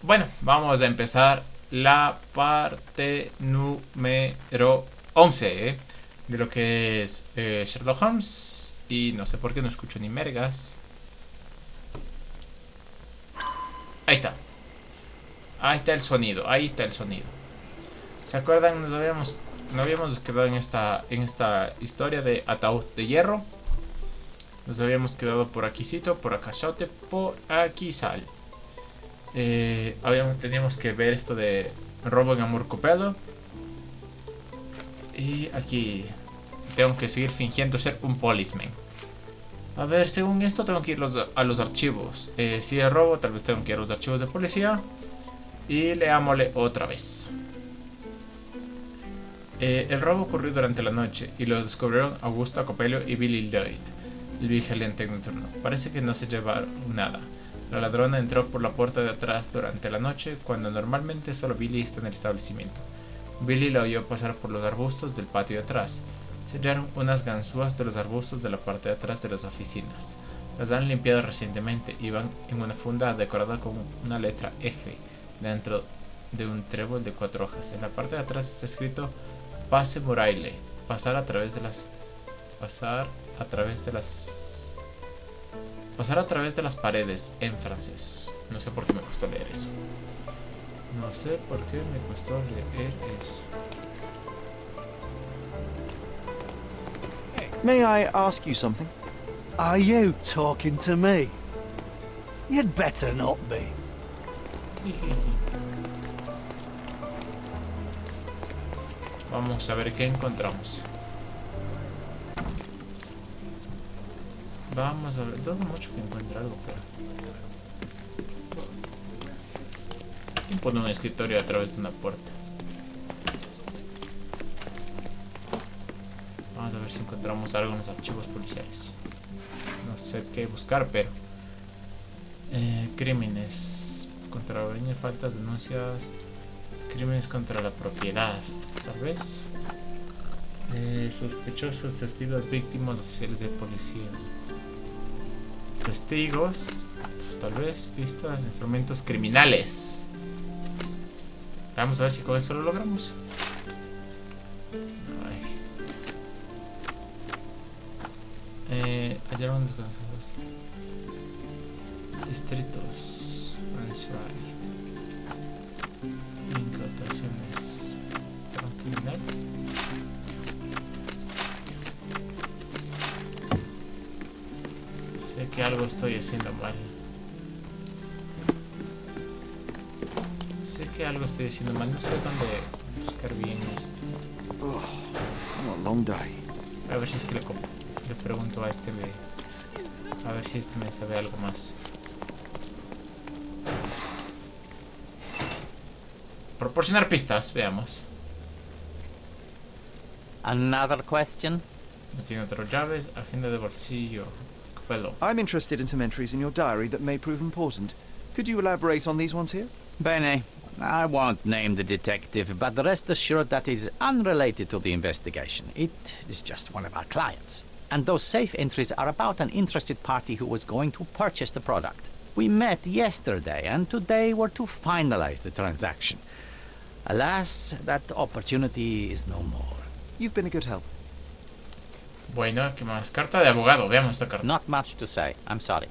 Bueno, vamos a empezar la parte número 11 de lo que es Sherlock Holmes. Y no sé por qué no escucho ni mergas. Ahí está. Ahí está el sonido, ahí está el sonido. ¿Se acuerdan? Nos habíamos quedado en esta historia de Ataúd de hierro. Nos habíamos quedado por aquícito, por acá shote, por aquí sal. Teníamos que ver esto de robo en Amurcopelo. Y aquí tengo que seguir fingiendo ser un policeman. A ver, según esto tengo que ir a los archivos. Si es robo, tal vez tengo que ir a los archivos de policía. Y leámosle otra vez. El robo ocurrió durante la noche y lo descubrieron Augusto Acopelio y Billy Lloyd, el vigilante nocturno. Parece que no se llevaron nada. La ladrona entró por la puerta de atrás durante la noche, cuando normalmente solo Billy está en el establecimiento. Billy la oyó pasar por los arbustos del patio de atrás. Se hallaron unas ganzúas de los arbustos de la parte de atrás de las oficinas. Las han limpiado recientemente y van en una funda decorada con una letra F dentro de un trébol de 4 hojas. En la parte de atrás está escrito Pase Muraille, pasar a través de las paredes en francés. No sé por qué me costó leer eso. No sé por qué me costó leer eso. May I ask you something? Are you talking to me? You'd better not be. Vamos a ver qué encontramos. Vamos a ver, dudo mucho que encuentre algo, pero... ¿Quién pone un escritorio a través de una puerta? Vamos a ver si encontramos algo en los archivos policiales. No sé qué buscar, pero... crímenes contra la ley, faltas, denuncias... Crímenes contra la propiedad, tal vez. Sospechosos, testigos, víctimas, oficiales de policía. Testigos, tal vez, pistas, instrumentos criminales. Vamos a ver si con eso lo logramos. Hallaron descansados. Distritos. Incautaciones. Criminal. Sé que algo estoy haciendo mal. No sé dónde buscar bien esto. What a long day. A ver si es que le pregunto a este a ver si este me sabe algo más. Proporcionar pistas, veamos. Another question? No tiene otras llaves, agenda de bolsillo. Capello. I'm interested in some entries in your diary that may prove important. Could you elaborate on these ones here? Bene. I won't name the detective, but rest assured that is unrelated to the investigation. It is just one of our clients. And those safe entries are about an interested party who was going to purchase the product. We met yesterday, and today we're to finalize the transaction. Alas, that opportunity is no more. You've been a good help. Bueno, ¿qué más? Carta de abogado, veamos esta carta. Not much to say, I'm sorry.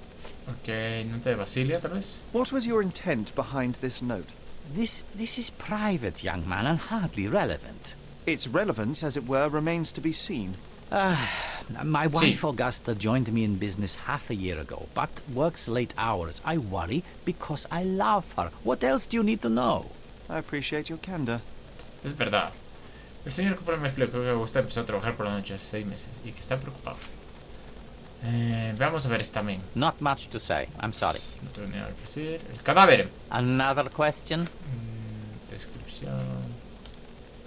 Ok, nota de Basilia, tal vez. What was your intent behind this note? This is private, young man, and hardly relevant. Its relevance, as it were, remains to be seen. My wife Augusta joined me in business half a year ago, but works late hours. I worry because I love her. What else do you need to know? I appreciate your candor. Es verdad. El señor Cooper me explicó que Augusta empezó a trabajar por la noche hace 6 meses y que está preocupado. Vamos a ver esta también. Not much to say. I'm sorry. No tengo nada que decir. El cadáver. Another question? Descripción.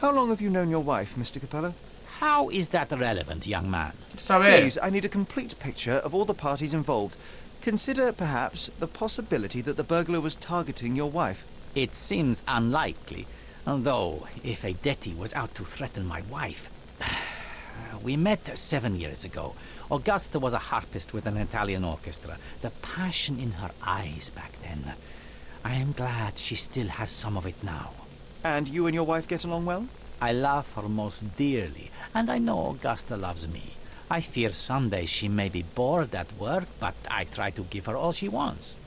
How long have you known your wife, Mr. Capello? How is that relevant, young man? Saber. Please, I need a complete picture of all the parties involved. Consider, perhaps, the possibility that the burglar was targeting your wife. It seems unlikely, though if a Detti was out to threaten my wife... We met 7 years ago. Augusta was a harpist with an Italian orchestra. The passion in her eyes back then. I am glad she still has some of it now. And you and your wife get along well? I love her most dearly, and I know Augusta loves me. I fear someday she may be bored at work, but I try to give her all she wants.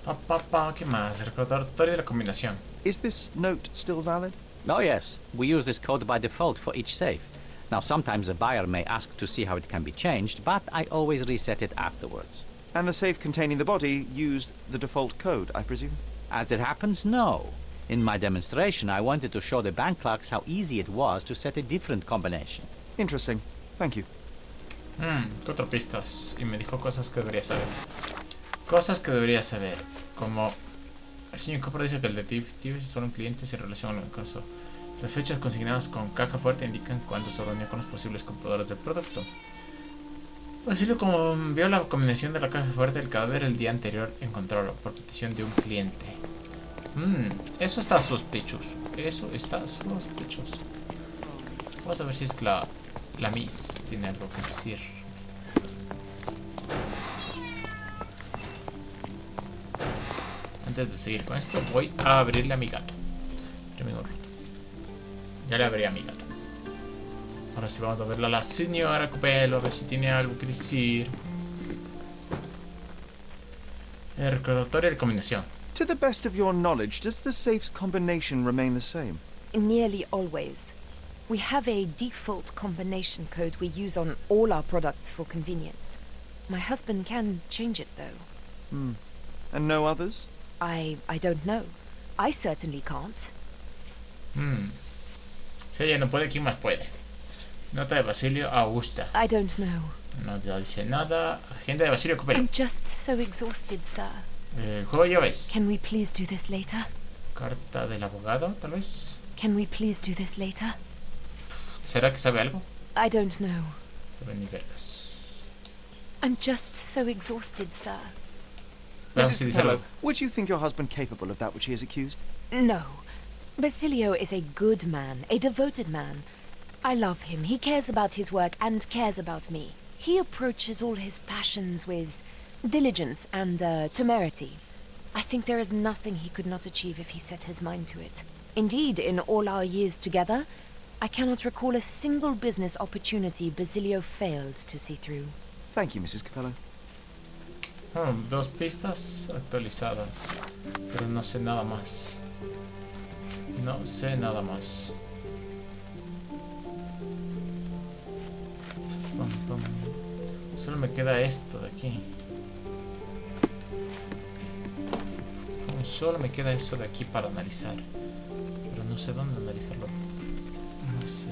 ¿Qué más? Recordatorio de la combinación. Is this note still valid? Oh yes, we use this code by default for each safe. Now sometimes a buyer may ask to see how it can be changed, but I always reset it afterwards. And the safe containing the body used the default code, I presume? As it happens, no. In my demonstration, I wanted to show the bank clerks how easy it was to set a different combination. Interesting. Thank you. Cuatro pistas. Y me dijo cosas que debería saber. Cosas que debería saber. Como... El señor Cooper dice que el detective es solo un cliente sin relación con el caso. Las fechas consignadas con caja fuerte indican cuándo se reunió con los posibles compradores del producto. Basilio, como vio la combinación de la caja fuerte del cadáver el día anterior, encontró por petición de un cliente. Eso está sospechoso. Eso está sospechoso. Vamos a ver si es que la Miss tiene algo que decir. Antes de seguir con esto, voy a abrirle a mi gato. Ya le abrí a mi gato. Ahora sí vamos a verla a la señora Copelo, a ver si tiene algo que decir. El recordatorio de combinación. To the best of your knowledge, does the safe's combination remain the same? Nearly always. We have a default combination code we use on all our products for convenience. My husband can change it, though. And no others? I don't know. I certainly can't. Si ella no puede, ¿quién más puede? Nota de Basilio a Augusta. I don't know. No dice nada. Agenda de Basilio Copelo. I'm just so exhausted, sir. El juego ya ves. Can we please do this later? Carta del abogado, tal vez. Can we please do this later? ¿Será que sabe algo? I don't know. Sabe ni vergas. I'm just so exhausted, sir. Veamos si Mrs. dice Capello, algo. would you think your husband capable of that which he is accused? No. Basilio is a good man, a devoted man. I love him. He cares about his work and cares about me. He approaches all his passions with diligence and temerity. I think there is nothing he could not achieve if he set his mind to it. Indeed, in all our years together, I cannot recall a single business opportunity Basilio failed to see through. Thank you, Mrs. Capello. Dos pistas actualizadas. Pero no sé nada más. No sé nada más. Solo me queda esto de aquí. Solo me queda eso de aquí para analizar. Pero no sé dónde analizarlo. No sé.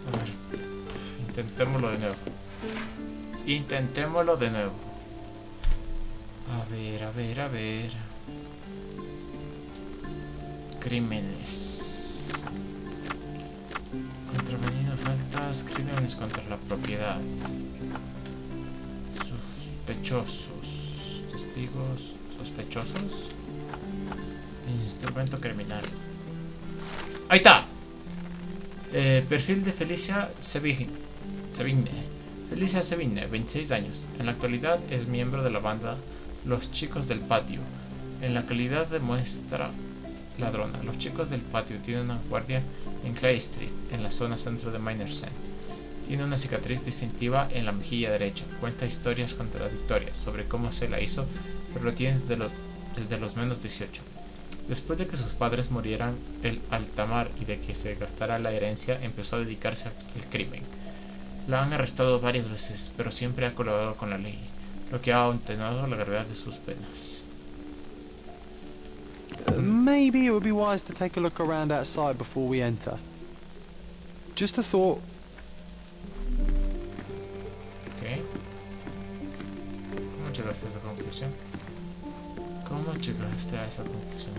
A ver. Intentémoslo de nuevo. Intentémoslo de nuevo. A ver. Crímenes. Contrabandino, faltas, crímenes contra la propiedad. Sospechosos. Testigos sospechosos. Instrumento criminal. ¡Ahí está! Perfil de Felicia Sevigne. Felicia Sevigne, 26 años. En la actualidad es miembro de la banda Los Chicos del Patio. En la calidad de muestra ladrona, los Chicos del Patio tienen una guardia en Clay Street, en la zona centro de Minersend. Tiene una cicatriz distintiva en la mejilla derecha. Cuenta historias contradictorias sobre cómo se la hizo, pero lo tiene desde los menos 18. Después de que sus padres murieran el altamar y de que se gastara la herencia, empezó a dedicarse al crimen. La han arrestado varias veces, pero siempre ha colaborado con la ley, lo que ha atenuado la gravedad de sus penas. Maybe it would be wise to take a look around outside before we enter. Just a thought. Ok. ¿Cómo llegaste a esa conclusión? ¿Cómo llegaste a esa conclusión?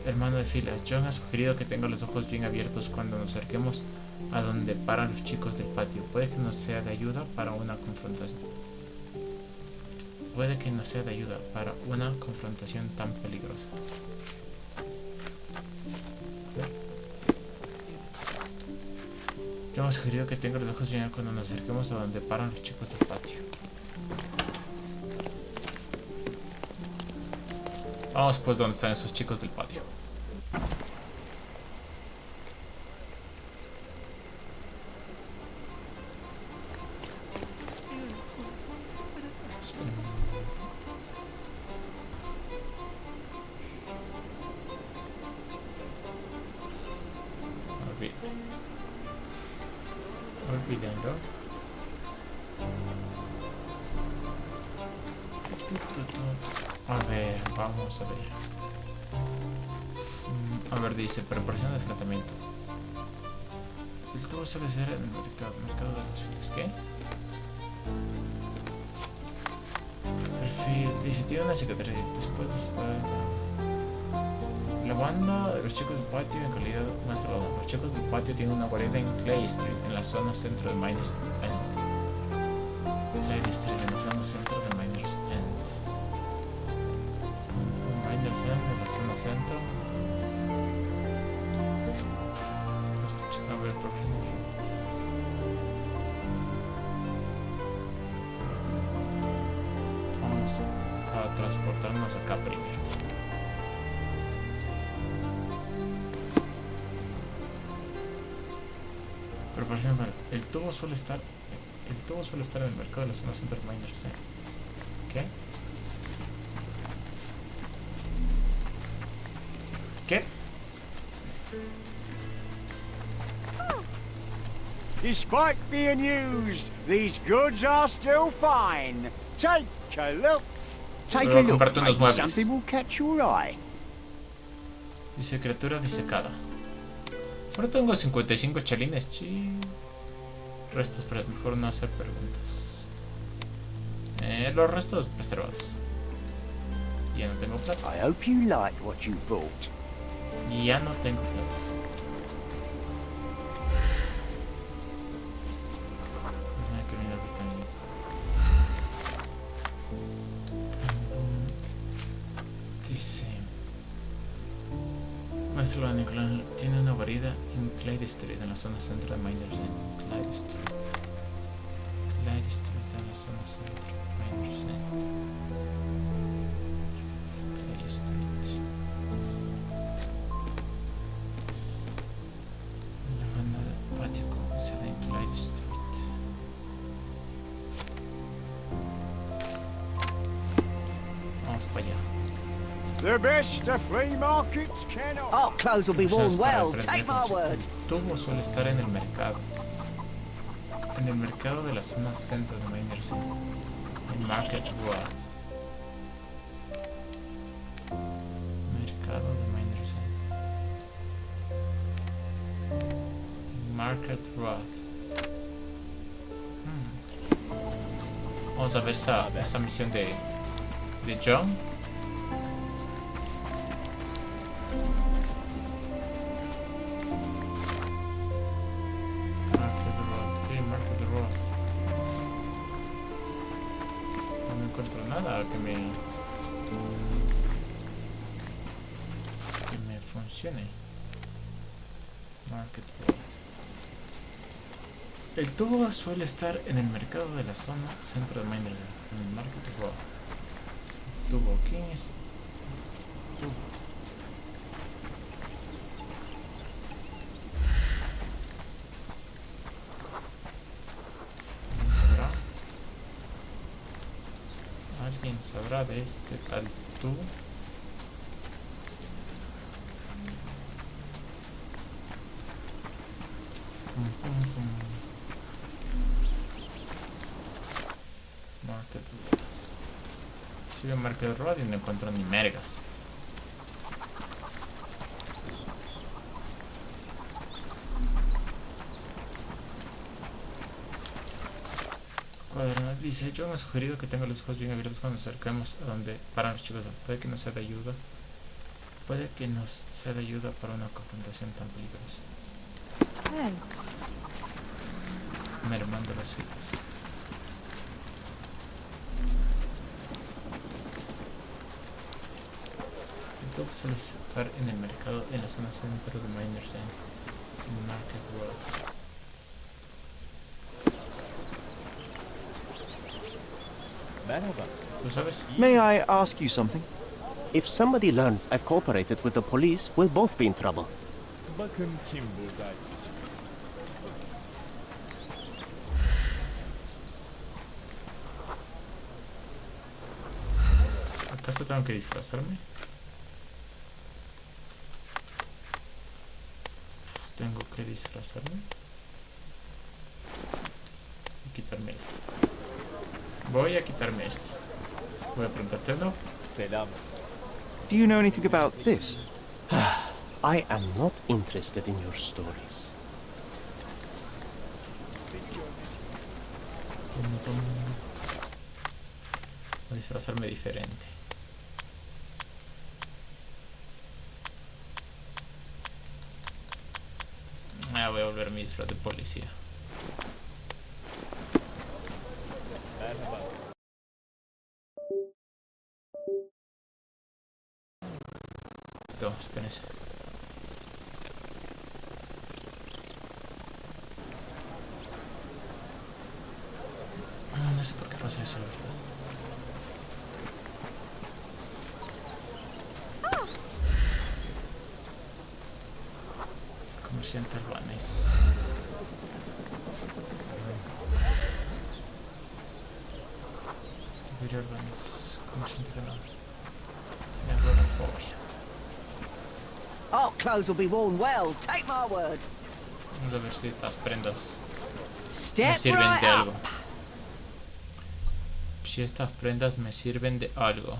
Hermano de fila, John ha sugerido que tenga los ojos bien abiertos cuando nos acerquemos a donde paran los chicos del patio. Puede que nos sea de ayuda para una confrontación. Puede que nos sea de ayuda para una confrontación tan peligrosa. Yo hemos sugerido que tenga los ojos bien cuando nos acerquemos a donde paran los chicos del patio. Vamos pues donde están esos chicos del patio. Olvídenlo. A ver, vamos a ver. A ver, dice, preparación de tratamiento. El tubo suele ser en el mercado de las filas. ¿Qué? Perfil, dice, tiene una cicatriz. Después la banda de los chicos del patio en calidad más rara. Los chicos del patio tienen una guarida en Clay Street, en la zona centro de Miners End. Clay Street, en la zona centro de Miners End. Miners End, en la zona centro. A ver, por qué vamos a transportarnos acá primero. Preparación para el tubo suele estar en el mercado de la zona centro de Miners End. ¿Qué? ¿Qué? Despite being used, these goods are still fine. Take a look. Take a look. Comparte unos Maybe muebles. something will catch your eye. Dice criatura disecada. Ahora tengo 55 chalines, restos, pero mejor no hacer preguntas. Los restos preservados. Ya no tengo plata. I hope you like what you bought. Ya no tengo plata. Que viene británico. Dice. Maestro Nicolás tiene una guarida en Clyde Street, en la zona centro de Miners End. Clyde Street. Clyde Street, en la zona centro de Miners End. Clyde Street. La banda de patio con sede en Clyde Street. Vamos para allá. The best a flea markets can offer. Our clothes will be worn well, take my word. El tubo suele estar en el mercado. En el mercado de la zona centro de Miners End. En Market Road. Mercado de Miners End. Market Road. Vamos a ver esa misión de John. Que me funcione. Market Road. El tubo suele estar en el mercado de la zona centro de Miners en el Market Road. El tubo, ¿quién es? El tubo. ¿Alguien sabrá de este tal tubo? Market Road. Si veo Market Road y no encuentro ni mergas. Cuaderno dice, yo me he sugerido que tenga los ojos bien abiertos cuando nos acerquemos a donde paran los chicos. Puede que nos sea de ayuda. Puede que nos sea de ayuda para una confrontación tan peligrosa. Mermando las filas. El dog suele estar en el mercado en la zona centro de Miners End, en Market Road. ¿Tú sabes? May I ask you something? If somebody learns I've cooperated with the police, we'll both be in trouble. ¿Acaso tengo que disfrazarme? Tengo que disfrazarme. Y quitarme esto. Voy a quitarme esto. Voy a preguntarte, ¿no? Do you know anything about this? I am not interested in your stories. Voy a disfrazarme diferente. Voy a volver a mi disfraz de policía. Espérense. No sé por qué pasa eso, la verdad. Comerciante albanés. Albanés. Comerciante ganador. Tiene agorafobia. Our clothes will be worn well, take my word. Vamos a ver si estas prendas me Step sirven right de up. algo. Si estas prendas me sirven de algo.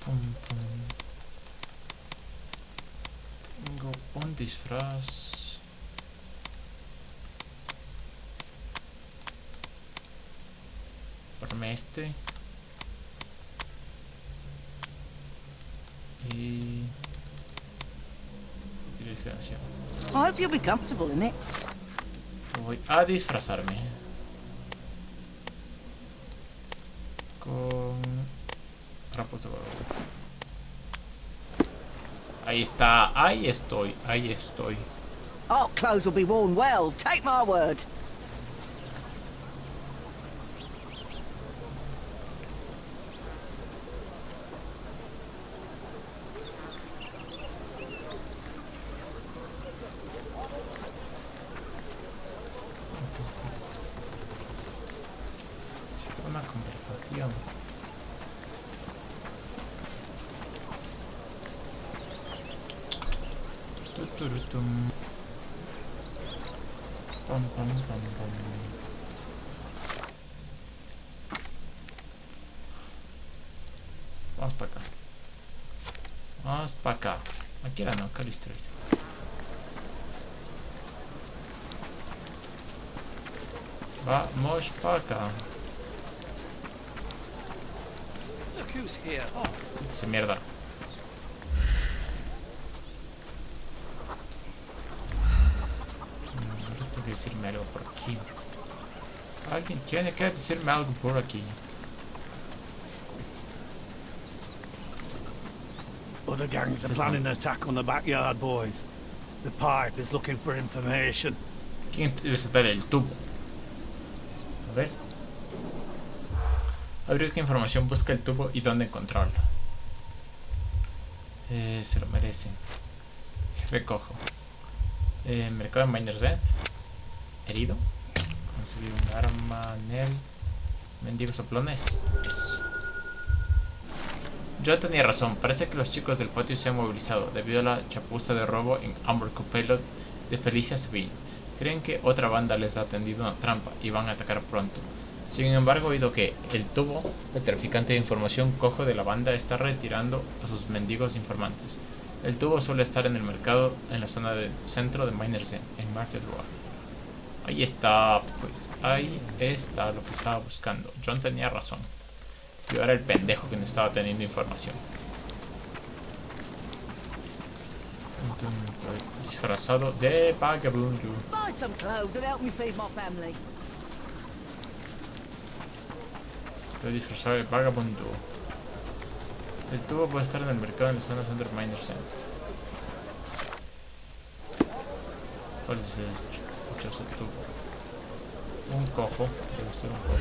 Pum, pum. Tengo un disfraz. Ponme este. Y diligencia. I hope you'll be comfortable in it. Voy a disfrazarme con rapos de barro. Ahí está, ahí estoy, ahí estoy. Our clothes will be worn well, take my word. Una conversación. Tuturutum. Pam, pam, pam, pam. Vamos para acá. Vamos para acá. Aquí era no, Cali Street. Vamos para acá. Dice mierda. Ahora tengo que decirme algo por aquí. Alguien tiene que decirme algo por aquí. Other gangs are planning an attack on the backyard, boys. The pipe is looking for information. ¿Quién es el tubo? A ver. Abrir qué información busca el tubo y dónde encontrarlo. Se lo merecen. Jefe cojo. Mercado de Miners End. Herido. Conseguir un arma en él. Mendigos soplones. Eso. Yo tenía razón. Parece que los chicos del patio se han movilizado debido a la chapuza de robo en Amber Copelot de Felicia Seville. Creen que otra banda les ha tendido una trampa y van a atacar pronto. Sin embargo, he oído que el tubo, el traficante de información cojo de la banda, está retirando a sus mendigos informantes. El tubo suele estar en el mercado en la zona del centro de Miners End, en Market Road. Ahí está, pues, ahí está lo que estaba buscando. John tenía razón. Yo era el pendejo que no estaba teniendo información. Disfrazado de vagabundo. Buy some clothes and help me feed my family. Estoy disfrazado de vagabundo. El tubo puede estar en el mercado en la zona Center Miner Center. ¿Cuál es ese dichoso tubo? Un cojo. Debe ser un cojo.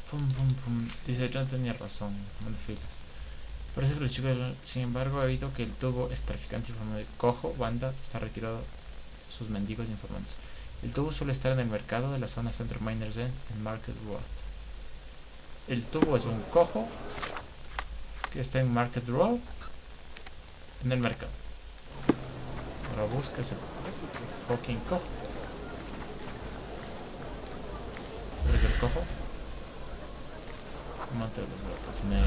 Pum, pum, pum. Dice John tenía razón. Mando filas. Parece que los chicos, sin embargo, ha oído que el tubo es traficante informado de cojo. Banda está retirado sus mendigos informantes. El tubo suele estar en el mercado de la zona Center Miners en Market Road. El tubo es un cojo que está en Market Road, en el mercado. Ahora busca ese fucking cojo. ¿Cuál es el cojo? Amante de los gatos. Nel.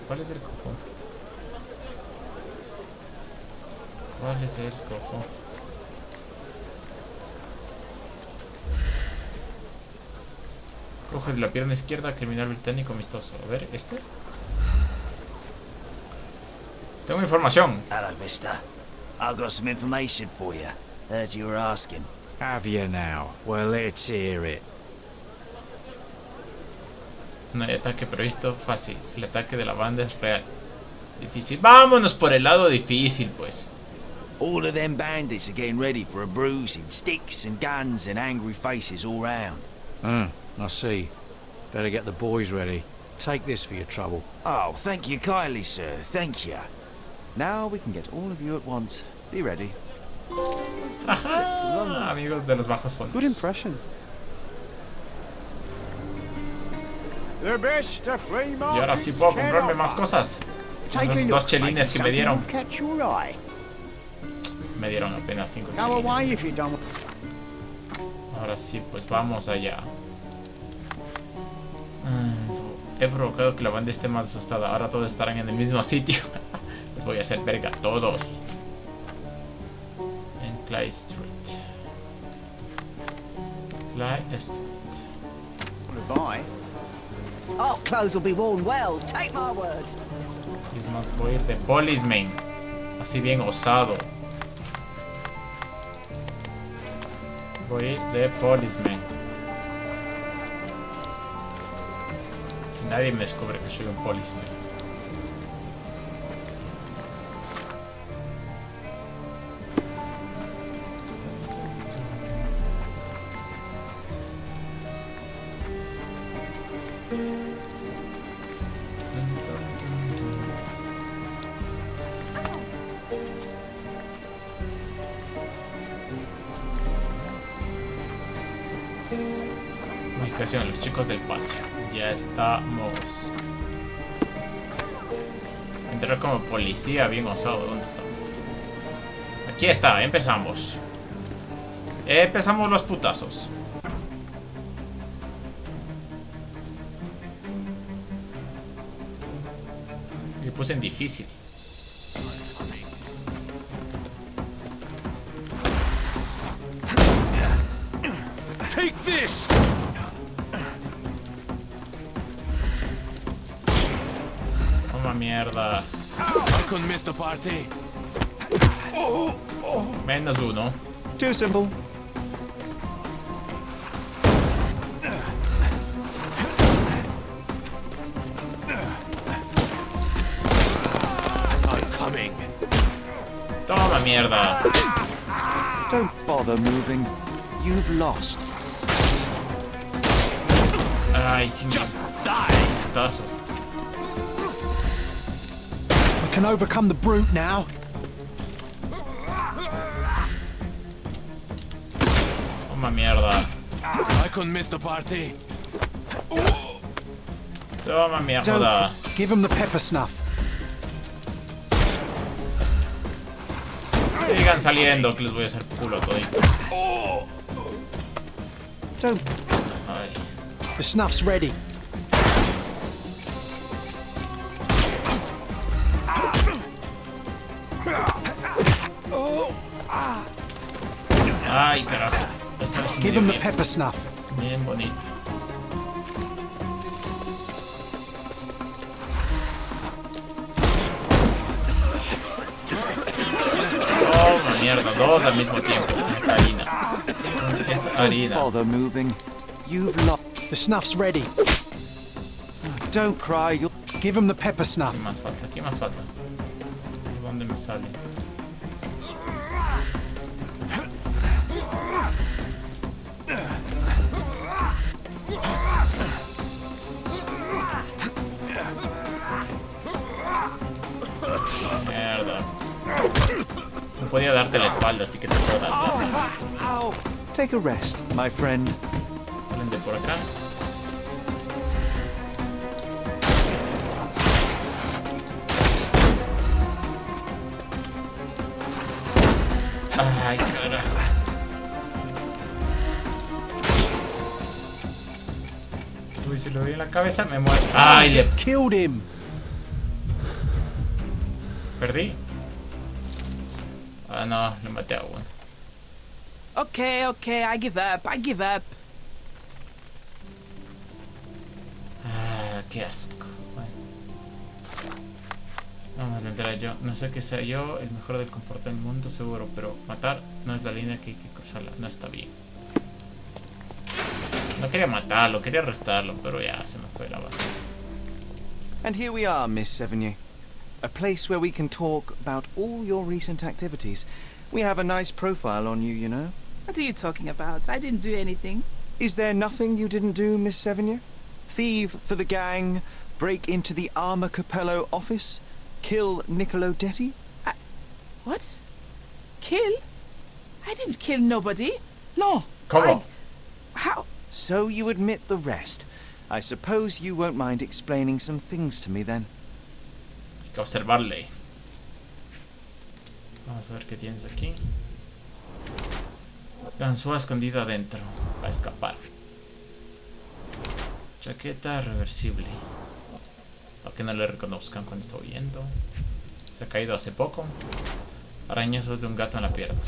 ¿Cuál es el cojo? ¿Cuál es el cojo? Coge de la pierna izquierda, criminal británico amistoso. A ver, ¿este? Tengo información. Hello, mister. I've got some information for you. Heard you were asking. Have you now? Well, let's hear it. No hay ataque previsto fácil. El ataque de la banda es real. Difícil. Vámonos por el lado difícil, pues. All of them bandits are getting ready for a bruising. Sticks and guns and angry faces all round. I see. Better get the boys ready. Take this for your trouble. Oh, thank you kindly, sir. Thank you. Now we can get all of you at once. Be ready. Ajá, amigos de los bajos fondos. Good impression. The best of flea Y ahora sí puedo comprarme más cosas. Los dos chelines que me dieron. Catch your eye. Me dieron apenas 5 Go away chelines. if you don't. Ahora sí, pues vamos allá. He provocado que la banda esté más asustada. Ahora todos estarán en el mismo sitio. Les voy a hacer verga a todos. En Clyde Street. Clyde Street. Goodbye. Our clothes will be worn well, take my word. Es más, voy a ir de policeman. Así bien osado. Voy a ir de policeman. Que nadie me descubre que soy un policeman. Ubicación, los chicos del patio. Ya estamos. Entré como policía bien osado. ¿Dónde está? Aquí está, empezamos. Empezamos los putazos. Le puse en difícil. Take this! Toma mierda. I couldn't miss the party. Menos uno. Too simple. I'm coming. Toma mierda. Don't bother moving. You've lost. Ay, sí me... Just die! Putazos. We can overcome the brute now. Toma mierda. I couldn't miss the party. Toma mierda. Don't give him the pepper snuff. Sigan saliendo que les voy a hacer culo todito. Don't. Ay. The snuff's ready. Ay, carajo. Esta vez sí me Give dio him the bien. pepper snuff. Bien bonito. mierda, dos al mismo tiempo. Es harina. Es harina. Don't bother moving. You've lost. The snuff's ready. Don't cry. You'll... Give him the pepper snuff. ¿Qué más falta? ¿Qué más falta? ¿Por dónde me sale? Mierda. No podía darte la espalda, así que te puedo dar paso. Take a rest, my friend. Salen de por acá. Ay, carajo. Uy, si lo doy en la cabeza me muero. Ay, le Killed him. perdí. Ah, no, le maté a uno. Okay, I give up. Ah, qué asco. Bueno. Vamos a entrar yo. No sé que sea yo el mejor del comportamiento del mundo, seguro, pero matar no es la línea que hay que cruzarla. No está bien. No quería matarlo, quería arrestarlo, pero ya se me fue la bala. And here we are, Miss Sevigny. A place where we can talk about all your recent activities. We have a nice profile on you, you know. What are you talking about? I didn't do anything. Is there nothing you didn't do, Miss Sevigny? Thieve for the gang, break into the Armor Capello office, kill Niccolo Detti? What? Kill? I didn't kill nobody. No. Come on. How? So you admit the rest. I suppose you won't mind explaining some things to me then. Hay que observarle. Vamos a ver qué tienes aquí. Ganzúa escondida adentro. Va a escapar. Chaqueta reversible. Para que no le reconozcan cuando está huyendo. Se ha caído hace poco. Arañazos de un gato en la pierna.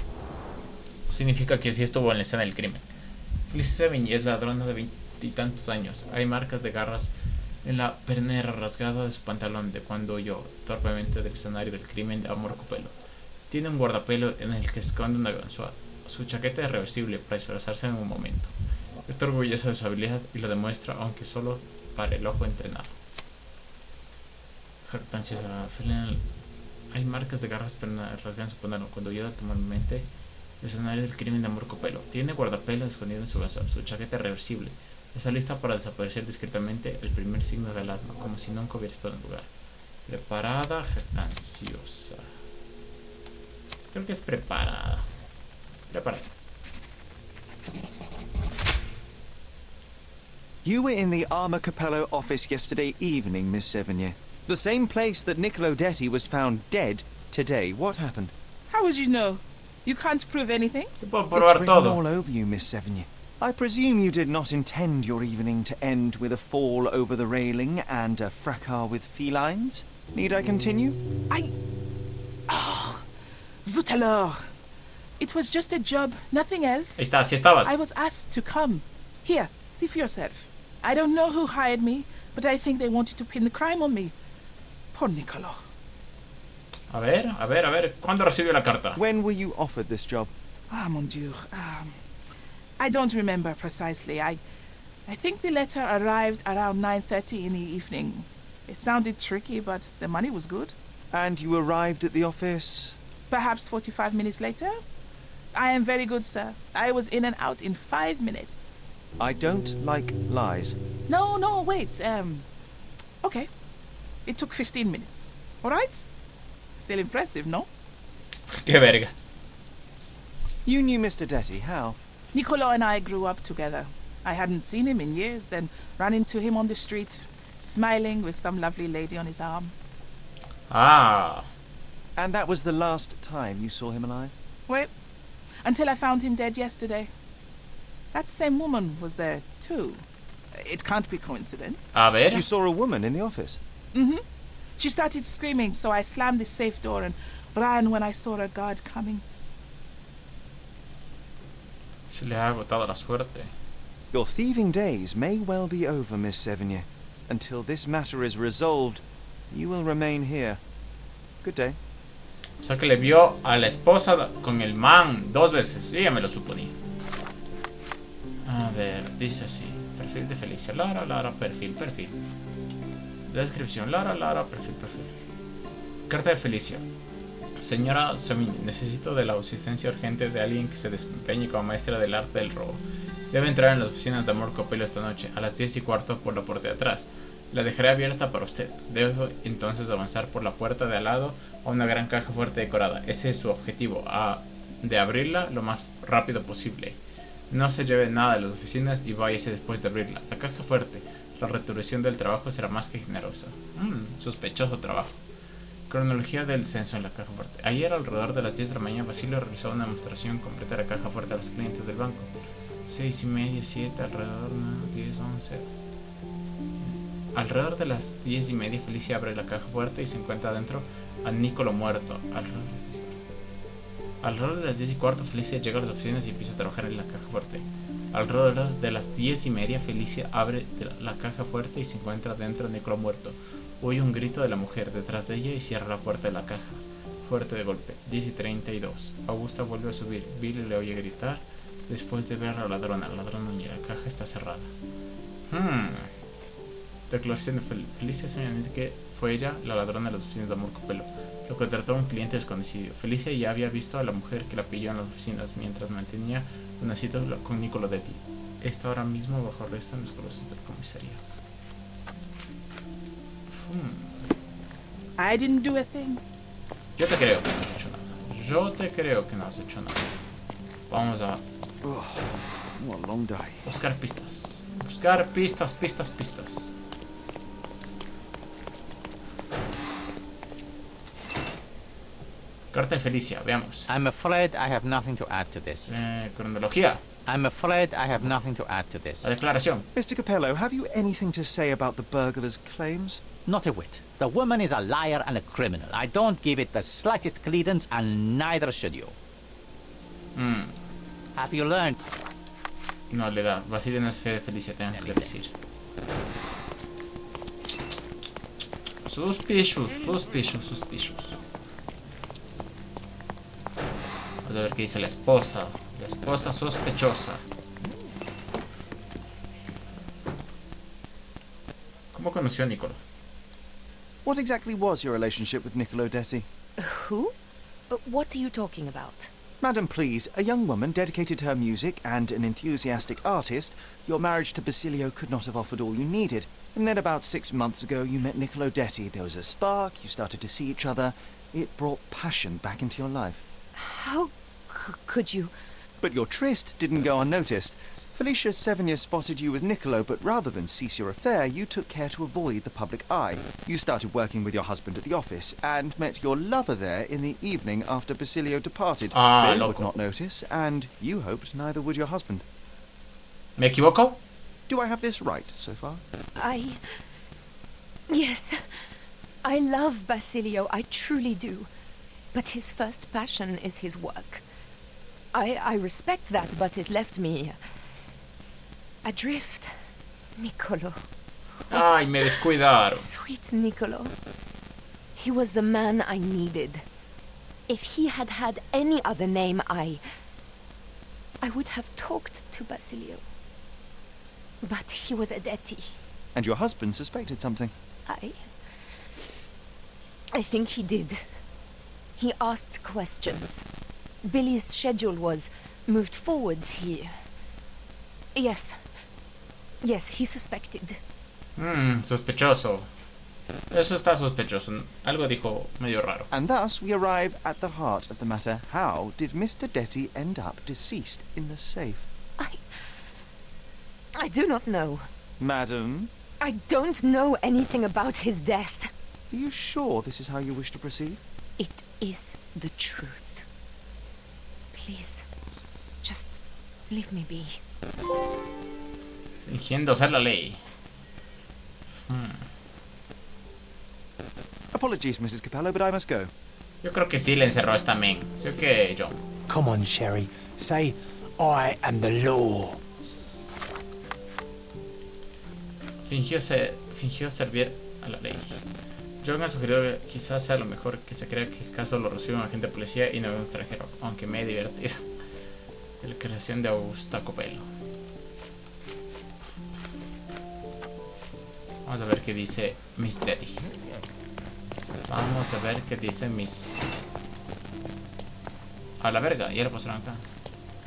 Significa que sí estuvo en la escena del crimen. Felicity Sevigny es ladrona de 20 y tantos años. Hay marcas de garras en la pernera rasgada de su pantalón de cuando huyó torpemente del escenario del crimen de Amor Copelo. Tiene un guardapelo en el que esconde una ganzúa. Su chaqueta es reversible para disfrazarse en un momento. Está orgulloso de su habilidad y lo demuestra, aunque solo para el ojo entrenado. Jactanciosa. Hay marcas de garras rasgadas en su pantalón cuando huyó torpemente del escenario del crimen de Amor Copelo. Tiene guardapelo escondido en su ganzúa. Su chaqueta es reversible. Está lista para desaparecer discretamente el primer signo de alarma, como si nunca hubiera estado en el lugar. Preparada, jactanciosa. Creo que es preparada. Preparada. You were in the Armor Capello office yesterday evening, Miss Sevigny. The same place that Niccolo Detti was found dead today. What happened? How would you know? You can't prove anything? It's written all over you, Miss Sevigny. I presume you did not intend your evening to end with a fall over the railing and a fracas with felines. Need I continue? Zut alors! It was just a job, nothing else. Ahí está, así estabas. I was asked to come. Here, see for yourself. I don't know who hired me, but I think they wanted to pin the crime on me. Poor Niccolo. A ver. ¿Cuándo recibió la carta? When were you offered this job? Ah, mon Dieu. I don't remember precisely. I think the letter arrived around 9:30 in the evening. It sounded tricky, but the money was good. And you arrived at the office? Perhaps 45 minutes later. I am very good, sir. I was in and out in 5 minutes. I don't like lies. No, wait. Okay. It took 15 minutes. All right? Still impressive, no? Qué verga. You knew Mr. Detti, how? Niccolo and I grew up together. I hadn't seen him in years, then ran into him on the street, smiling with some lovely lady on his arm. Ah. And that was the last time you saw him alive? Well, until I found him dead yesterday. That same woman was there, too. It can't be coincidence. A ver. You saw a woman in the office? Mm-hmm. She started screaming, so I slammed the safe door and ran when I saw a guard coming. Se le ha agotado la suerte. Your thieving days may well be over, Miss Sevigny. Until this matter is resolved, you will remain here. Good day. O sea que le vio a la esposa con el man 2 veces. Yo ya me lo suponía. A ver, dice así. Perfil de Felicia. Lara, perfil. Descripción. Lara, perfil. Carta de Felicia. Señora Samini, necesito de la asistencia urgente de alguien que se desempeñe como maestra del arte del robo. Debe entrar en las oficinas de Amor Copelo esta noche, a las 10:15 por la puerta de atrás. La dejaré abierta para usted. Debo entonces avanzar por la puerta de al lado a una gran caja fuerte decorada. Ese es su objetivo, de abrirla lo más rápido posible. No se lleve nada de las oficinas y váyase después de abrirla. La caja fuerte, la retribución del trabajo será más que generosa. Sospechoso trabajo. Cronología del censo en la caja fuerte. Ayer alrededor de las 10 de la mañana Basilio realizó una demostración completa de la caja fuerte a los clientes del banco. 6:30, 7, alrededor 9, 10, 11. Alrededor de las 10:30 Felicia abre la caja fuerte y se encuentra dentro a Nicolo muerto. Alrededor de las 10:15 Felicia llega a las oficinas y empieza a trabajar en la caja fuerte. Alrededor de las 10:30 Felicia abre la caja fuerte y se encuentra dentro a Nicolo muerto. Oye un grito de la mujer detrás de ella y cierra la puerta de la caja. Fuerte de golpe. 10:32. Augusta vuelve a subir. Billy le oye gritar después de ver a la ladrona. La ladrona y la caja está cerrada. Declaración de Felicia señala que fue ella la ladrona de las oficinas de Amor Copelo. Lo contrató a un cliente desconocido. Felicia ya había visto a la mujer que la pilló en las oficinas mientras mantenía una cita con Nicolo Detti. Está ahora mismo bajo arresto en los colosos del comisaría. I didn't do a thing. Yo te creo que no has hecho nada. Vamos a What a long day. buscar pistas. Pistas. Carta de Felicia, veamos. I'm afraid I have nothing to add to this. Cronología. I'm afraid I have nothing to add to this. La declaración. Mr. Capello, have you anything to say about the burglar's claims? Not a whit. The woman is a liar and a criminal. I don't give it the slightest credence, and neither should you. Have you learned? No le da. Basilio no es fe de Felicia, tengo que decir. Suspicious. Vamos a ver qué dice la esposa. La esposa sospechosa. ¿Cómo conoció a Nicolo? What exactly was your relationship with Nicolo Detti? Who? What are you talking about? Madam, please, a young woman dedicated to her music and an enthusiastic artist. Your marriage to Basilio could not have offered all you needed. And then about 6 months ago, you met Nicolo Detti. There was a spark, you started to see each other. It brought passion back into your life. How could you? But your tryst didn't go unnoticed. Felicia Sevigny spotted you with Nicolo, but rather than cease your affair, you took care to avoid the public eye. You started working with your husband at the office, and met your lover there in the evening after Basilio departed. They would not notice, and you hoped neither would your husband. ¿Me equivoco? Do I have this right so far? Yes. I love Basilio, I truly do. But his first passion is his work. I respect that, but it left me adrift. Nicolo. Ay, me descuidaron. Sweet Nicolo. He was the man I needed. If he had had any other name, I would have talked to Basilio. But he was a Detti. And your husband suspected something. I think he did. He asked questions. Billy's schedule was moved forwards here. Yes, he suspected. Sospechoso. Eso está sospechoso. Algo dijo medio raro. And thus we arrive at the heart of the matter. How did Mr. Detti end up deceased in the safe? I do not know. Madam? I don't know anything about his death. Are you sure this is how you wish to proceed? It is the truth. Please, just leave me be. Fingiendo ser la ley. Apologies, Mrs. Capello, but I must go. Yo creo que sí le encerró esta men. ¿Sí o qué, John? Come on, Sherry. Say, I am the law. Fingió servir a la ley. John ha sugerido que quizás sea lo mejor que se crea que el caso lo recibe un agente de policía y no un extranjero, aunque me he divertido. De la creación de Augusta Copelo. Vamos a ver qué dice Miss Daddy. Vamos a ver qué dice Miss... A la verga, ya lo pasaron acá.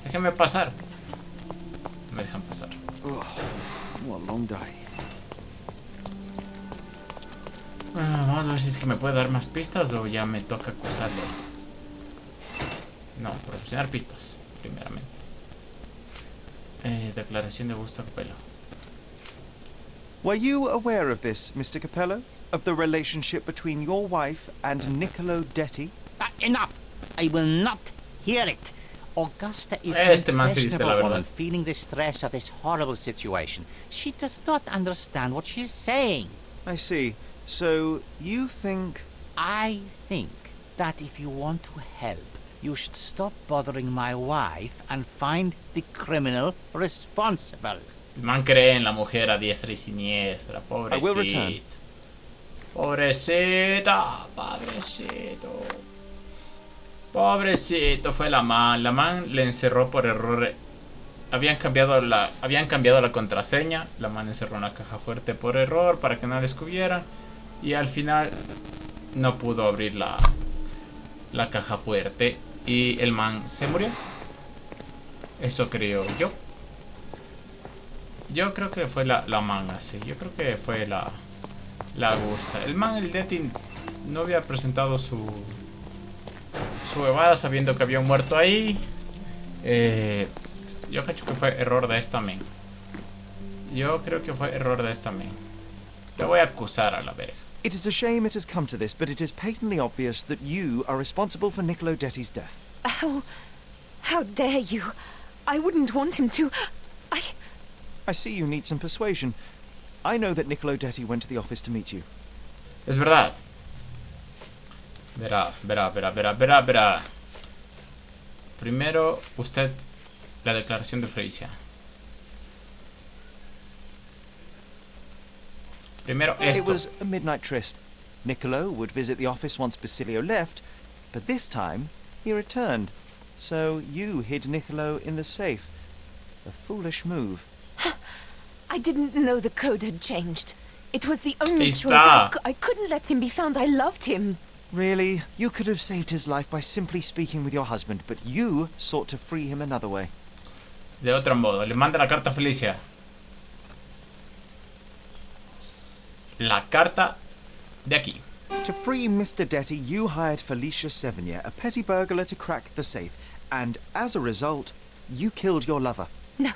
Déjenme pasar. No me dejan pasar. What a long day. Vamos a ver si es que me puede dar más pistas o ya me toca acusarle. No, proporcionar pistas, primeramente. Declaración de Augusta Copelo. Were you aware of this, Mr. Capello? Of the relationship between your wife and Niccolo Detti? Enough! I will not hear it. Augusta is Este an man se dice la impressionable verdad. woman feeling the stress of this horrible situation. She does not understand what she's saying. I see. So, you think... I think that if you want to help, you should stop bothering my wife and find the criminal responsible. El man cree en la mujer a diestra y siniestra. I will return. Pobrecito. Pobrecito. Pobrecito fue la man. La man le encerró por error. Habían cambiado la contraseña. La man encerró una caja fuerte por error para que no la descubrieran. Y al final no pudo abrir la caja fuerte. Y el man se murió. Eso creo yo. Yo creo que fue la man así. Yo creo que fue la Augusta. El man, el Detti, no había presentado su evada sabiendo que había un muerto ahí. Yo cacho que fue error de esta men. Yo creo que fue error de esta men. Te voy a acusar a la verga. It is a shame it has come to this, but it is patently obvious that you are responsible for Niccolo Detti's death. How dare you? I wouldn't want him to. I see you need some persuasion. I know that Niccolo Detti went to the office to meet you. Es verdad. Verá. Primero, usted, la declaración de Felicia. Primero esto. It was a midnight tryst. Niccolo would visit the office once Basilio left, but this time he returned. So you hid Niccolo in the safe. A foolish move. I didn't know the code had changed. It was the only Ahí choice. está. I couldn't let him be found. I loved him. Really? You could have saved his life by simply speaking with your husband, but you sought to free him another way. De otro modo, le manda la carta a Felicia. La carta de aquí. To free Mr. Detti, you hired Felicia Sevigny, a petty burglar, to crack the safe, and as a result, you killed your lover. No.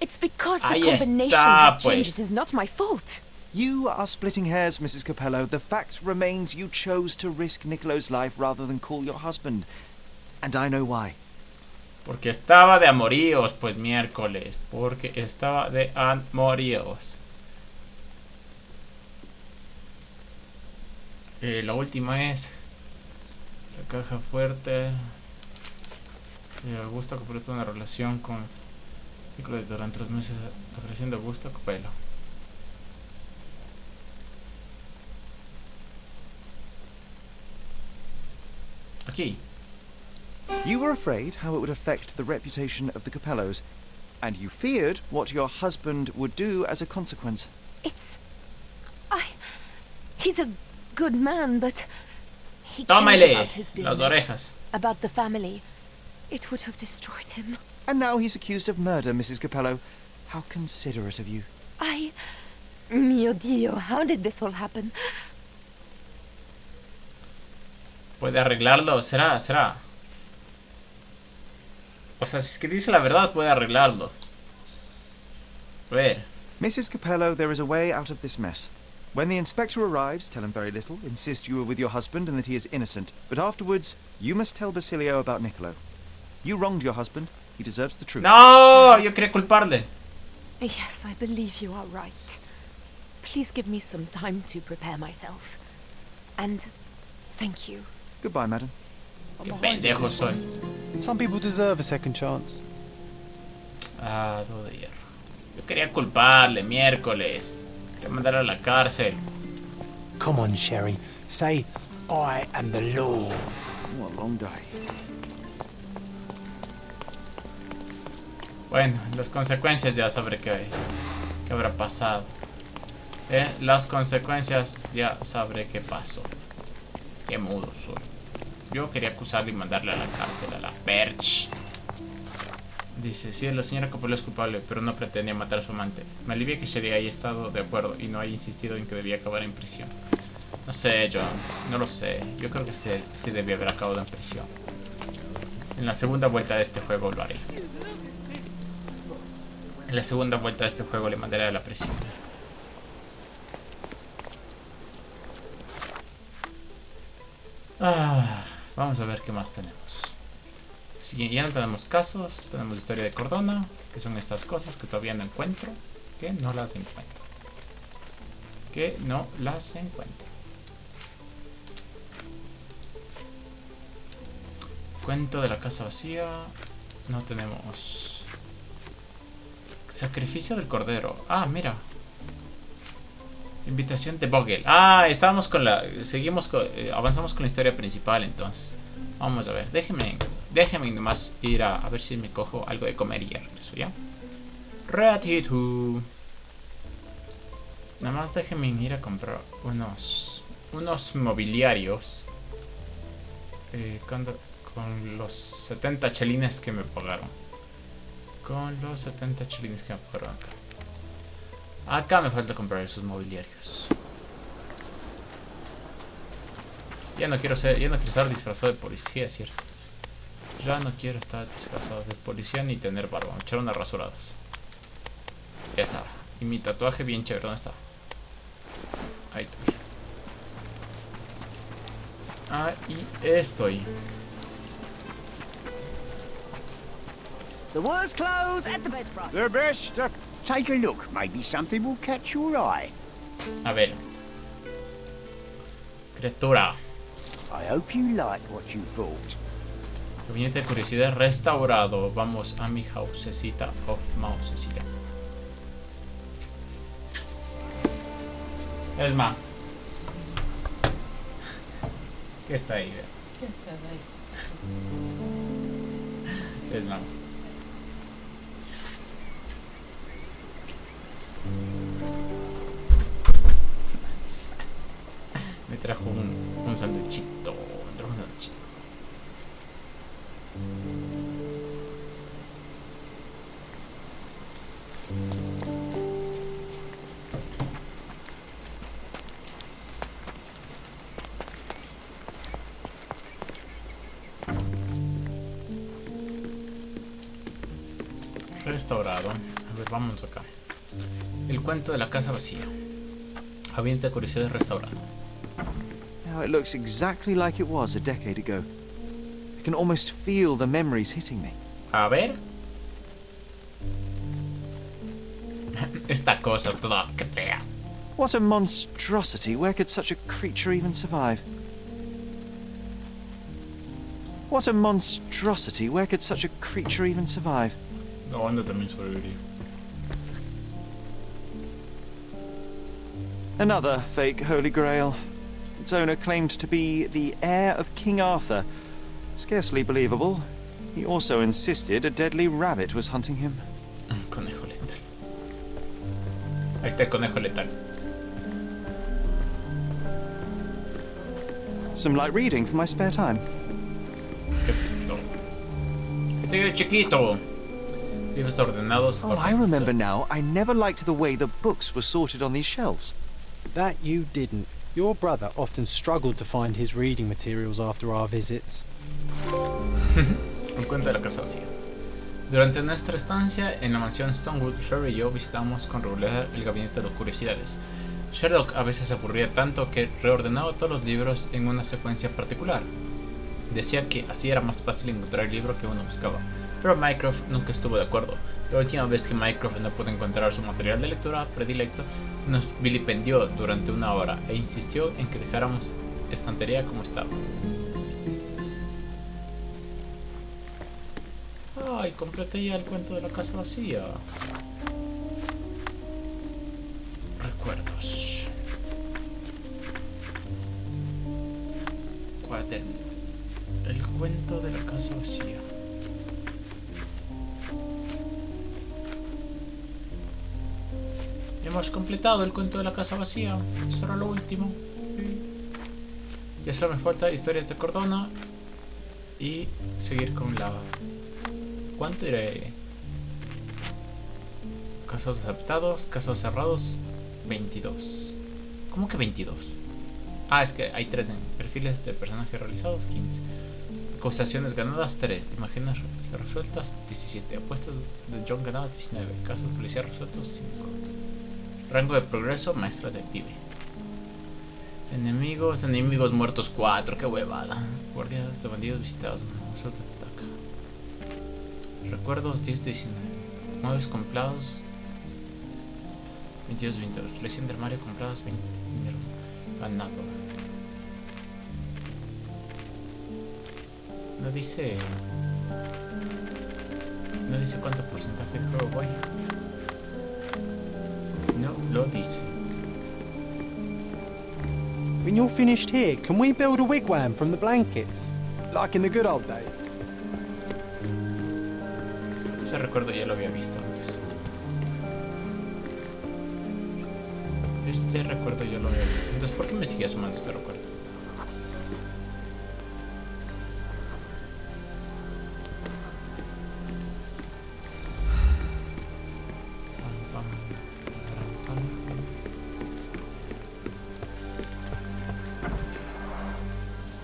It's because the Ahí combination está, had changed. pues. It is not my fault. You are splitting hairs, Mrs. Capello. The fact remains you chose to risk Niccolo's life rather than call your husband. And I know why. Porque estaba de amoríos, pues miércoles. Porque estaba de amoríos. La última es la caja fuerte. Augusto completó una relación con Nicolás durante los meses de operación de Augusto Copelo. Aquí. You were afraid how it would affect the reputation of the Capellos, and you feared what your husband would do as a consequence. He's a good man, but he cares about his las business, orejas. about the family. It would have destroyed him. And now he's accused of murder, Mrs. Capello. How considerate of you. Mio Dio, how did this all happen? Puede arreglarlo, será. O sea, si es que dice la verdad, puede arreglarlo. A ver. Mrs. Capello, there is a way out of this mess. When the inspector arrives, tell him very little, insist you were with your husband and that he is innocent. But afterwards, you must tell Basilio about Niccolo. You wronged your husband. He deserves the truth. No, yo quería culparle. Yes, I believe you are right. Please give me some time to prepare myself. And thank you. Goodbye, madam. Qué pendejo soy. Some people deserve a second chance. Todo de hierro. Yo quería culparle, miércoles. Quería mandarle a la cárcel. Come on, Sherry. Say, I am the law. What a long day. Bueno, las consecuencias ya sabré qué habrá pasado. Las consecuencias ya sabré qué pasó. Qué mudo soy. Yo quería acusarle y mandarle a la cárcel, a la perch. Dice, sí, la señora Coppola es culpable, pero no pretendía matar a su amante. Me alivia que Sherry haya estado de acuerdo y no haya insistido en que debía acabar en prisión. No sé, John, no lo sé. Yo creo que sí debía haber acabado en prisión. En la segunda vuelta de este juego lo haré. En la segunda vuelta de este juego le mandaré a la prisión. Vamos a ver qué más tenemos. Si ya no tenemos casos, tenemos historia de Cordona, que son estas cosas que todavía no encuentro. Que no las encuentro. Cuento de la casa vacía. No tenemos. Sacrificio del cordero. Ah, mira. Invitación de Bogle. Ah, estábamos con la. Avanzamos con la historia principal entonces. Vamos a ver. Déjenme nomás ir a ver si me cojo algo de comer y ya regreso, ¿ya? Ratito. Nada más déjenme ir a comprar unos mobiliarios. Con los 70 chelines que me pagaron. Acá me falta comprar esos mobiliarios. Ya no quiero estar disfrazado de policía, es cierto. Ya no quiero estar disfrazado de policía ni tener barba. Me echaron unas rasuradas. Ya está. Y mi tatuaje bien chévere, ¿dónde está? Ahí estoy. Ahí estoy. The worst clothes at the best price. The best. Take a look. Maybe something will catch your eye. A ver. Criatura. I hope you like what you bought. Gabinete de curiosidad restaurado. Vamos a mi housecita of mousecita. Es más. ¿Qué está ahí? ¿Qué está ahí? Es más. Me trajo un sanduichito. Restaurado. A ver, vamos acá. El cuento de la casa vacía. Gabinete de curiosidad restaurado. Now it looks exactly like it was a decade ago. I can almost feel the memories hitting me. A ver. Esta cosa toda que fea. What a monstrosity. Where could such a creature even survive? What a monstrosity. Where could such a creature even survive? ¿Dónde también sobreviviría? Another fake Holy Grail. Its owner claimed to be the heir of King Arthur. Scarcely believable. He also insisted a deadly rabbit was hunting him. Conejo letal. Ahí está el conejo letal. Some light reading for my spare time. ¿Qué es esto? Estoy chiquito. Libros ordenados. Oh, I remember now. I never liked the way the books were sorted on these shelves. That you didn't. Your brother often struggled to find his reading materials after our visits. El cuento de la casa vacía. Durante nuestra estancia en la mansión Stonewood, Sherry y yo visitamos con regularidad el gabinete de las curiosidades. Sherlock a veces se aburría tanto que reordenaba todos los libros en una secuencia particular. Decía que así era más fácil encontrar el libro que uno buscaba, pero Mycroft nunca estuvo de acuerdo. La última vez que Mycroft no pudo encontrar su material de lectura predilecto, nos vilipendió durante una hora e insistió en que dejáramos estantería como estaba. Ay, completé ya el cuento de la casa vacía. Recuerdos. parte. El cuento de la casa vacía. Hemos completado el cuento de la casa vacía. Eso era lo último. Ya solo me falta historias de Cordona y seguir con la... ¿Cuánto iré? Casos aceptados, casos cerrados, 22. ¿Cómo que 22? Ah, es que hay 3 en perfiles de personajes realizados, 15. Acusaciones ganadas, 3. Imágenes resueltas, 17. Apuestas de John ganadas, 19. Casos policiales resueltos, 5. Rango de progreso, maestro detective. Enemigos muertos, 4. Qué huevada. Guardias de bandidos visitados, no solo te ataca. Recuerdos, 10 de 19. Muebles comprados, 22 de 22. Selección del armario comprados, 20. Dinero ganado. No dice cuánto porcentaje de juego voy. No lo dice. When you're finished here, can we build a wigwam from the blankets? Like in the good old days? Ese recuerdo ya lo había visto antes. Este recuerdo ya lo había visto. Entonces, ¿por qué me sigue asomando este recuerdo?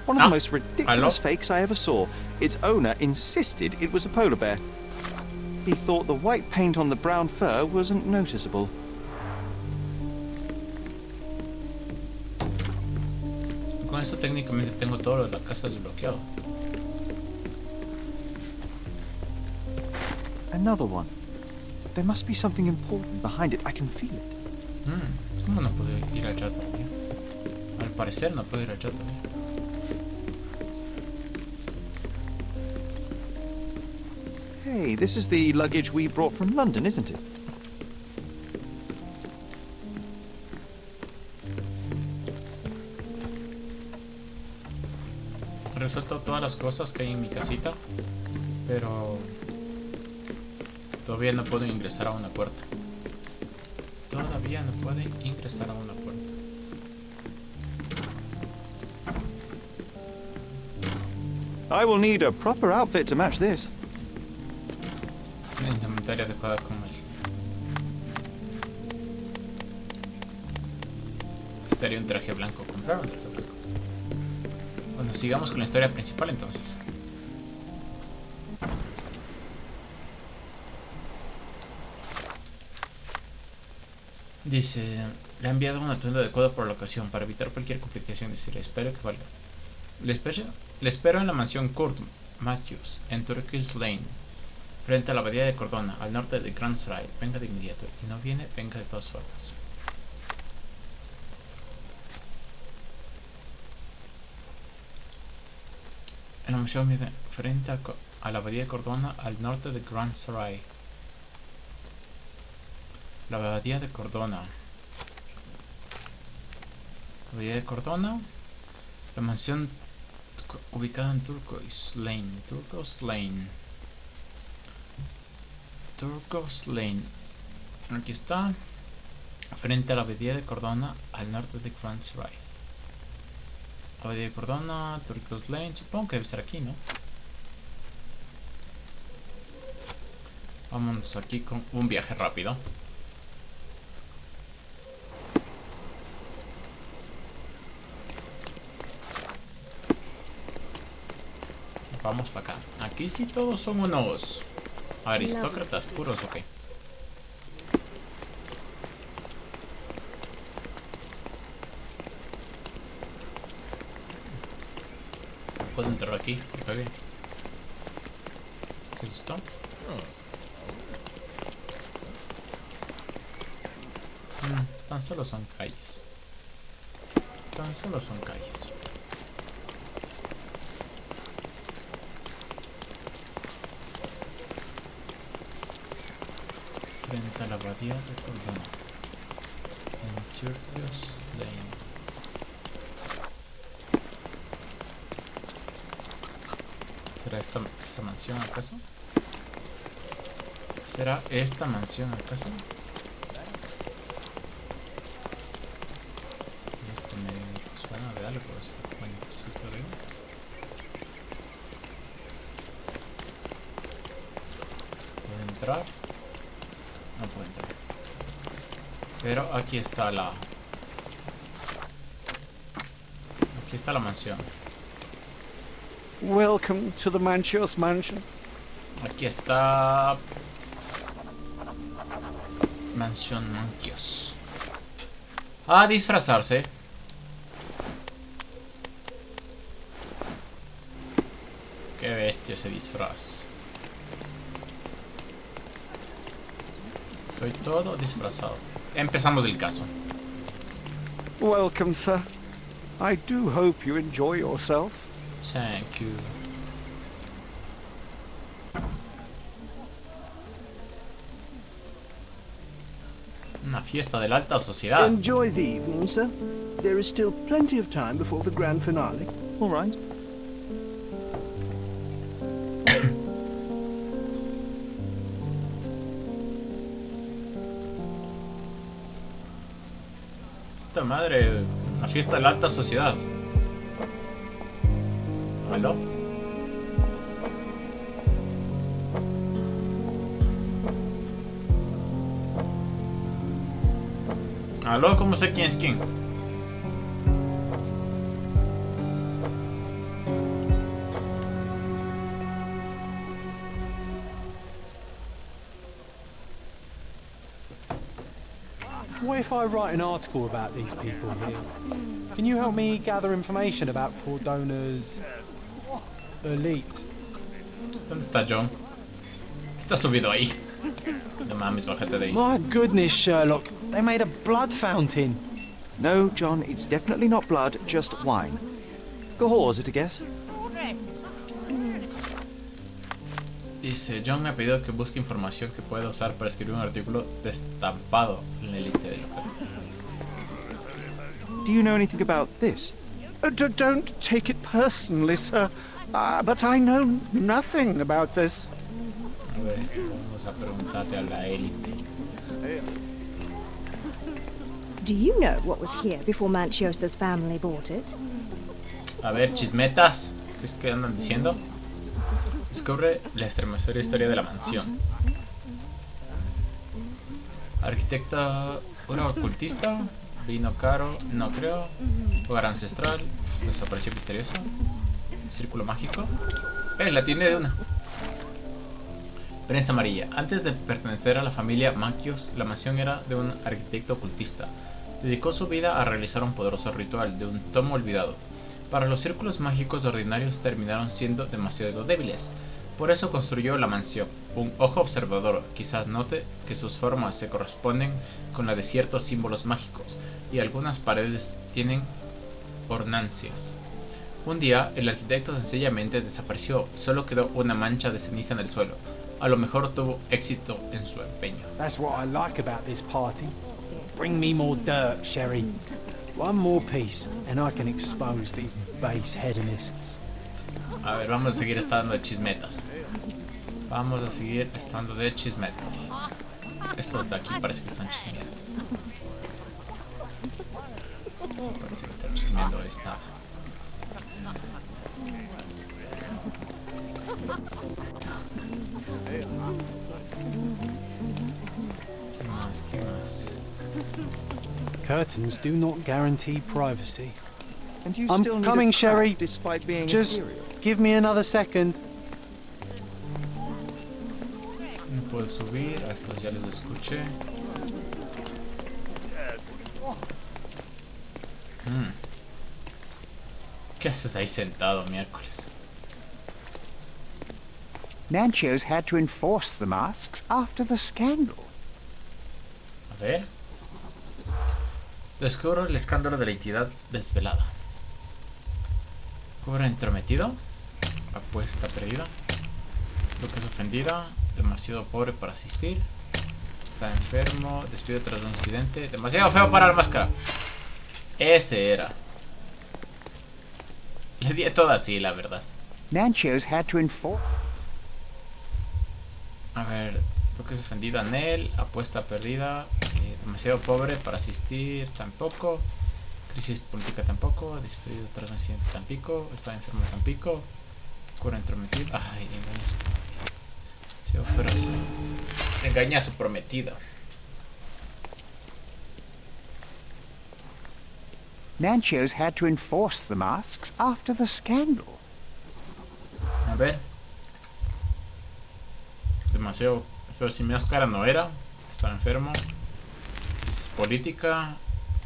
One of the most ridiculous fakes I ever saw. Its owner insisted it was a polar bear. He thought the white paint on the brown fur wasn't noticeable. Con esto técnicamente tengo todo lo de la casa desbloqueado. Another one. There must be something important behind it. I can feel it. ¿Cómo no puedo ir allá todavía? Al parecer no puedo ir allá todavía. Hey, this is the luggage we brought from London, isn't it? Resuelto todas las cosas que hay en mi casita, pero todavía no puedo ingresar a una puerta. Todavía no puedo ingresar a una puerta. I will need a proper outfit to match this. Una indumentaria adecuada con él. Estaría un traje blanco. Comprar un traje blanco. Bueno, sigamos con la historia principal entonces. Dice, le ha enviado un atuendo adecuado por la ocasión para evitar cualquier complicación. Dice, le espero que valga. Le espero en la mansión Kurt Matthews, en Turkish Lane, frente a la abadía de Cordona, al norte de Grand Sarai. Venga de inmediato. Y no viene, venga de todas formas. En la mansión frente a la abadía de Cordona, al norte de Grand Sarai. La abadía de Cordona. La abadía de Cordona. La mansión ubicada en Turquoise Lane. Turquoise Lane. Aquí está. Frente a la abadía de Cordona, al norte de Grand Sarai. Abadía de Cordona, Turquoise Lane. Supongo que debe estar aquí, ¿no? Vámonos aquí con un viaje rápido. Vamos para acá. Aquí sí todos son unos aristócratas puros, ok. Puedo entrar aquí, está bien. ¿Listo? Tan solo son calles. Tan solo son calles. Frente a la abadía de Cordona, en Turquoise Lane. ¿Será esta mansión acaso? ¿Será esta mansión acaso? Esto me suena de algo, ese cuentecito de... ¿Puedo entrar? No puedo entrar. Pero aquí está la... Aquí está la mansión. Welcome to the Manchios mansion. Aquí está... Mansión Manchios. A disfrazarse. Qué bestia ese disfraz. Estoy todo disfrazado. Empezamos el caso. Welcome, sir. I do hope you enjoy yourself. Thank you. Una fiesta de la alta sociedad. Enjoy the evening, sir. There is still plenty of time before the grand finale. All right. Puta madre, una fiesta de la alta sociedad. ¿Aló? ¿Aló? ¿Cómo sé quién es quién? What if I write an article about these people here? Can you help me gather information about Cordona's elite? ¿Dónde está John? ¿Qué está subido ahí? No mames, bájate de ahí. My goodness, Sherlock. They made a blood fountain. No, John, it's definitely not blood, just wine. Go is it a guess? Dice, John me ha pedido que busque información que pueda usar para escribir un artículo destampado en la élite del local. Do you know anything about this? Don't take it personally, sir. But I know nothing about this. A ver, vamos a preguntarle a la élite. Do you know what was here before Manchios's family bought it? A ver, chismetas. ¿Qué es que andan diciendo? Descubre la estremecedora historia de la mansión. Arquitecta, una ocultista, vino caro, no creo, hogar ancestral, desaparición misteriosa, círculo mágico. La tiene de una. Prensa amarilla. Antes de pertenecer a la familia Manchios, la mansión era de un arquitecto ocultista. Dedicó su vida a realizar un poderoso ritual de un tomo olvidado. Para los círculos mágicos ordinarios terminaron siendo demasiado débiles. Por eso construyó la mansión. Un ojo observador quizás note que sus formas se corresponden con la de ciertos símbolos mágicos y algunas paredes tienen ornancias. Un día, el arquitecto sencillamente desapareció. Solo quedó una mancha de ceniza en el suelo. A lo mejor tuvo éxito en su empeño. That's what I like about this party. Bring me more dirt, Sherry. One more piece, and I can expose these base hedonists. A ver, vamos a seguir estando de chismetas. Vamos a seguir estando de chismetas. Estos de aquí parece que están chismeando. Parece que están chismeando esta. ¿Qué más? ¿Qué más? Curtains do not guarantee privacy. And you I'm still need coming, a cat Sherry. Despite being Just inferior. give me another second. No puedo subir, a estos ya les escuché. ¿Qué haces ahí sentado, miércoles? Manchios had to enforce the masks after the scandal. A ver. Descubro el escándalo de la entidad desvelada. Cobra entrometido. Apuesta perdida. Lucas ofendida. Demasiado pobre para asistir. Está enfermo. Despido tras un incidente. Demasiado feo para la máscara. Ese era. Le di todo así, la verdad. Nancho's had to enforce... A ver, toque ofendido, Anel, apuesta perdida, demasiado pobre para asistir, tampoco, crisis política tampoco, despedido tras un incidente tampoco, estaba enfermo tampoco, cura entrometido, ay, engaña a su prometida. Nancho's had to enforce the masks after the scandal. A ver. Demasiado feo, sin máscara no era. Estaba enfermo. Crisis política.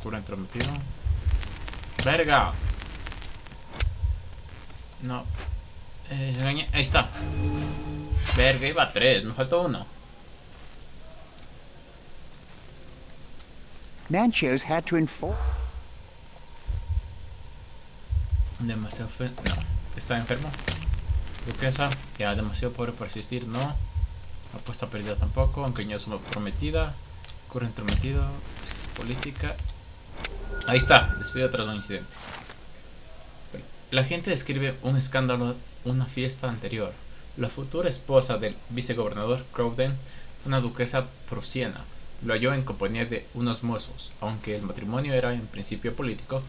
Cura entrometido. ¡Verga! No. Ahí está. Verga, iba a 3. Me faltó uno. Nancho's had to enforce... Demasiado feo. No. Está enfermo. Duquesa. Ya, demasiado pobre para asistir. No. Apuesta perdida tampoco. Engañoso prometida. Cura entrometido. Política. Ahí está. Despido tras un incidente. La gente describe un escándalo, una fiesta anterior. La futura esposa del vicegobernador Crowden, una duquesa prusiana, lo halló en compañía de unos mozos. Aunque el matrimonio era en principio político,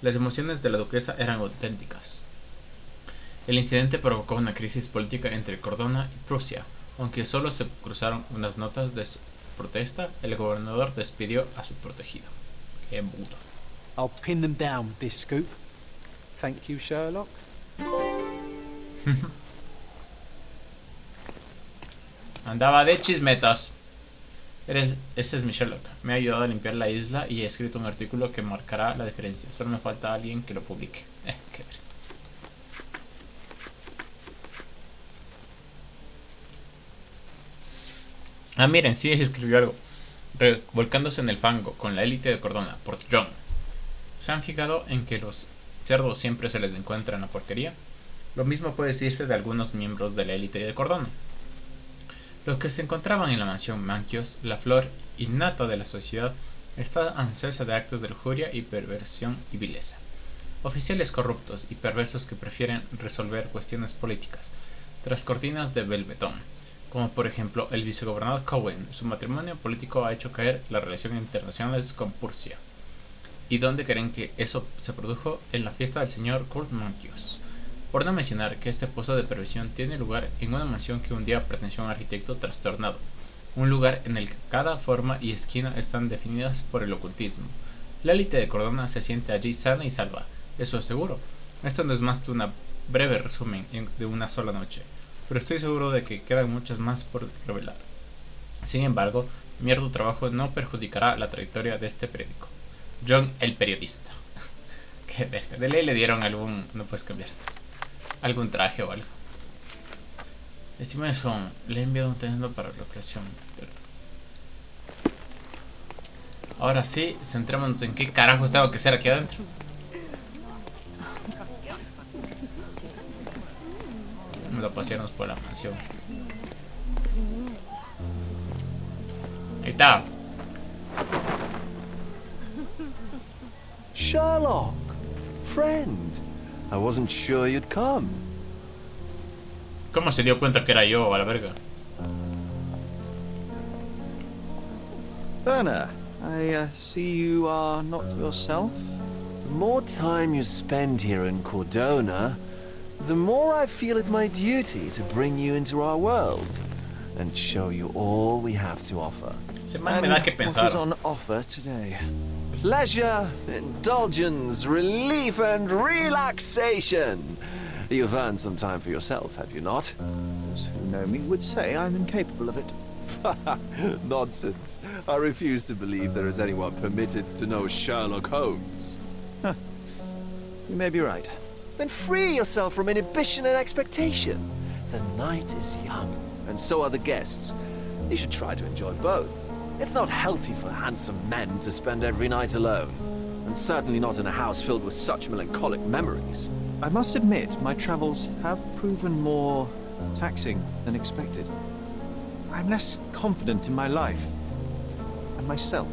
las emociones de la duquesa eran auténticas. El incidente provocó una crisis política entre Cordona y Prusia. Aunque solo se cruzaron unas notas de protesta, el gobernador despidió a su protegido. ¡Qué mudo! I'll pin them down with this scoop. Thank you, Sherlock. Andaba de chismetas. Ese es mi Sherlock. Me ha ayudado a limpiar la isla y he escrito un artículo que marcará la diferencia. Solo me falta alguien que lo publique. Qué ver. Ah, miren, sí escribió algo. Revolcándose en el fango con la élite de Cordona, por John. ¿Se han fijado en que los cerdos siempre se les encuentra en la porquería? Lo mismo puede decirse de algunos miembros de la élite de Cordona. Los que se encontraban en la mansión Manquios, la flor innata de la sociedad, está ansiosa de actos de lujuria y perversión y vileza. Oficiales corruptos y perversos que prefieren resolver cuestiones políticas tras cortinas de velvetón, como por ejemplo el vicegobernador Cowen. Su matrimonio político ha hecho caer las relaciones internacionales con Prusia. ¿Y dónde creen que eso se produjo? En la fiesta del señor Kurt Manquios. Por no mencionar que este pozo de perversión tiene lugar en una mansión que un día perteneció a un arquitecto trastornado, un lugar en el que cada forma y esquina están definidas por el ocultismo. La élite de Cordona se siente allí sana y salva, eso es seguro. Esto no es más que un breve resumen de una sola noche, pero estoy seguro de que quedan muchas más por revelar. Sin embargo, mi arduo trabajo no perjudicará la trayectoria de este periódico. John el periodista. Qué verga, de ley le dieron algún... no puedes cambiarte. Algún traje o algo. Estimado son, le he enviado un texto para recreación. Ahora sí, centrémonos en qué carajos tengo que hacer aquí adentro. Vamos a pasearnos por la mansión. Ahí está. Sherlock! Friend! I wasn't sure you'd come. ¿Cómo se dio cuenta que era yo, a la verga? Werner, I see you are not yourself. The more time you spend here in Cordona, the more I feel it my duty to bring you into our world and show you all we have to offer. Se me da que pensar. What is on offer today? Pleasure, indulgence, relief, and relaxation. You've earned some time for yourself, have you not? Those who know me would say I'm incapable of it. Nonsense. I refuse to believe there is anyone permitted to know Sherlock Holmes. Huh. You may be right. Then free yourself from inhibition and expectation. The night is young, and so are the guests. You should try to enjoy both. It's not healthy for handsome men to spend every night alone, and certainly not in a house filled with such melancholic memories. I must admit, my travels have proven more taxing than expected. I'm less confident in my life and myself.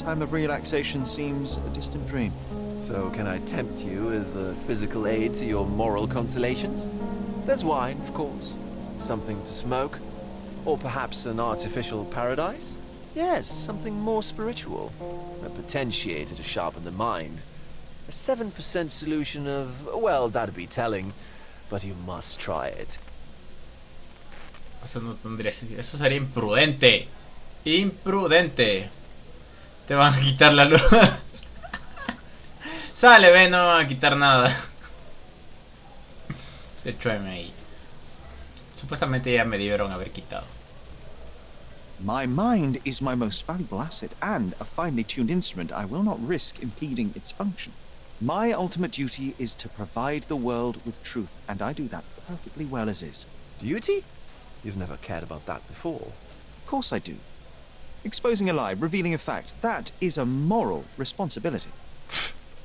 Time of relaxation seems a distant dream. So can I tempt you with a physical aid to your moral consolations? There's wine, of course. Something to smoke. Or perhaps an artificial paradise? Yes, something more spiritual. A potentiator to sharpen the mind. A 7% solution of, well, that'd be telling, but you must try it. Eso no tendría sentido. Eso sería imprudente. Imprudente. Te van a quitar la luz. Sale, ve, no van a quitar nada. Se chueme ahí. Supuestamente ya me debieron haber quitado. My mind is my most valuable asset, and a finely tuned instrument I will not risk impeding its function. My ultimate duty is to provide the world with truth, and I do that perfectly well as is. Duty? You've never cared about that before. Of course I do. Exposing a lie, revealing a fact, that is a moral responsibility.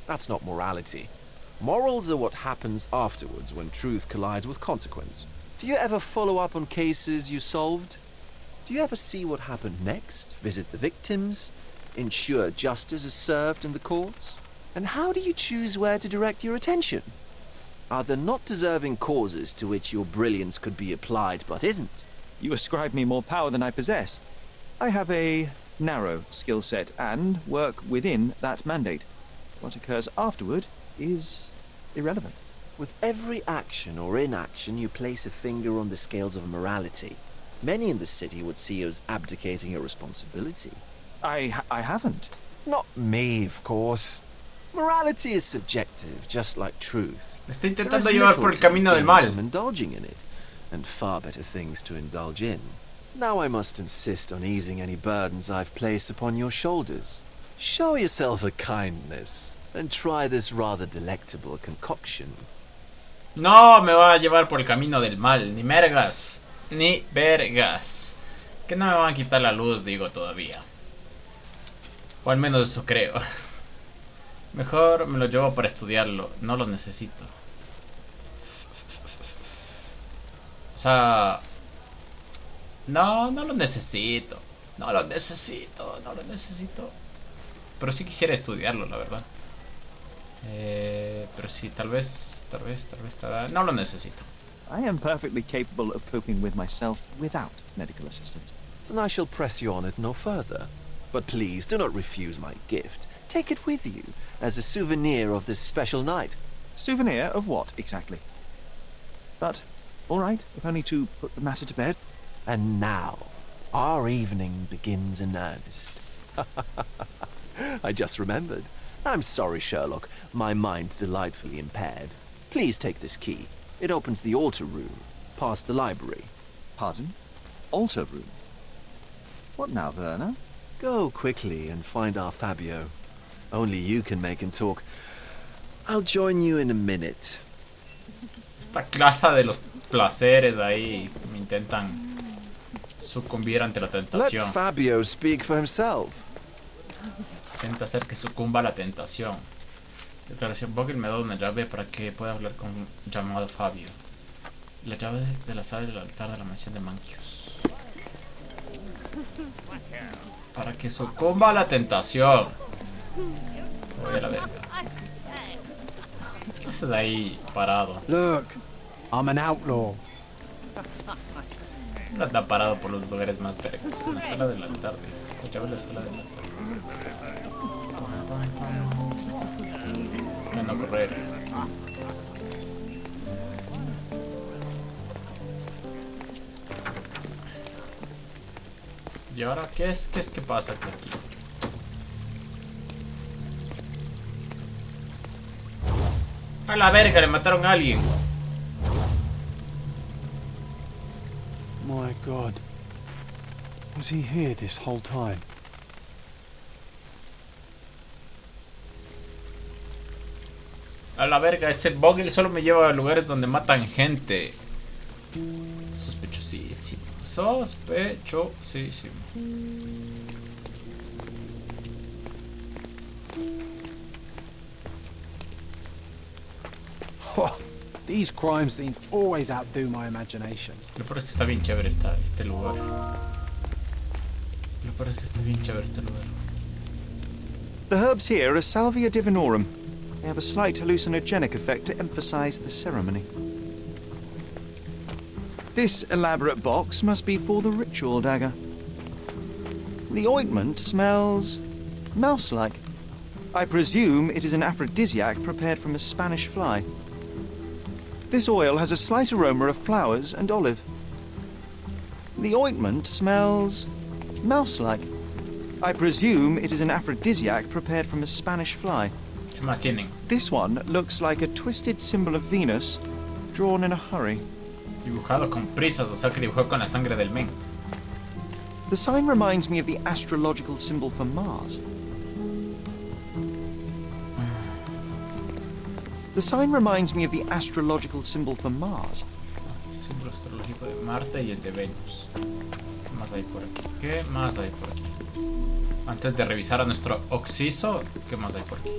That's not morality. Morals are what happens afterwards when truth collides with consequence. Do you ever follow up on cases you solved? Do you ever see what happened next? Visit the victims? Ensure justice is served in the courts? And how do you choose where to direct your attention? Are there not deserving causes to which your brilliance could be applied but isn't? You ascribe me more power than I possess. I have a narrow skill set and work within that mandate. What occurs afterward is irrelevant. With every action or inaction, you place a finger on the scales of morality. Many in the city would see you as abdicating your responsibility. I haven't. Not me, of course. Morality is subjective, just like truth. Me está intentando llevar por el camino del mal. From indulging in it, and far better things to indulge in. Now I must insist on easing any burdens I've placed upon your shoulders. Show yourself a kindness, and try this rather delectable concoction. No me va a llevar por el camino del mal, ni mergas. Ni vergas. Que no me van a quitar la luz, digo todavía. O al menos eso creo. Mejor me lo llevo para estudiarlo. No lo necesito. O sea... No lo necesito. No lo necesito. Pero sí quisiera estudiarlo, la verdad. Pero sí, tal vez. No lo necesito. I am perfectly capable of coping with myself without medical assistance. Then I shall press you on it no further. But please do not refuse my gift. Take it with you as a souvenir of this special night. Souvenir of what, exactly? But, all right, if only to put the matter to bed. And now, our evening begins in earnest. I just remembered. I'm sorry, Sherlock. My mind's delightfully impaired. Please take this key. It opens the altar room, past the library. Pardon? Altar room? What now, Werner? Go quickly and find our Fabio. Only you can make him talk. I'll join you in a minute. Esta clase de los placeres ahí me intentan sucumbir ante la tentación. Let Fabio speak for himself. Intenta hacer que sucumba a la tentación. Declaración: Vogel me da una llave para que pueda hablar con un llamado Fabio. La llave de la sala del altar de la mansión de Manquius. Para que sucumba a la tentación. Voy a la verga. ¿Qué haces ahí parado? Look, I'm an outlaw. No está parado por los lugares más vergas. En la sala del altar, la llave de la sala del altar. No correr. ¿Y ahora qué es que pasa aquí? A la verga, le mataron a alguien. My God. Was he here this whole time? A la verga, ese Vogel solo me lleva a lugares donde matan gente. Sospechosísimo. Sospechosísimo. Oh, these crime scenes always outdo my imagination. Lo peor es que está bien chévere este lugar. The herbs here are Salvia divinorum. They have a slight hallucinogenic effect to emphasize the ceremony. This elaborate box must be for the ritual dagger. The ointment smells mouse-like. I presume it is an aphrodisiac prepared from a Spanish fly. This oil has a slight aroma of flowers and olive. The ointment smells mouse-like. I presume it is an aphrodisiac prepared from a Spanish fly. ¿Qué más tienen? This one looks like a twisted symbol of Venus, drawn in a hurry. Dibujado con prisas, o sea que dibujó con la sangre del men. The sign reminds me of the astrological symbol for Mars. The sign reminds me of the astrological symbol for Mars. El símbolo astrológico de Marte y el de Venus. ¿Qué más hay por aquí? ¿Qué más hay por aquí? Antes de revisar a nuestro Oxiso, ¿qué más hay por aquí?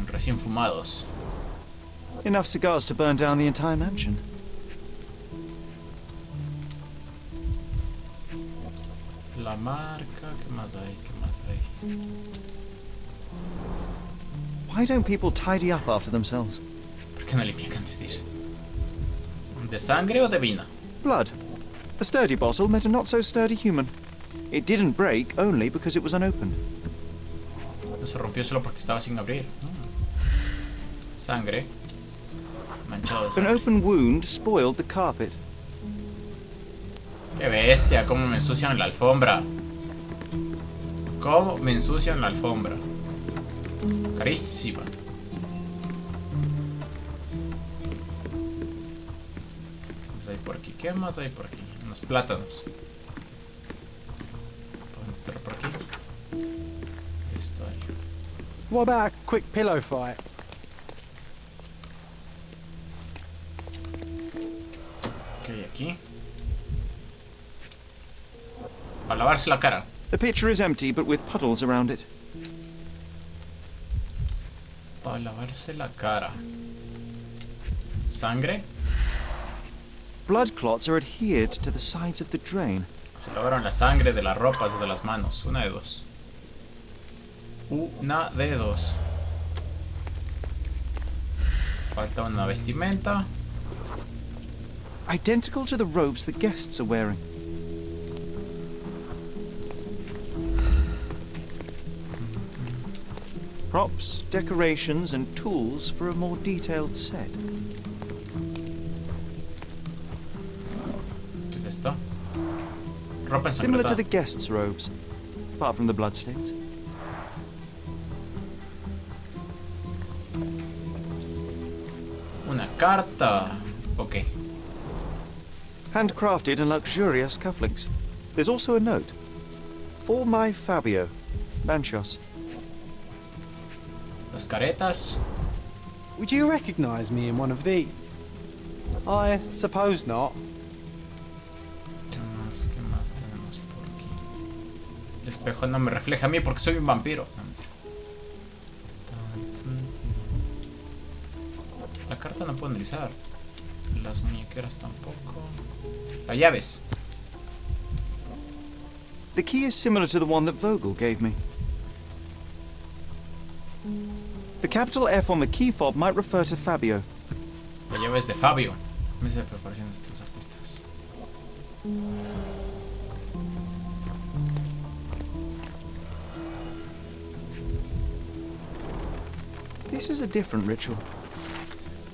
Recién fumados. Enough cigars to burn down the entire mansion. La marca, ¿qué más hay? ¿Qué más hay? Why don't people tidy up after themselves? ¿Por qué no limpian antes de ir? ¿De sangre o de vino? Blood. A sturdy bottle met a not-so-sturdy human. It didn't break only because it was unopened. No se rompió solo porque estaba sin abrir. Sangre. Manchado de An sangre. open wound spoiled the carpet. ¡Qué bestia! ¿Cómo me ensucian la alfombra? ¿Cómo me ensucian la alfombra? Carísima. ¿Qué más hay por aquí? ¿Qué más hay por aquí? Unos plátanos. ¿Puedo meterlo por aquí? Esto ahí. What about a quick pillow fight? ¿Qué hay aquí? Para lavarse la cara. The pitcher is empty, but with puddles around it. Para lavarse la cara. ¿Sangre? Blood clots are adhered to the sides of the drain. Se lavaron la sangre de las ropas o de las manos. Una de dos. Una de dos. Falta una vestimenta. Identical to the robes the guests are wearing. Props, decorations, and tools for a more detailed set. ¿Qué es esto? Ropa Similar to ensangrentada. the guests' robes, apart from the bloodstains. Una carta. Ok. Handcrafted and luxurious cufflinks. There's also a note. For my Fabio, Manchos. Las caretas. Would you recognise me in one of these? I suppose not. ¿Qué más tenemos por aquí? El espejo no me refleja a mí porque soy un vampiro. No, mentira. La carta no puedo analizar. Las muñequeras tampoco. Las llaves. The key is similar to the one that Vogel gave me. The capital F on the key fob might refer to Fabio. La llave es de Fabio. Mesa de preparación de estos artistas. This is a different ritual.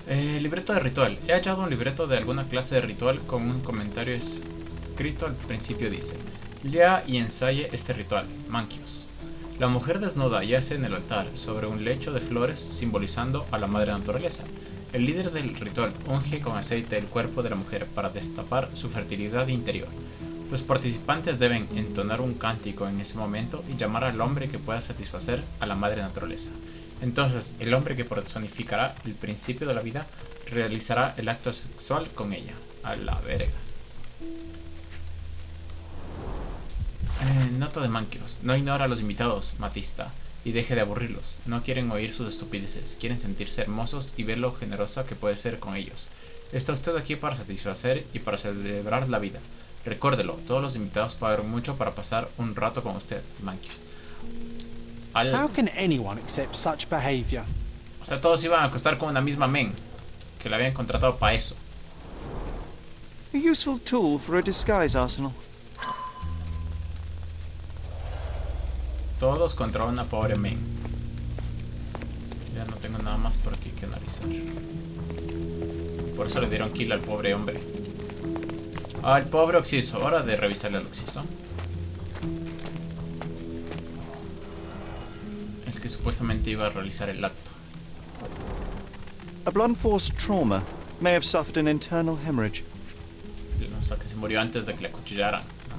Libreto de ritual. He hallado un libreto de alguna clase de ritual con un comentario escrito al principio. Dice: lea y ensaye este ritual. Manquios. La mujer desnuda yace en el altar sobre un lecho de flores simbolizando a la madre naturaleza. El líder del ritual unge con aceite el cuerpo de la mujer para destapar su fertilidad interior. Los participantes deben entonar un cántico en ese momento y llamar al hombre que pueda satisfacer a la madre naturaleza. Entonces, el hombre que personificará el principio de la vida realizará el acto sexual con ella. A la verga. Nota de Manquios. No ignora a los invitados, Matista, y deje de aburrirlos. No quieren oír sus estupideces, quieren sentirse hermosos y ver lo generosa que puede ser con ellos. Está usted aquí para satisfacer y para celebrar la vida. Recuérdelo, todos los invitados pagaron mucho para pasar un rato con usted, Manquios. How can anyone accept such behavior? O sea, todos iban a acostar con una misma men, que la habían contratado para eso. A useful tool for a disguise arsenal. Todos contra una pobre men. Ya no tengo nada más por aquí que analizar. Por eso le dieron kill al pobre hombre. Al pobre Oxiso. Hora de revisarle al Oxiso. El que supuestamente iba a realizar el acto. A blunt force trauma may have suffered an internal hemorrhage. O sea, que se murió antes de que le acuchillaran. No,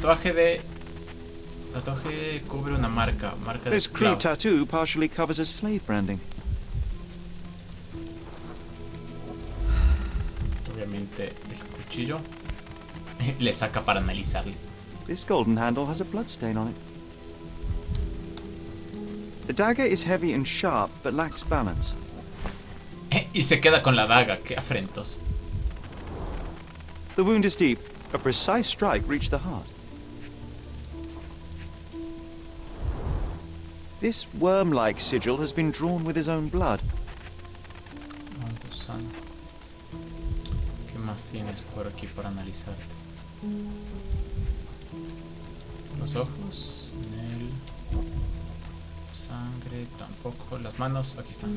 mentira. Tatuaje cubre una marca de This crew esclavo. tattoo partially covers as slave branding. Obviamente el cuchillo le saca para analizarle. This golden handle has a bloodstain on it. The dagger is heavy and sharp, but lacks balance. Y se queda con la daga, qué afrentoso. The wound is deep. A precise strike reached the heart. This worm-like sigil has been drawn with his own blood. Un gusano. ¿Qué más tienes por aquí para analizarte? Los ojos, sangre, tampoco. Las manos, aquí están.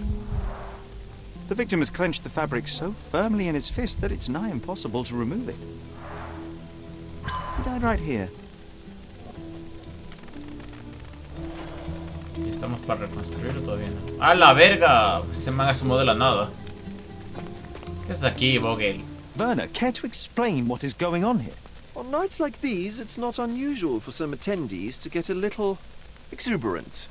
The victim has clenched the fabric so firmly in his fist that it's nigh impossible to remove it. He died right here. ¿Y estamos para reconstruirlo todavía no? ¡A la verga! Se me asomó de la nada. ¿Qué es aquí, Vogel? Werner, care to explain what is going on here? On nights like these, it's not unusual for some attendees to get a little exuberant.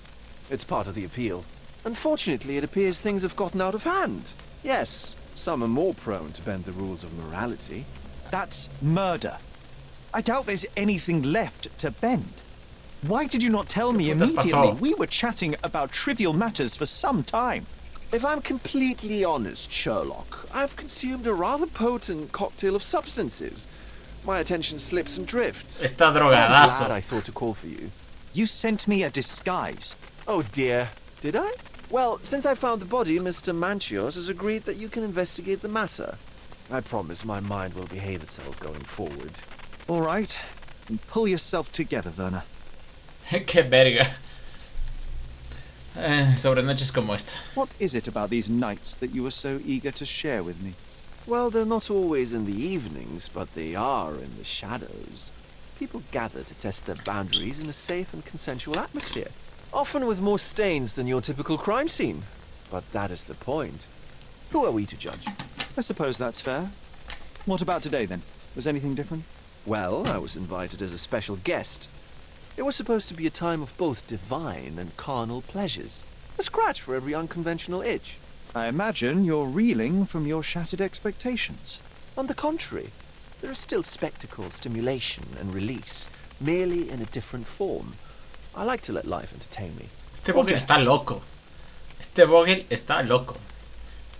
It's part of the appeal. Unfortunately, it appears things have gotten out of hand. Yes, some are more prone to bend the rules of morality. That's murder. I doubt there's anything left to bend. Why did you not tell me immediately? We were chatting about trivial matters for some time. If I'm completely honest, Sherlock, I've consumed a rather potent cocktail of substances. My attention slips and drifts. Está I'm drogadazo. glad I thought to call for you. You sent me a disguise. Oh dear, did I? Well, since I found the body, Mr. Manchios has agreed that you can investigate the matter. I promise my mind will behave itself going forward. All right. Pull yourself together, Werner. ¡Qué verga! Sobre noches como esta. What is it about these nights that you were so eager to share with me? Well, they're not always in the evenings, but they are in the shadows. People gather to test their boundaries in a safe and consensual atmosphere. Often with more stains than your typical crime scene. But that is the point. Who are we to judge? I suppose that's fair. What about today, then? Was anything different? Well, I was invited as a special guest. It was supposed to be a time of both divine and carnal pleasures. A scratch for every unconventional itch. I imagine you're reeling from your shattered expectations. On the contrary, there is still spectacle, stimulation, and release, merely in a different form. I like to let life entertain me. Este Vogel está loco. Este Vogel está loco.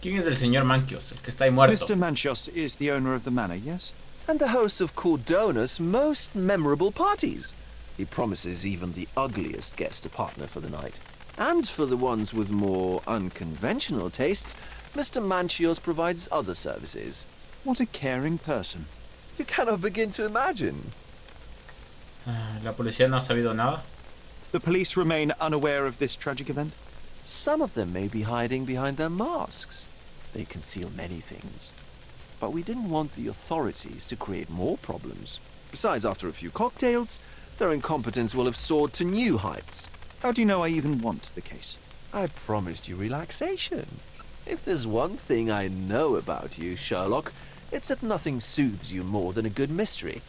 ¿Quién es el señor Manchios? El que está ahí muerto. Mr. Manchios is the owner of the manor, yes? And the host of Cordona's most memorable parties. He promises even the ugliest guest a partner for the night. And for the ones with more unconventional tastes, Mr. Manchios provides other services. What a caring person. You cannot begin to imagine. La policía no ha sabido nada. The police remain unaware of this tragic event? Some of them may be hiding behind their masks. They conceal many things. But we didn't want the authorities to create more problems. Besides, after a few cocktails, their incompetence will have soared to new heights. How do you know I even want the case? I promised you relaxation. If there's one thing I know about you, Sherlock, it's that nothing soothes you more than a good mystery.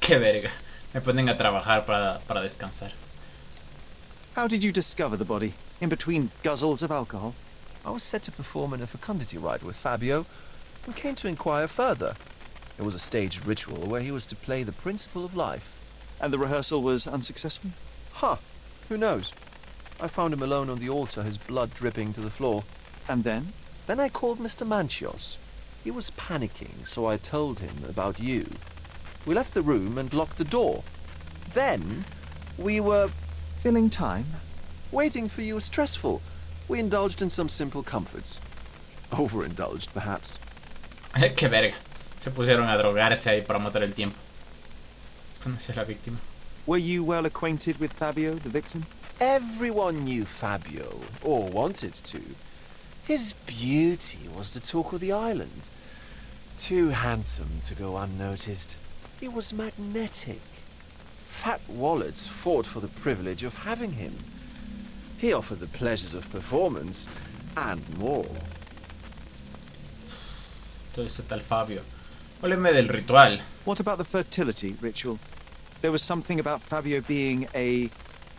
Qué verga. Me ponen a trabajar para descansar. How did you discover the body? In between guzzles of alcohol? I was set to perform in a fecundity rite with Fabio, who came to inquire further. It was a staged ritual where he was to play the principle of life. And the rehearsal was unsuccessful? Huh. Who knows? I found him alone on the altar, his blood dripping to the floor. And then? Then I called Mr. Manchios. He was panicking, so I told him about you. We left the room and locked the door. Then, We were filling time. Waiting for you was stressful. We indulged in some simple comforts. Overindulged, perhaps. Qué verga. Se pusieron a drogarse ahí para matar el tiempo. Conocí a la víctima. Were you well acquainted with Fabio, the victim? Everyone knew Fabio, or wanted to. His beauty was the talk of the island. Too handsome to go unnoticed. He was magnetic. Fat wallets fought for the privilege of having him. He offered the pleasures of performance, and more. Todo ese tal Fabio. Hábleme del ritual. What about the fertility ritual? There was something about Fabio being a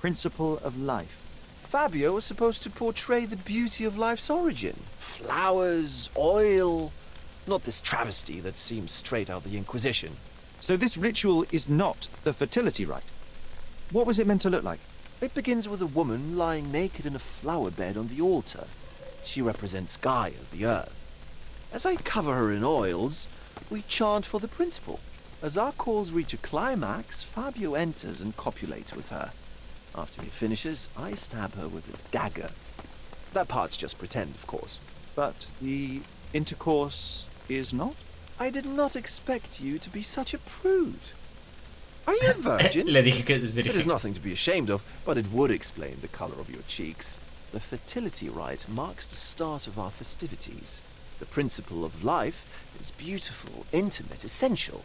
principle of life. Fabio was supposed to portray the beauty of life's origin. Flowers, oil. Not this travesty that seems straight out of the Inquisition. So this ritual is not the fertility rite. What was it meant to look like? It begins with a woman lying naked in a flower bed on the altar. She represents Gaia, the earth. As I cover her in oils, we chant for the principle. As our calls reach a climax, Fabio enters and copulates with her. After he finishes, I stab her with a dagger. That part's just pretend, of course. But the intercourse is not? I did not expect you to be such a prude. Are you a virgin? Le dije que es virgen. It is nothing to be ashamed of, but it would explain the color of your cheeks. The fertility rite marks the start of our festivities. The principle of life is beautiful, intimate, essential.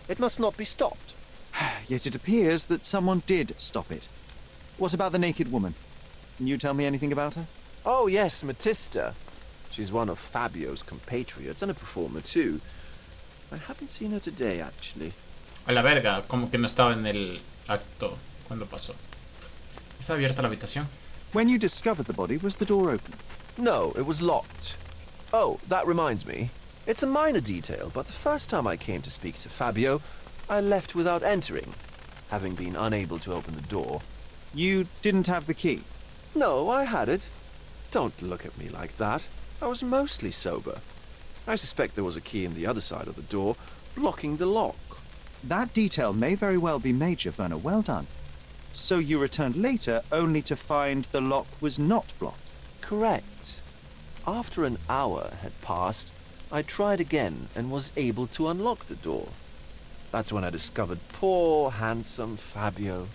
It must not be stopped. Yet it appears that someone did stop it. What about the naked woman? Can you tell me anything about her? Oh yes, Matista. She's one of Fabio's compatriots and a performer too. I haven't seen her today, actually. A la verga, como que no estaba en el acto cuando pasó. ¿Está abierta la habitación? When you discovered the body, was the door open? No, it was locked. Oh, that reminds me. It's a minor detail, but the first time I came to speak to Fabio, I left without entering, having been unable to open the door. You didn't have the key? No, I had it. Don't look at me like that. I was mostly sober. I suspect there was a key in the other side of the door, blocking the lock. That detail may very well be major, Werner. Well done. So you returned later only to find the lock was not blocked? Correct. After an hour had passed, I tried again and was able to unlock the door. That's when I discovered poor, handsome Fabio.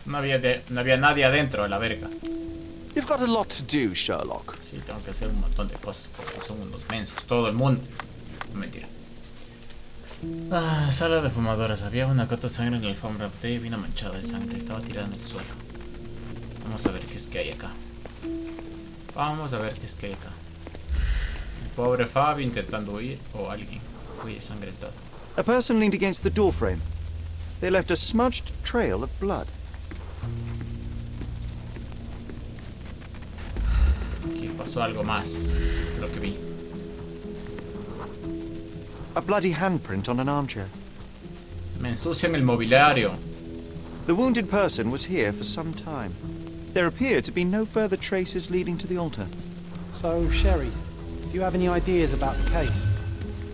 No había nadie adentro, a la verga. You've got a lot to do, Sherlock. Sí, tengo que hacer un montón de cosas porque son unos mensos. Todo el mundo. Mentira. Ah, sala de fumadores. Había una gota de sangre en la alfombra. Botella y vino manchada de sangre. Estaba tirada en el suelo. Vamos a ver qué es que hay acá. Vamos a ver qué es que hay acá. El pobre Fabio intentando huir. O alguien. Uy, ensangrentado. A person leaned against the doorframe. They left a smudged trail of blood. Aquí pasó algo más de lo que vi. A bloody handprint on an armchair. Me ensucian el mobiliario. The wounded person was here for some time. There appear to be no further traces leading to the altar. So, Sherry, do you have any ideas about the case?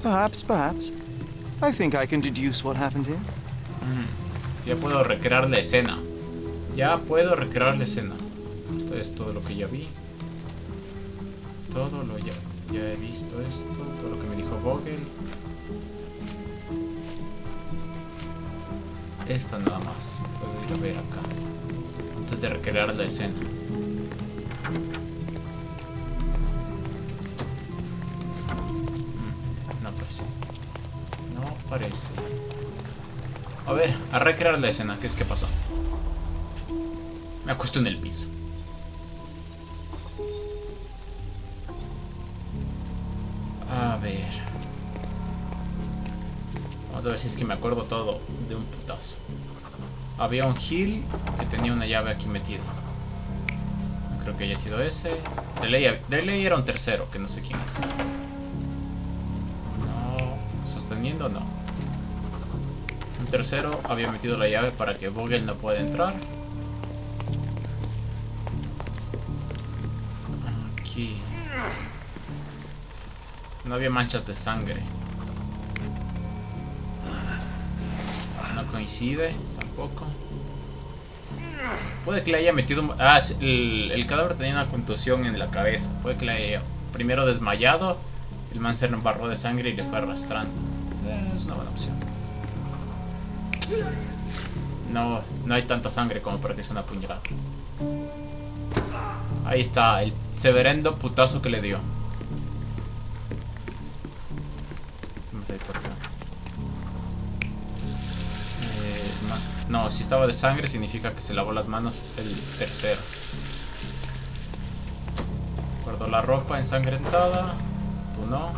Perhaps. I think I can deduce what happened here. Ya puedo recrear la escena. Esto es todo lo que ya vi. Todo lo ya he visto esto. Todo lo que me dijo Vogel. Esto nada más. Puedo ir a ver acá. Antes de recrear la escena. No parece. No parece. A ver, a recrear la escena. ¿Qué es que pasó? Me acuesto en el piso. A ver. Vamos a ver si es que me acuerdo todo de un putazo. Había un Hill que tenía una llave aquí metida. No creo que haya sido ese. De ley era un tercero, que no sé quién es. No. Sosteniendo, no. Un tercero había metido la llave para que Vogel no pueda entrar. Aquí. No había manchas de sangre. No coincide tampoco. Puede que le haya metido... Ah, el cadáver tenía una contusión en la cabeza. Puede que le haya primero desmayado. El man se embarró de sangre y le fue arrastrando. Es una buena opción. No hay tanta sangre como para que sea una puñalada. Ahí está, el severendo putazo que le dio. Vamos a ir por acá. No, si estaba de sangre significa que se lavó las manos el tercero. Guardó la ropa ensangrentada. Tú no.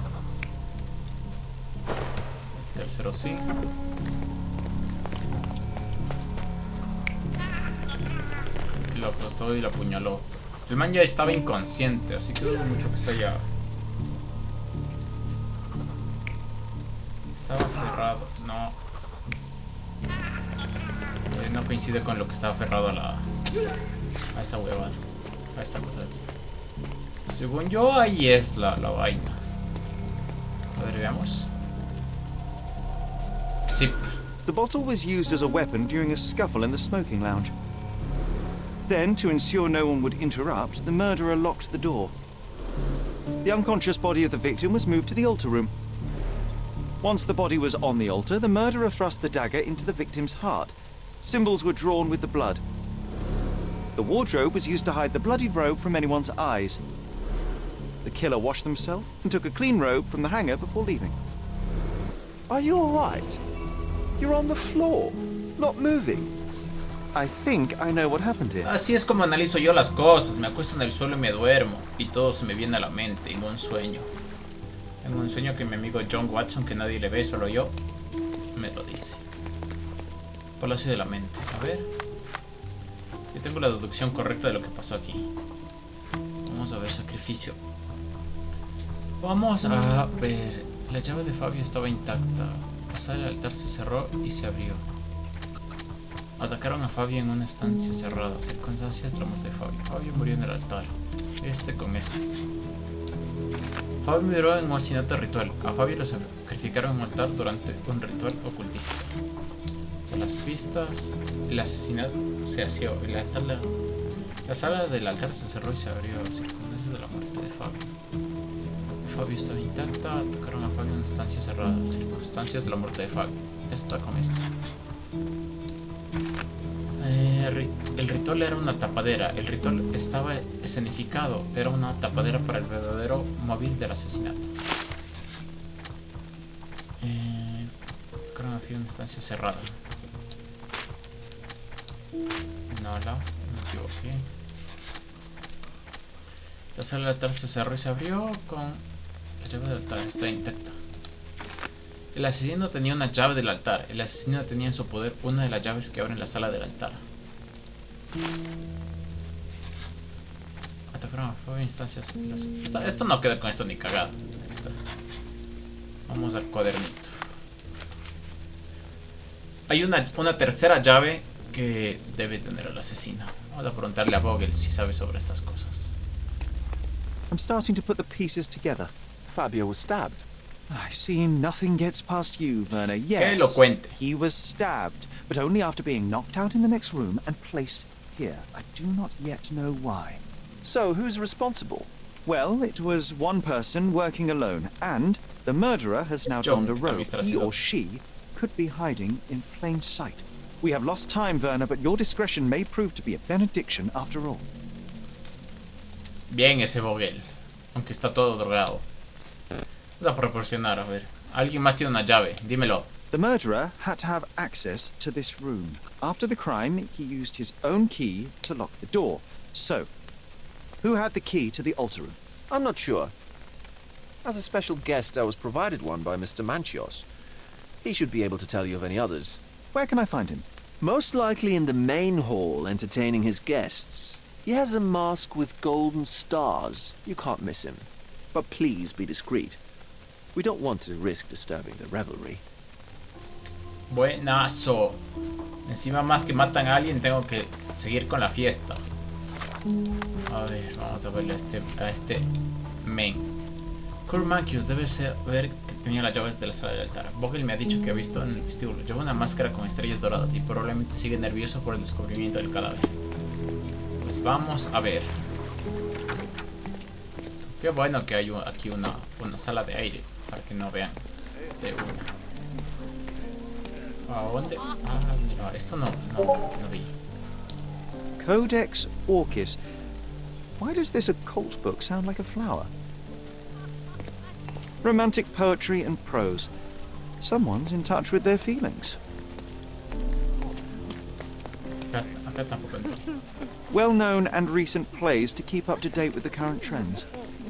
El tercero sí. Lo acostó y lo apuñaló. El man ya estaba inconsciente, así que dudo mucho que se haya... Estaba aferrado, no. No coincide con lo que estaba aferrado a esa huevada. A esta cosa de aquí. Según yo, ahí es la vaina. A ver, veamos. Sí. The bottle was used as a weapon during a scuffle in the smoking lounge. Then, to ensure no one would interrupt, the murderer locked the door. The unconscious body of the victim was moved to the altar room. Once the body was on the altar, the murderer thrust the dagger into the victim's heart. Symbols were drawn with the blood. The wardrobe was used to hide the bloodied robe from anyone's eyes. The killer washed himself and took a clean robe from the hanger before leaving. Are you all right? You're on the floor, not moving. I think I know what happened here. Así es como analizo yo las cosas. Me acuesto en el suelo y me duermo. Y todo se me viene a la mente en un sueño. En un sueño que mi amigo John Watson, que nadie le ve, solo yo, me lo dice. Palacio de la mente. A ver. Yo tengo la deducción correcta de lo que pasó aquí. Vamos a ver Sacrificio. Vamos a ver. La llave de Fabio estaba intacta. La sala del altar se cerró y se abrió. Atacaron a Fabio en una estancia cerrada. Circunstancias de la muerte de Fabio. Fabio murió en el altar. Este con este. Fabio murió en un asesinato ritual. A Fabio lo sacrificaron en un altar durante un ritual ocultista. A las pistas, el asesinato se asió. La sala del altar se cerró y se abrió. Circunstancias de la muerte de Fabio. Fabio estaba intacta. Atacaron a Fabio en una estancia cerrada. Circunstancias de la muerte de Fabio. Esta con esta. El ritual era una tapadera. El ritual estaba escenificado. Era una tapadera para el verdadero móvil del asesinato. Creo que fue una instancia cerrada. No, me equivoqué. La sala del altar se cerró y se abrió con la llave del altar. Está intacta. El asesino tenía una llave del altar. El asesino tenía en su poder una de las llaves que abren la sala del altar. Atacaron a Fabio instancias. Esto no queda con esto ni cagado. Ahí está. Vamos al cuadernito. Hay una tercera llave que debe tener el asesino. Vamos a preguntarle a Vogel si sabe sobre estas cosas. I'm starting to put the pieces together. Fabio was stabbed. I see nothing gets past you, Werner. Yes, Qué elocuente. He was stabbed, but only after being knocked out in the next room and placed here. I do not yet know why. So, who's responsible? Well, it was one person working alone, and the murderer has now donned a robe. He or she could be hiding in plain sight. We have lost time, Werner, but your discretion may prove to be a benediction after all. Bien ese Vogel, aunque está todo drogado. Vamos a proporcionar, a ver. Alguien más tiene una llave, dímelo. The murderer had to have access to this room. After the crime, he used his own key to lock the door. So, who had the key to the altar room? I'm not sure. As a special guest, I was provided one by Mr. Manchios. He should be able to tell you of any others. Where can I find him? Most likely in the main hall, entertaining his guests. He has a mask with golden stars. You can't miss him. But please be discreet. We don't want to risk disturbing the revelry. Buenazo. Encima más que matan a alguien, tengo que seguir con la fiesta. A ver, vamos a verle a este men. Kurt Mankius debe saber que tenía las llaves de la sala del altar. Vogel me ha dicho que ha visto en el vestíbulo. Lleva una máscara con estrellas doradas y probablemente sigue nervioso por el descubrimiento del cadáver. vamos a ver. Qué bueno que hay aquí una sala de aire para que no vean de una. ¿A dónde? Ah, mira, esto no vi. Codex Orchis. Why does this occult book sound like a flower? Romantic poetry and prose. Someone's in touch with their feelings. Acá tampoco entré. Well-known and recent plays to keep up to date with the current trends.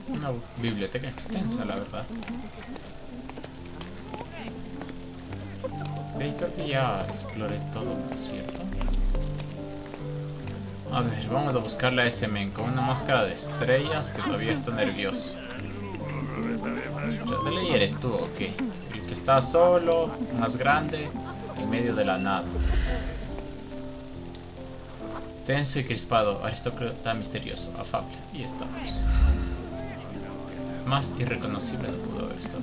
Una biblioteca extensa, la verdad. Creo que ya exploré todo, ¿no es cierto? A ver, vamos a buscarle a ese men con una máscara de estrellas que todavía está nervioso. ¿De ley eres tú o qué? El que está solo, más grande, en medio de la nada. Tenso y crispado, aristócrata misterioso, afable. Y estamos. Más irreconocible no pudo haber estado.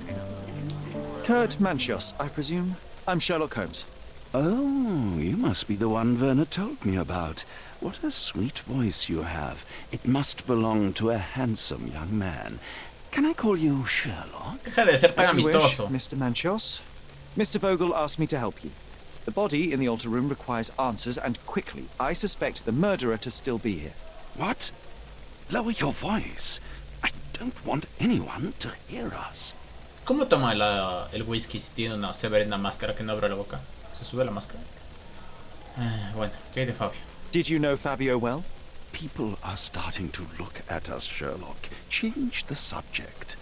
Kurt Manchios, I presume. I'm Sherlock Holmes. Oh, you must be the one Werner told me about. What a sweet voice you have. It must belong to a handsome young man. Can I call you Sherlock? Deja de ser tan As you wish, amistoso. Mr. Manchios. Mr. Vogel asked me to help you. The body in the altar room requires answers, and quickly. I suspect the murderer to still be here. What? Lower your voice. I don't want anyone to hear us. ¿Cómo toma el whisky si tiene una severina máscara que no abre la boca? ¿Se sube la máscara? Bueno, ¿qué hay de Fabio? Did you know Fabio well? People are starting to look at us, Sherlock. Change the subject.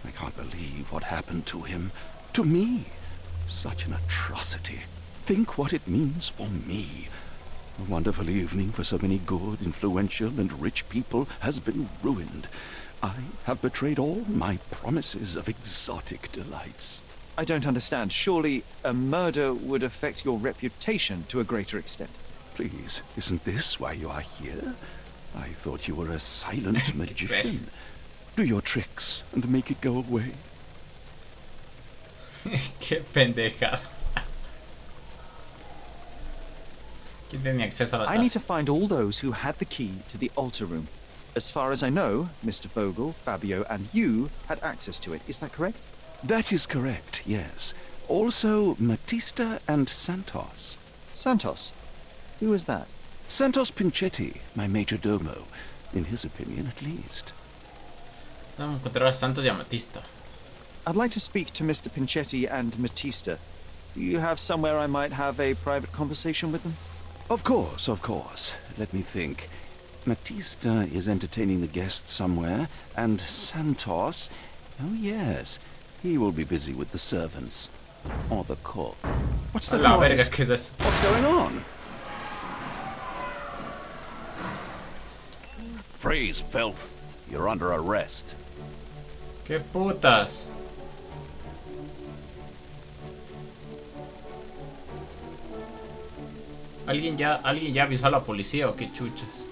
I can't believe what happened to him. To me. Such an atrocity. Think what it means for me. A wonderful evening for so many good, influential, and rich people has been ruined. I have betrayed all my promises of exotic delights. I don't understand. Surely a murder would affect your reputation to a greater extent. Please, isn't this why you are here? I thought you were a silent magician. Do your tricks and make it go away. Qué pendeja. ¿Quién tenía acceso a la I need to find all those who had the key to the altar room. As far as I know, Mr. Vogel, Fabio, and you had access to it. Is that correct? That is correct, yes. Also, Matista and Santos. Santos? Who is that? Santos Pinchetti, my major domo. In his opinion, at least. Vamos a encontrar a Santos y a Matista. I'd like to speak to Mr. Pinchetti and Matista. Do you have somewhere I might have a private conversation with them? Of course, of course. Let me think. Matista is entertaining the guests somewhere, and Santos... Oh, yes. He will be busy with the servants. Or the cook. What's the noise? Verga, ¿qué es eso? What's going on? Freeze, filth. You're under arrest. ¿Qué putas? ¿Alguien ya avisó a la policía o qué chuchas?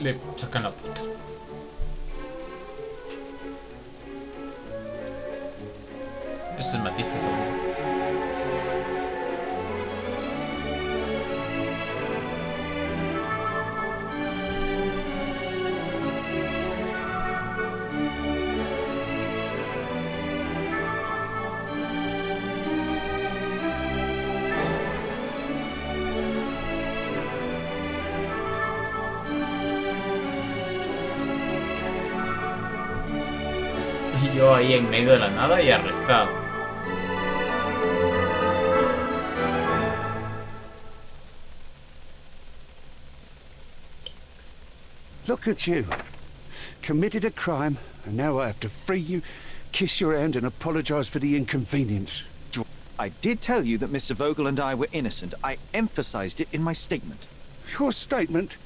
Le sacan la puta. Ese es Matista, ¿sabes? Y yo ahí en medio de la nada y arrestado. Look at you. Committed a crime, and now I have to free you, kiss your hand, and apologize for the inconvenience. I did tell you that Mr. Vogel and I were innocent. I emphasized it in my statement. Your statement?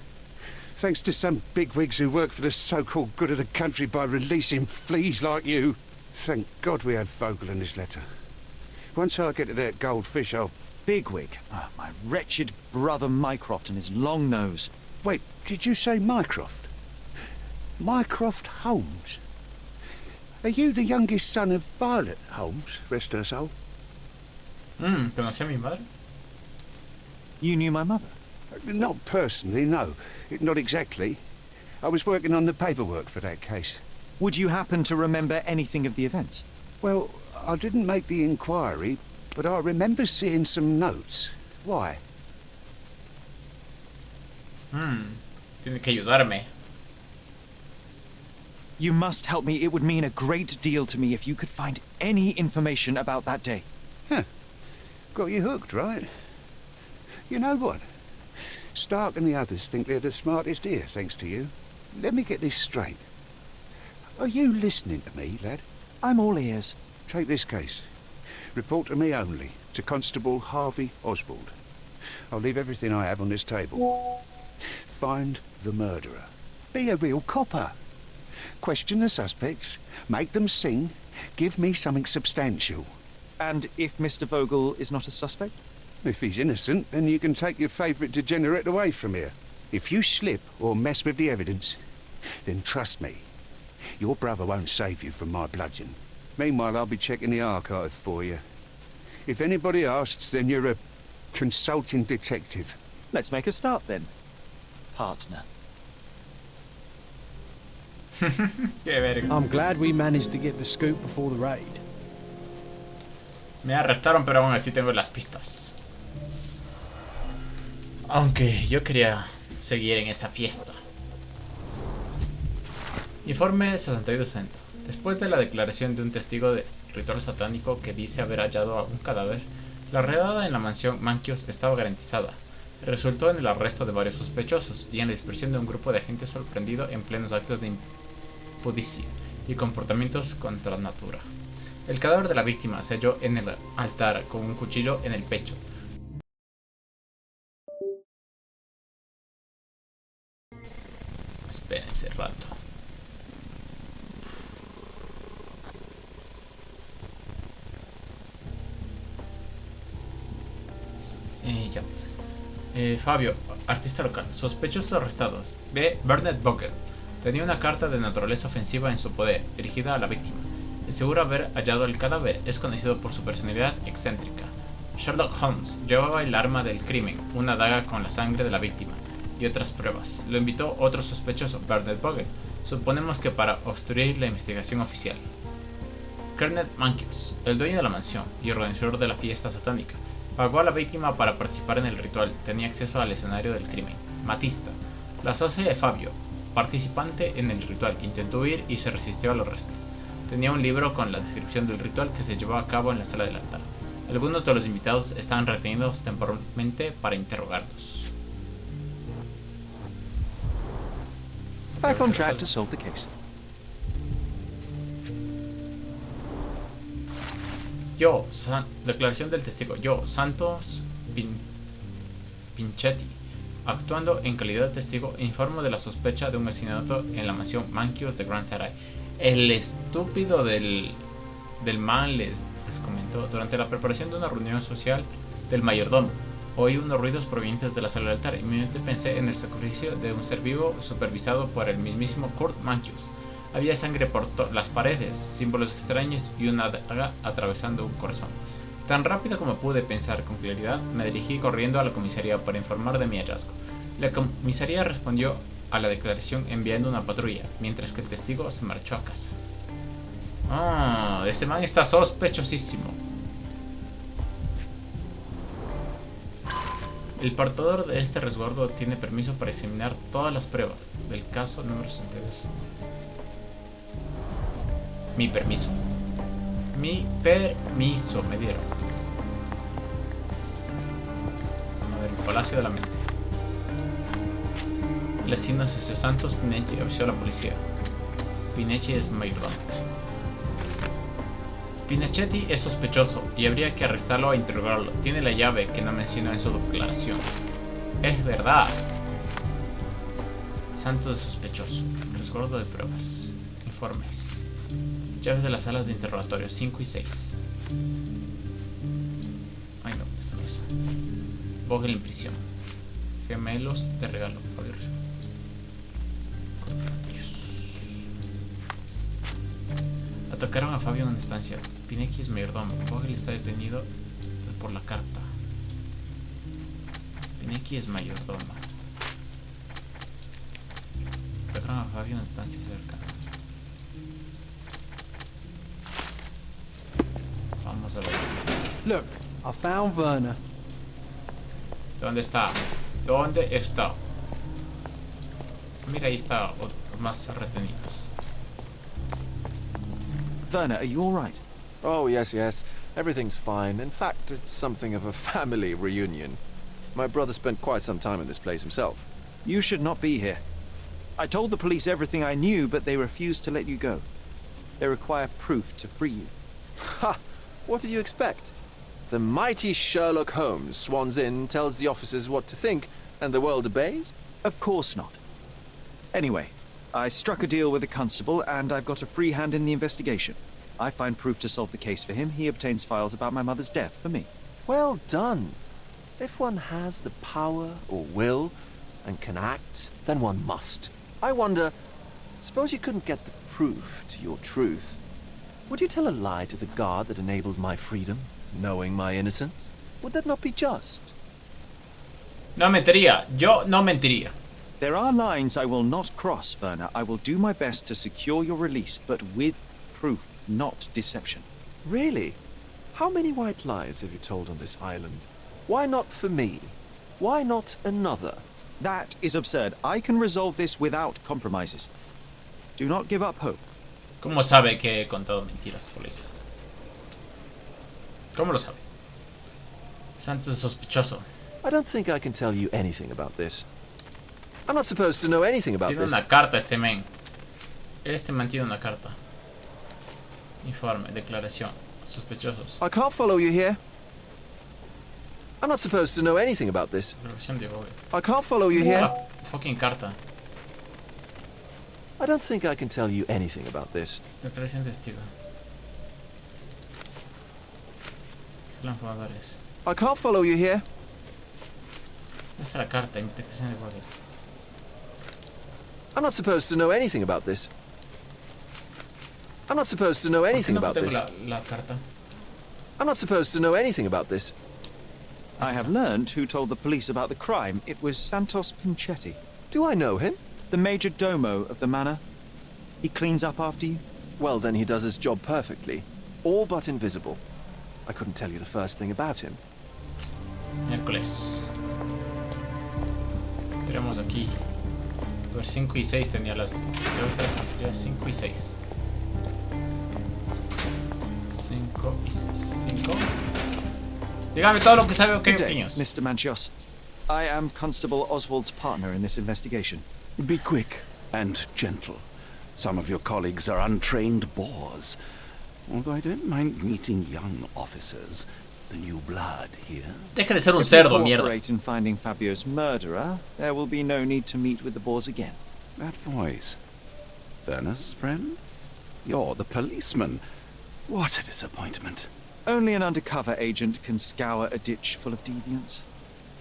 Thanks to some bigwigs who work for the so-called good of the country by releasing fleas like you. Thank God we had Vogel in this letter. Once I get to that goldfish, I'll... Bigwig? Oh, my wretched brother Mycroft and his long nose. Wait, did you say Mycroft? Mycroft Holmes? Are you the youngest son of Violet Holmes, rest her soul? ¿Conocí a mi madre? You knew my mother? Not personally, no. Not exactly. I was working on the paperwork for that case. Would you happen to remember anything of the events? Well, I didn't make the inquiry, but I remember seeing some notes. Why? Tiene que ayudarme. You must help me. It would mean a great deal to me if you could find any information about that day. Huh. Got you hooked, right? You know what? Stark and the others think they're the smartest here, thanks to you. Let me get this straight. Are you listening to me, lad? I'm all ears. Take this case. Report to me only, to Constable Harvey Oswald. I'll leave everything I have on this table. Find the murderer. Be a real copper. Question the suspects, make them sing, give me something substantial. And if Mr. Vogel is not a suspect? If he's innocent, then you can take your favourite degenerate away from here. If you slip or mess with the evidence, then trust me, your brother won't save you from my bludgeon. Meanwhile, I'll be checking the archive for you. If anybody asks, then you're a consulting detective. Let's make a start then, partner. I'm glad we managed to get the scoop before the raid. Me arrestaron, pero aún así tengo las pistas. Aunque yo quería seguir en esa fiesta. Informe 6260. Después de la declaración de un testigo de ritual satánico que dice haber hallado un cadáver, la redada en la mansión Mankios estaba garantizada. Resultó en el arresto de varios sospechosos y en la dispersión de un grupo de agentes sorprendido en plenos actos de impudicia y comportamientos contra natura. El cadáver de la víctima se halló en el altar con un cuchillo en el pecho. Espérense rato. Ya. Fabio, artista local. Sospechosos arrestados. B. Bernard Vogel. Tenía una carta de naturaleza ofensiva en su poder, dirigida a la víctima. El seguro haber hallado el cadáver es conocido por su personalidad excéntrica. Sherlock Holmes llevaba el arma del crimen, una daga con la sangre de la víctima, y otras pruebas. Lo invitó otro sospechoso, Bernard Vogel. Suponemos que para obstruir la investigación oficial. Kenneth Mankius, el dueño de la mansión y organizador de la fiesta satánica, pagó a la víctima para participar en el ritual. Tenía acceso al escenario del crimen. Matista, la socia de Fabio, participante en el ritual, intentó huir y se resistió al arresto. Tenía un libro con la descripción del ritual que se llevó a cabo en la sala del altar. Algunos de los invitados estaban retenidos temporalmente para interrogarlos. Back on track to solve the case. Declaración del testigo. Yo, Santos Pinchetti, actuando en calidad de testigo, informo de la sospecha de un asesinato en la mansión Mankios de Grand Sarai. El estúpido del man les comentó durante la preparación de una reunión social del mayordomo. Oí unos ruidos provenientes de la sala del altar. Inmediatamente pensé en el sacrificio de un ser vivo supervisado por el mismísimo Kurt Mankios. Había sangre por las paredes, símbolos extraños y una daga atravesando un corazón. Tan rápido como pude pensar con claridad, me dirigí corriendo a la comisaría para informar de mi hallazgo. La comisaría respondió a la declaración enviando una patrulla, mientras que el testigo se marchó a casa. Ese man está sospechosísimo. El portador de este resguardo tiene permiso para examinar todas las pruebas del caso número 62. Mi permiso me dieron. A ver, el Palacio de la Mente. El asesino Cesio Santos Pinecci avisó a la policía. Pinecci es mayordomo. Pinchetti es sospechoso y habría que arrestarlo e interrogarlo. Tiene la llave que no mencionó en su declaración. Es verdad. Santos es sospechoso. Resguardo de pruebas. Informes. Llaves de las salas de interrogatorio 5 y 6. Ay no, esta cosa. Vogel en prisión. Gemelos de regalo. Atacaron a Fabio en una estancia. Pinecki es mayordomo. Vogel está detenido por la carta. Pinecki es mayordomo. Atacaron a Fabio en una estancia cerca. Vamos a ver. Look, I found Werner. ¿Dónde está? ¿Dónde está? Mira, ahí está, más retenidos. Werner, are you all right? Oh, yes, yes. Everything's fine. In fact, it's something of a family reunion. My brother spent quite some time in this place himself. You should not be here. I told the police everything I knew, but they refused to let you go. They require proof to free you. Ha! What did you expect? The mighty Sherlock Holmes swans in, tells the officers what to think, and the world obeys? Of course not. Anyway, I struck a deal with the constable, and I've got a free hand in the investigation. I find proof to solve the case for him. He obtains files about my mother's death for me. Well done. If one has the power or will and can act, then one must. I wonder, suppose you couldn't get the proof to your truth. Would you tell a lie to the guard that enabled my freedom, knowing my innocence? Would that not be just? No mentiría. Yo no mentiría. There are lines I will not cross, Werner. I will do my best to secure your release, but with proof, not deception. Really? How many white lies have you told on this island? Why not for me? Why not another? That is absurd. I can resolve this without compromises. Do not give up hope. ¿Cómo sabe que he contado mentiras, Police? ¿Cómo lo sabe? Santos es sospechoso. I don't think I can tell you anything about this. I'm not supposed to know anything about Tiene this. una carta este men. Este man tiene una carta. Informe, declaración. Sospechosos. I can't follow you here. I'm not supposed to know anything about this. Declaración de Vogel. I can't follow you here. Ah, fucking carta. I don't think I can tell you anything about this. Declaración de testigo. Son jugadores. I can't follow you here. ¿Dónde está la carta? Declaración de Vogel. I'm not supposed to know anything about this. I'm not supposed to know anything about this. La carta. I'm not supposed to know anything about this. I have learned who told the police about the crime. It was Santos Pinchetti. Do I know him? The major domo of the manor. He cleans up after you? Well, then he does his job perfectly. All but invisible. I couldn't tell you the first thing about him. Miércoles. Tenemos aquí. A ver, 5 y 6 tenía las. 5 y 6. 5 y 6. 5. Dígame todo lo que sabe, Good day, pequeños. Mr. Manchios. I am Constable Oswald's partner in this investigation. Be quick and gentle. Some of your colleagues are untrained boors. Although I don't mind meeting young officers. The new blood here. Deja de ser un If you cerdo, mierda. cooperate in finding Fabio's murderer, there will be no need to meet with the boars again. That voice. Werner's friend? You're the policeman. What a disappointment. Only an undercover agent can scour a ditch full of deviants.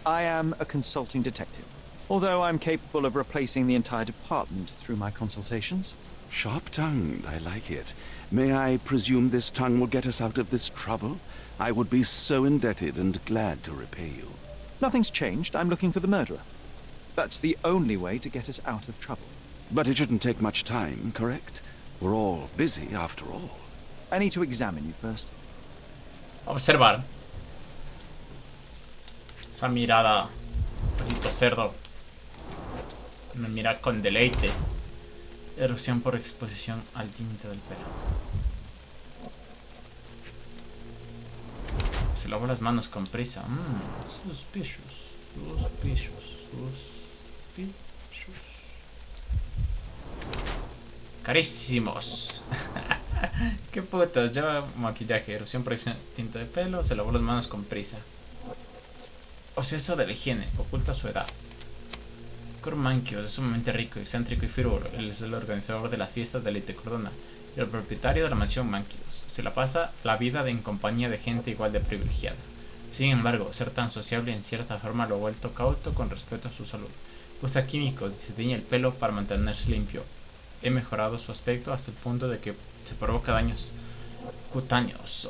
I am a consulting detective, although I'm capable of replacing the entire department through my consultations. Sharp-tongued, I like it. May I presume this tongue will get us out of this trouble? I would be so indebted and glad to repay you. Nothing's changed. I'm looking for the murderer. That's the only way to get us out of trouble. But it shouldn't take much time, correct? We're all busy after all. I need to examine you first. Observar. Esa mirada. Maldito cerdo. Me mira con deleite. Erupción por exposición al tinte del pelo. Se lavó las manos con prisa. Suspicious. Carísimos. Qué putas. Lleva maquillaje, erupción por tinte de pelo. Se lavó las manos con prisa. Obseso de la higiene. Oculta su edad. Cormanquios es sumamente rico, excéntrico y frívolo. Él es el organizador de las fiestas de Elite Cordona y el propietario de la mansión Manquios. Se la pasa la vida en compañía de gente igual de privilegiada. Sin embargo, ser tan sociable en cierta forma lo ha vuelto cauto con respecto a su salud. Usa químicos y se tiñe el pelo para mantenerse limpio. He mejorado su aspecto hasta el punto de que Se provoca daños cutáneos.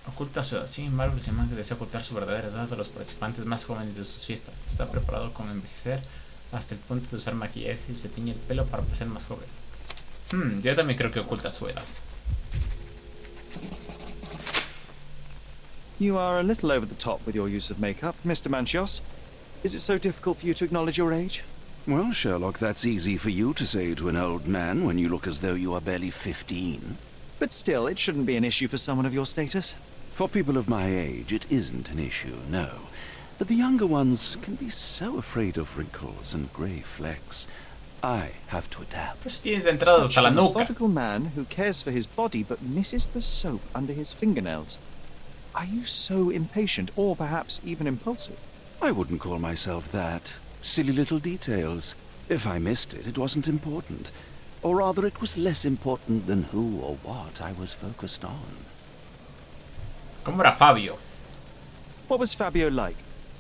Oculta su edad. Sin embargo, el imán desea ocultar su verdadera edad a los participantes más jóvenes de sus fiestas. Está preparado con envejecer hasta el punto de usar maquillaje y se tiñe el pelo para parecer más joven. Yo también creo que oculta su edad. You are a little over the top with your use of makeup, Mr. Manchios. Is it so difficult for you to acknowledge your age? Well, Sherlock, that's easy for you to say to an old man when you look as though you are barely 15. But still, it shouldn't be an issue for someone of your status. For people of my age, it isn't an issue, no. But the younger ones can be so afraid of wrinkles and grey flecks. I have to adapt. Pues tienes entradas hasta la nuca. A methodical man who cares for his body but misses the soap under his fingernails. Are you so impatient, or perhaps even impulsive? I wouldn't call myself that. Silly little details. If I missed it, it wasn't important. Or rather, it was less important than who or what I was focused on. ¿Cómo era Fabio? What was Fabio like?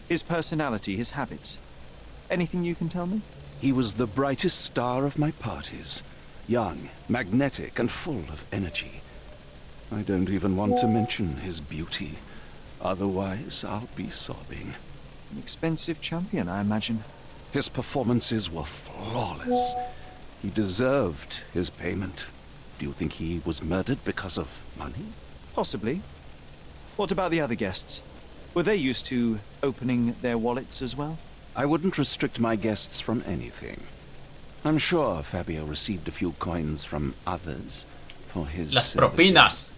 His personality, his habits? Anything you can tell me? He was the brightest star of my parties. Young, magnetic, and full of energy. I don't even want to mention his beauty. Otherwise, I'll be sobbing. An expensive champion, I imagine. His performances were flawless. He deserved his payment. Do you think he was murdered because of money? Possibly. What about the other guests? Were they used to opening their wallets as well? I wouldn't restrict my guests from anything. I'm sure Fabio received a few coins from others for his Las propinas.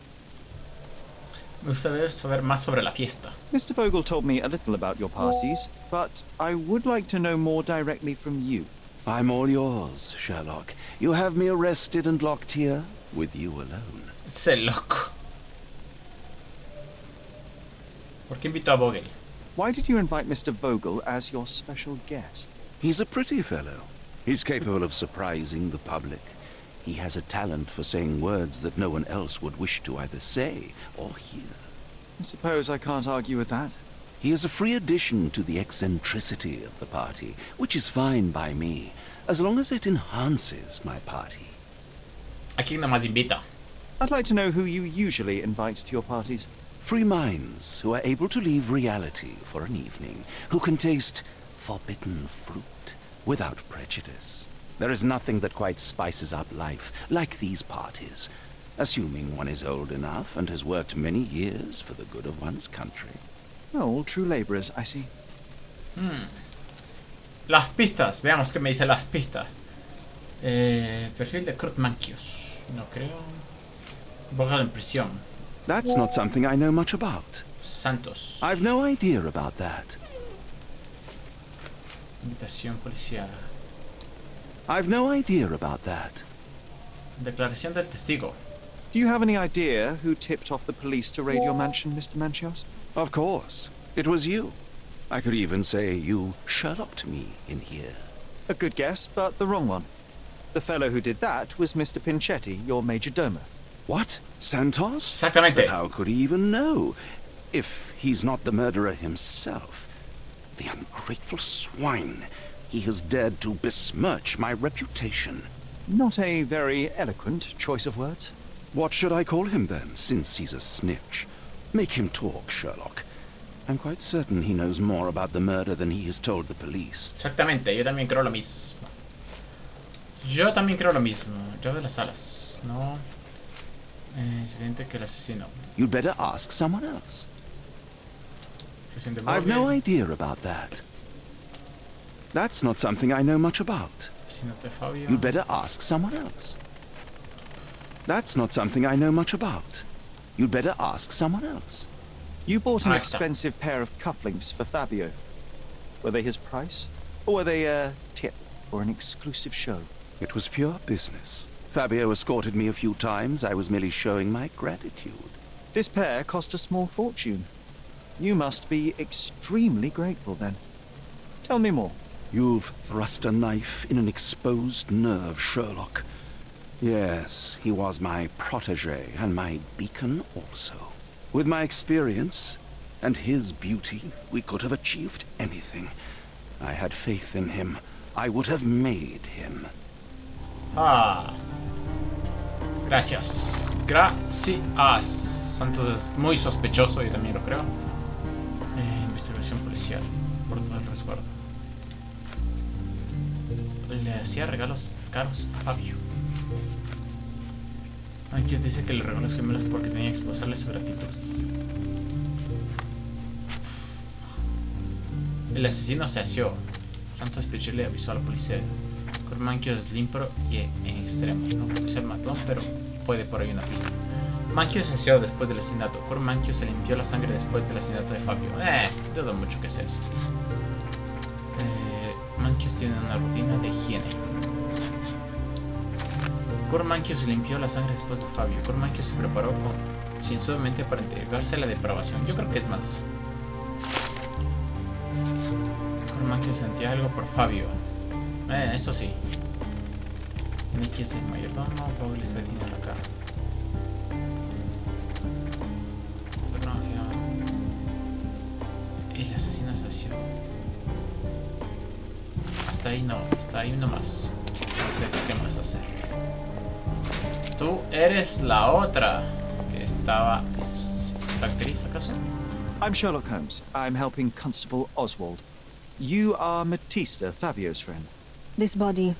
Me gustaría saber más sobre la fiesta. Mr. Vogel told me a little about your parties, but I would like to know more directly from you. I'm all yours, Sherlock. You have me arrested and locked here with you alone. Ese loco. ¿Por qué invitó a Vogel? Why did you invite Mr. Vogel as your special guest? He's a pretty fellow. He's capable of surprising the public. He has a talent for saying words that no one else would wish to either say or hear. I suppose I can't argue with that. He is a free addition to the eccentricity of the party, which is fine by me, as long as it enhances my party. ¿A quién nomás invita? I'd like to know who you usually invite to your parties. Free minds who are able to leave reality for an evening, who can taste forbidden fruit without prejudice. There is nothing that quite spices up life like these parties, assuming one is old enough and has worked many years for the good of one's country. Oh, all true laborers, I see. Las pistas. Veamos qué me dice las pistas. Perfil de Kurt Mankius. No creo. Vogel en prisión. That's not something I know much about. Santos. I've no idea about that. Invitación policial. I've no idea about that. Declaración del testigo. Do you have any idea who tipped off the police to raid your mansion, Mr. Manchios? Of course. It was you. I could even say you Sherlocked me in here. A good guess, but the wrong one. The fellow who did that was Mr. Pinchetti, your major domo. What? Santos? Exactamente. But how could he even know? If he's not the murderer himself. The ungrateful swine. He has dared to besmirch my reputation. Not a very eloquent choice of words. What should I call him then, since he's a snitch? Make him talk, Sherlock. I'm quite certain he knows more about the murder than he has told the police. Exactamente, yo también creo lo mismo. Yo también creo lo mismo. Yo de las alas, no. Es evidente que el asesino. You'd better ask someone else. I've no idea about that. That's not something I know much about. You'd better ask someone else. That's not something I know much about. You'd better ask someone else. You bought an expensive pair of cufflinks for Fabio. Were they his price? Or were they a tip for an exclusive show? It was pure business. Fabio escorted me a few times. I was merely showing my gratitude. This pair cost a small fortune. You must be extremely grateful then. Tell me more. You've thrust a knife in an exposed nerve, Sherlock. Yes, he was my protege and my beacon also. With my experience and his beauty, we could have achieved anything. I had faith in him. I would have made him. Ah. Gracias. Gracias. Entonces, muy sospechoso, yo también lo creo. Investigación policial. Por todo el resguardo. Le hacía regalos caros a Fabio. Aquí dice que le regaló los gemelos porque tenía que expresarle su gratitud. El asesino se asió. Santo Spitzer le avisó a la policía. Manchio es limpio y en extremo. No puede ser matón, pero puede por ahí una pista. Manchio se asió después del asesinato. Manchio se limpió la sangre después del asesinato de Fabio. Dudo mucho que sea eso. Manchio tiene una rutina de higiene. Manchio se limpió la sangre después de Fabio. Manchio se preparó concienzudamente para entregarse a la depravación. Yo creo que es más. Manchio sentía algo por Fabio. Eso sí. Nicky es el mayordomo. Paul está diciendo la cara. El asesino se asió. Hasta ahí no. Hasta ahí nomás. No sé qué más hacer. Tú eres la otra que estaba. ¿Es la actriz acaso? I'm Sherlock Holmes. I'm helping Constable Oswald. You are Matista, Fabio's friend. This body,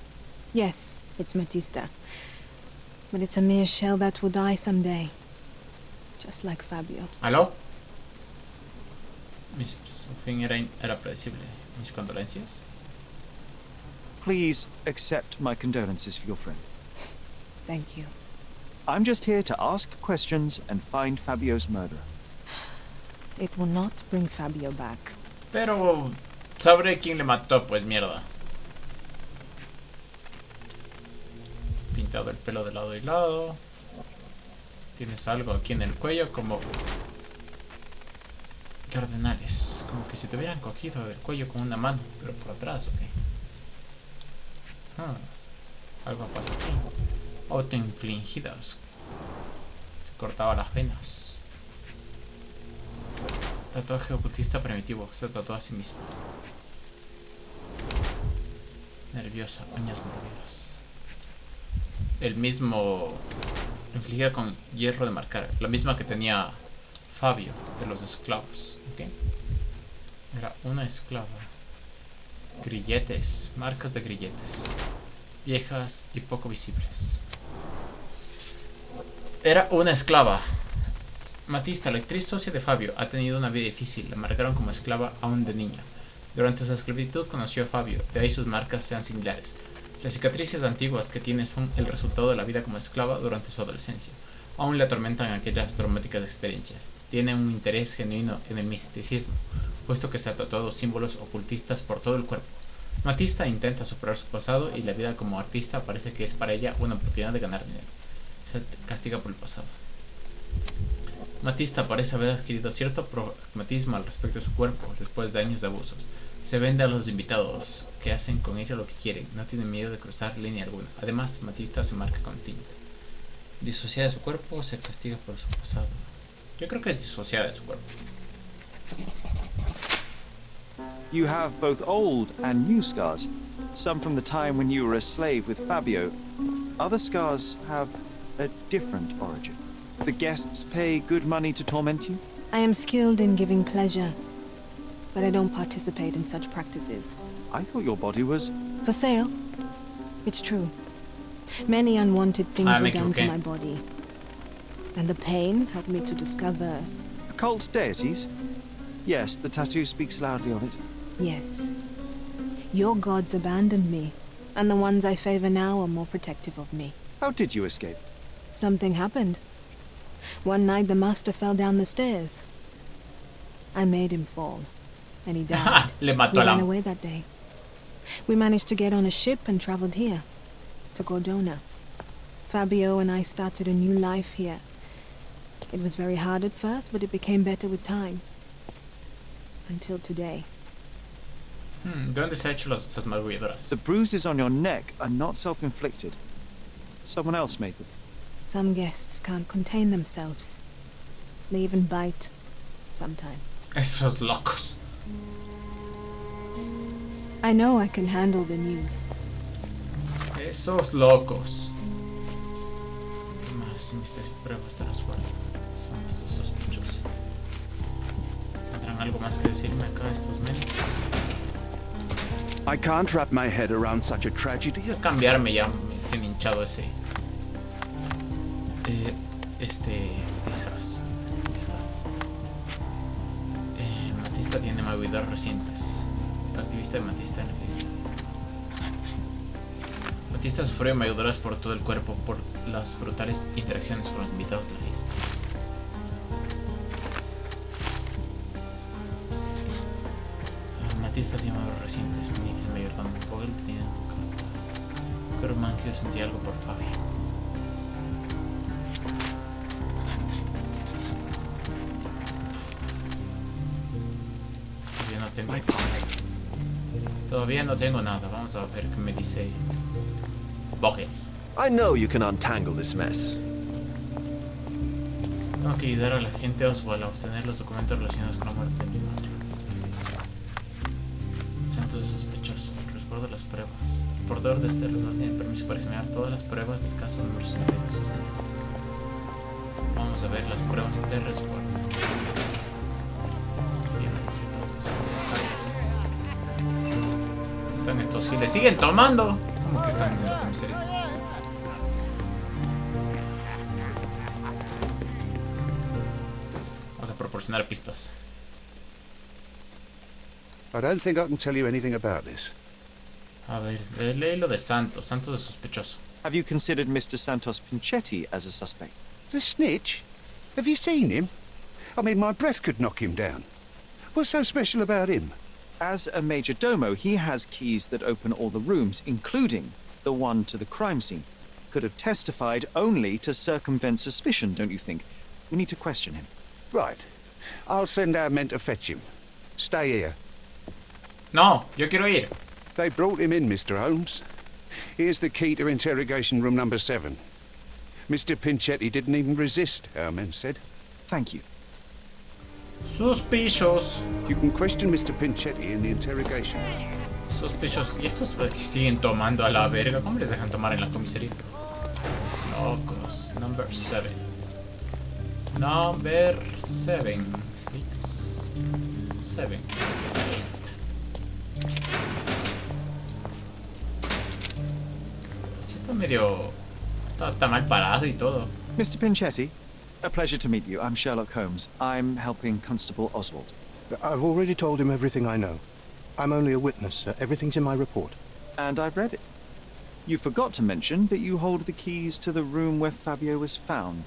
yes, it's Matista. But it's a mere shell that will die someday. Just like Fabio. ¿Aló? Su fin era predecible. Mis condolencias. Please accept my condolences for your friend. Thank you. I'm just here to ask questions and find Fabio's murderer. It will not bring Fabio back. Pero sabré quién le mató, pues mierda. Pintado el pelo de lado y lado. Tienes algo aquí en el cuello como cardenales, como que si te hubieran cogido del cuello con una mano, pero por atrás, ok. Algo pasó aquí. Autoinfligidas. Se cortaba las venas. Tatuaje ocultista primitivo. Se tatuó a sí mismo. Nerviosa, uñas mordidas. El mismo infligida con hierro de marcar. La misma que tenía Fabio de los esclavos. ¿Okay? Era una esclava. Grilletes, marcas de grilletes. Viejas y poco visibles. Era una esclava. Matista, la actriz socia de Fabio, ha tenido una vida difícil. La marcaron como esclava aún de niña. Durante su esclavitud conoció a Fabio, de ahí sus marcas sean similares. Las cicatrices antiguas que tiene son el resultado de la vida como esclava durante su adolescencia. Aún le atormentan aquellas traumáticas experiencias. Tiene un interés genuino en el misticismo, puesto que se ha tatuado símbolos ocultistas por todo el cuerpo. Matista intenta superar su pasado y la vida como artista parece que es para ella una oportunidad de ganar dinero. Se castiga por el pasado. Matista parece haber adquirido cierto pragmatismo al respecto de su cuerpo después de años de abusos. Se vende a los invitados, que hacen con ella lo que quieren, no tiene miedo de cruzar línea alguna. Además, Matista se marca con tinta. Disociada de su cuerpo, se castiga por su pasado. Yo creo que es disociada de su cuerpo. You have both old and new scars. Some from the time when you were a slave with Fabio. Other scars have a different origin. The guests pay good money to torment you? I am skilled in giving pleasure, but I don't participate in such practices. I thought your body was... For sale. It's true. Many unwanted things were done to my body. And the pain helped me to discover... Occult deities? Yes, the tattoo speaks loudly of it. Yes. Your gods abandoned me, and the ones I favor now are more protective of me. How did you escape? Something happened. One night the master fell down the stairs. I made him fall, and he died. Le mató we ran away that day. We managed to get on a ship and traveled here, to Cordona. Fabio and I started a new life here. It was very hard at first, but it became better with time. Until today. ¿De dónde se ha hecho esas magulladuras? The bruises on your neck are not self-inflicted. Someone else made them. Some guests can't contain themselves. They even bite, sometimes. Esos locos. I know I can handle the news. Esos locos. Sin misterios y pruebas de resguardo. Somos sospechosos. ¿Tendrán algo más que decirme acá estos men? I can't wrap my head around such a tragedy. Voy a cambiarme ya, me tiene hinchado ese. Disfraz. Ya está. Matista tiene movidas recientes. El activista de Matista en la fiesta. Matista sufrió magulladuras por todo el cuerpo por las brutales interacciones con los invitados de la fiesta. Matista tiene movidas recientes. Minix mayordomo. Vogel tiene pero Manquio sentía algo por Fabio. Todavía no tengo nada. Vamos a ver qué me dice Vogel. I know you can untangle this mess. Tengo que ayudar a la gente Oswald a obtener los documentos relacionados con la muerte de mi madre. Santos de sospechoso. Resguardo las pruebas. El portador de este resguardo tiene permiso para examinar todas las pruebas del caso número 6260. Vamos a ver las pruebas de resguardo. Están estos giles. ¡Siguen tomando! ¿Cómo que están en la comisaría? Vamos a proporcionar pistas. I don't think I can tell you anything about this. A ver, lee lo de Santos. Santos de sospechoso. Have you considered Mr. Santos Pinchetti as a suspect? The snitch? Have you seen him? I mean, my breath could knock him down. What's so special about him? As a major domo, he has keys that open all the rooms, including the one to the crime scene. Could have testified only to circumvent suspicion, don't you think? We need to question him. Right. I'll send our men to fetch him. Stay here. No, yo quiero ir. They brought him in, Mr. Holmes. Here's the key to interrogation room number 7. Mr. Pinchetti didn't even resist, our men said. Thank you. Suspicious. You can question Mr. Pinchetti in the interrogation. Suspicious. ¿Y estos siguen tomando a la verga? ¿Cómo les dejan tomar en la comisaría? Locos. Number 7. Number 7. 6. 7. Sí está medio... Está mal parado y todo. Mr. Pinchetti, a pleasure to meet you. I'm Sherlock Holmes. I'm helping Constable Oswald. I've already told him everything I know. I'm only a witness, sir. Everything's in my report. And I've read it. You forgot to mention that you hold the keys to the room where Fabio was found.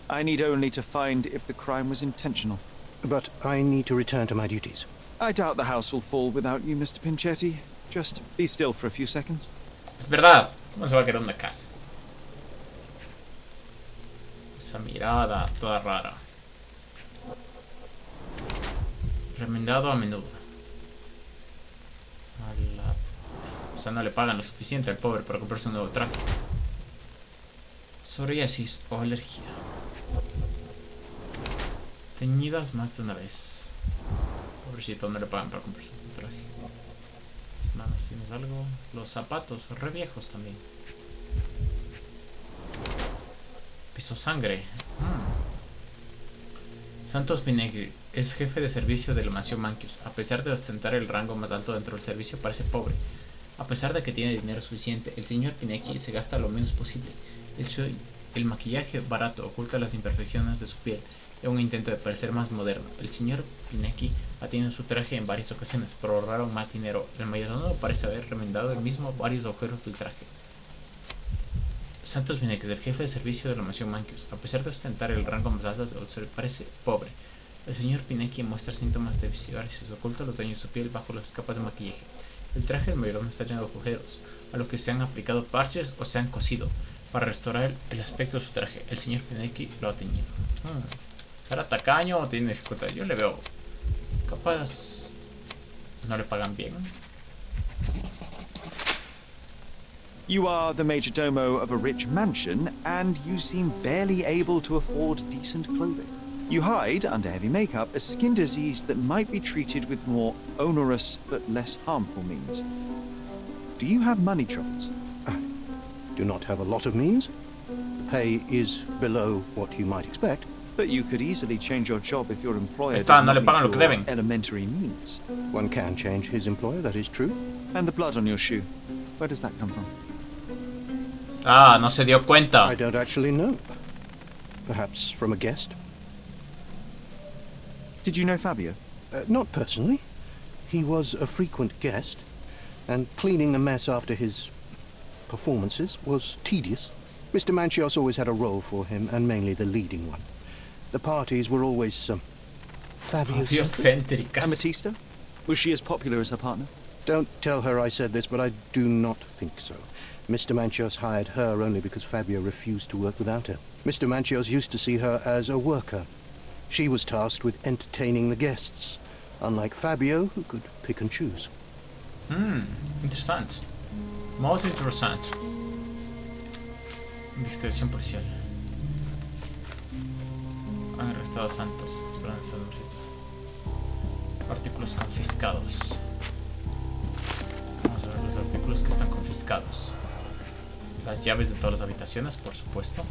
I need only to find if the crime was intentional. But I need to return to my duties. I doubt the house will fall without you, Mr. Pinchetti. Just be still for a few seconds. Es verdad. ¿Cómo se va a quedar una casa? Esa mirada toda rara. Remendado a menudo. O sea, no le pagan lo suficiente al pobre para comprarse un nuevo traje. Psoriasis o alergia. Teñidas más de una vez. Pobrecito, no le pagan para comprarse un traje. Las manos, ¿tienes algo? Los zapatos, re viejos también. Piso sangre. Santos Pinegri es jefe de servicio de la mansión Mankius. A pesar de ostentar el rango más alto dentro del servicio, parece pobre. A pesar de que tiene dinero suficiente, el señor Pinecki se gasta lo menos posible. El maquillaje barato oculta las imperfecciones de su piel y un intento de parecer más moderno. El señor Pinecki ha tenido su traje en varias ocasiones, pero ahorraron más dinero. El mayordomo parece haber remendado el mismo varios agujeros del traje. Santos Pinecki es el jefe de servicio de la mansión Mankius. A pesar de ostentar el rango más alto, parece pobre. El señor Pinecki muestra síntomas de psoriasis, oculta los daños de su piel bajo las capas de maquillaje. El traje del mayordomo está lleno de agujeros, a lo que se han aplicado parches o se han cosido para restaurar el aspecto de su traje. El señor Pinecki lo ha teñido. ¿Será tacaño o tiene dificultad? Yo le veo. Capaz no le pagan bien. You are the majordomo of a rich mansion, and you seem barely able to afford decent clothing. You hide, under heavy makeup, a skin disease that might be treated with more onerous but less harmful means. Do you have money troubles? I do not have a lot of means, Pay is below what you might expect. But you could easily change your job if your employer Está, does no not le pagan lo meet que your deben. elementary needs. One can change his employer, that is true. And the blood on your shoe, where does that come from? Ah, no se dio cuenta. I don't actually know. Perhaps from a guest? Did you know Fabio? Not personally. He was a frequent guest, and cleaning the mess after his performances was tedious. Mr. Manchios always had a role for him, and mainly the leading one. The parties were always Fabio-centric. Ametista? Was she as popular as her partner? Don't tell her I said this, but I do not think so. Mr. Manchios hired her only because Fabio refused to work without her. Mr. Manchios used to see her as a worker. She was tasked with entertaining the guests, unlike Fabio, who could pick and choose. Interessant. Molt interessant. Investigación policial. Han arrestado a Santos. Está esperando en un sitio. Artículos confiscados. Vamos a ver los artículos que están confiscados. Las llaves de todas las habitaciones, por supuesto.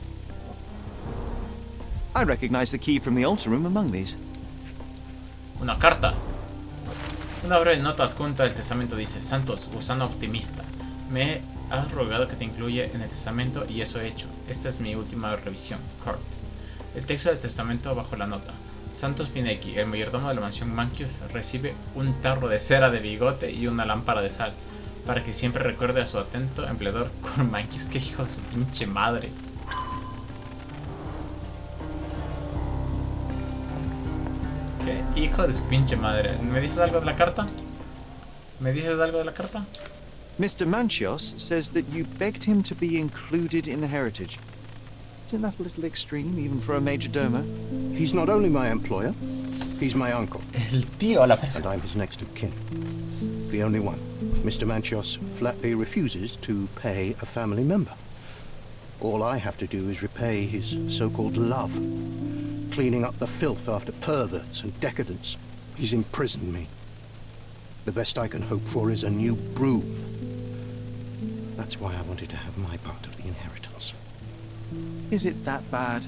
I recognize the key from the altar room among these. Una carta. Una breve nota adjunta del testamento dice: Santos, gusano optimista, me has rogado que te incluya en el testamento y eso he hecho. Esta es mi última revisión. Kurt. El texto del testamento bajo la nota. Santos Pinecki, el mayordomo de la mansión Mankius, recibe un tarro de cera de bigote y una lámpara de sal, para que siempre recuerde a su atento empleador con Mankius. Que hijo de su pinche madre. ¿Qué hijo de su pinche madre? ¿Me dices algo de la carta? ¿Me dices algo de la carta? Mr. Manchios says that you begged him to be included in the heritage. Isn't that a little extreme, even for a major domo? He's not only my employer, he's my uncle. El tío, la and I'm his next of kin. The only one. Mr. Manchios flatly refuses to pay a family member. All I have to do is repay his so-called love, cleaning up the filth after perverts and decadents. He's imprisoned me. The best I can hope for is a new broom. That's why I wanted to have my part of the inheritance. Is it that bad?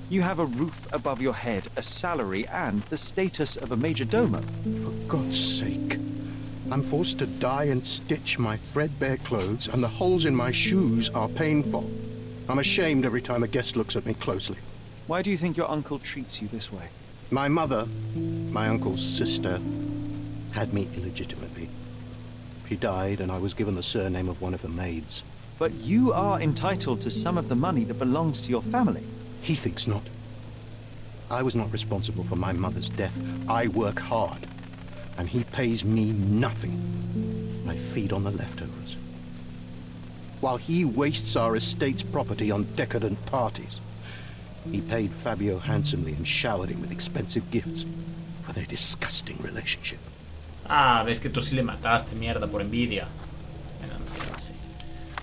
You have a roof above your head, a salary, and the status of a major domo. For God's sake. I'm forced to dye and stitch my threadbare clothes, and the holes in my shoes are painful. I'm ashamed every time a guest looks at me closely. Why do you think your uncle treats you this way? My mother, my uncle's sister, had me illegitimately. She died, and I was given the surname of one of the maids. But you are entitled to some of the money that belongs to your family. He thinks not. I was not responsible for my mother's death. I work hard, and he pays me nothing. I feed on the leftovers. While he wastes our estate's property on decadent parties, he paid Fabio handsomely and showered him with expensive gifts for their disgusting relationship. Ah, ves que tú sí le mataste, mierda, por envidia. Bueno, no sé.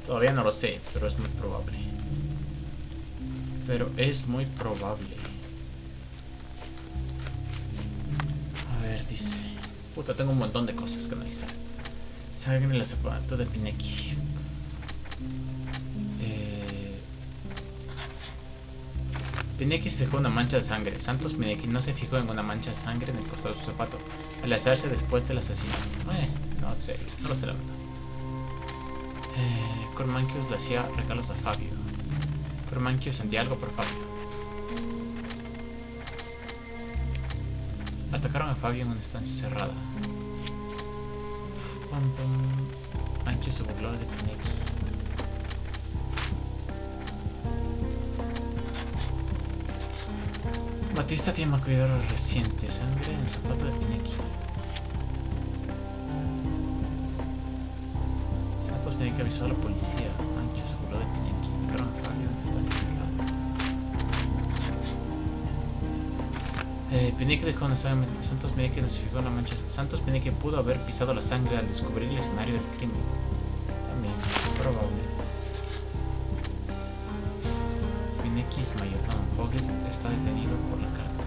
Todavía no lo sé, pero es muy probable. Pero es muy probable. A ver, dice... Puta, tengo un montón de cosas que analizar. Sangre en el zapato de Pinecki. Pinecki se dejó una mancha de sangre. Santos Pinecki no se fijó en una mancha de sangre en el costado de su zapato al hacerse después del asesinato. No sé, no lo sé la verdad. Cormanquios le hacía regalos a Fabio. Cormanquios sentía algo por Fabio. Atacaron a Fabio en una estancia cerrada. Manchio se burló de Pinecki. Batista tiene cuidado reciente. Sangre en el zapato de Pinecki. Santos Pinecki avisó a la policía. Manchio se burló de Pinecki. Atacaron a Fabio en una estancia cerrada. Pinecki dejó una sangre. Santos Pinecki no se fijó en la mancha. Santos Pinecki pudo haber pisado la sangre al descubrir el escenario del crimen. También, probable. Pinecki es mayordomo. Vogel está detenido por la carta.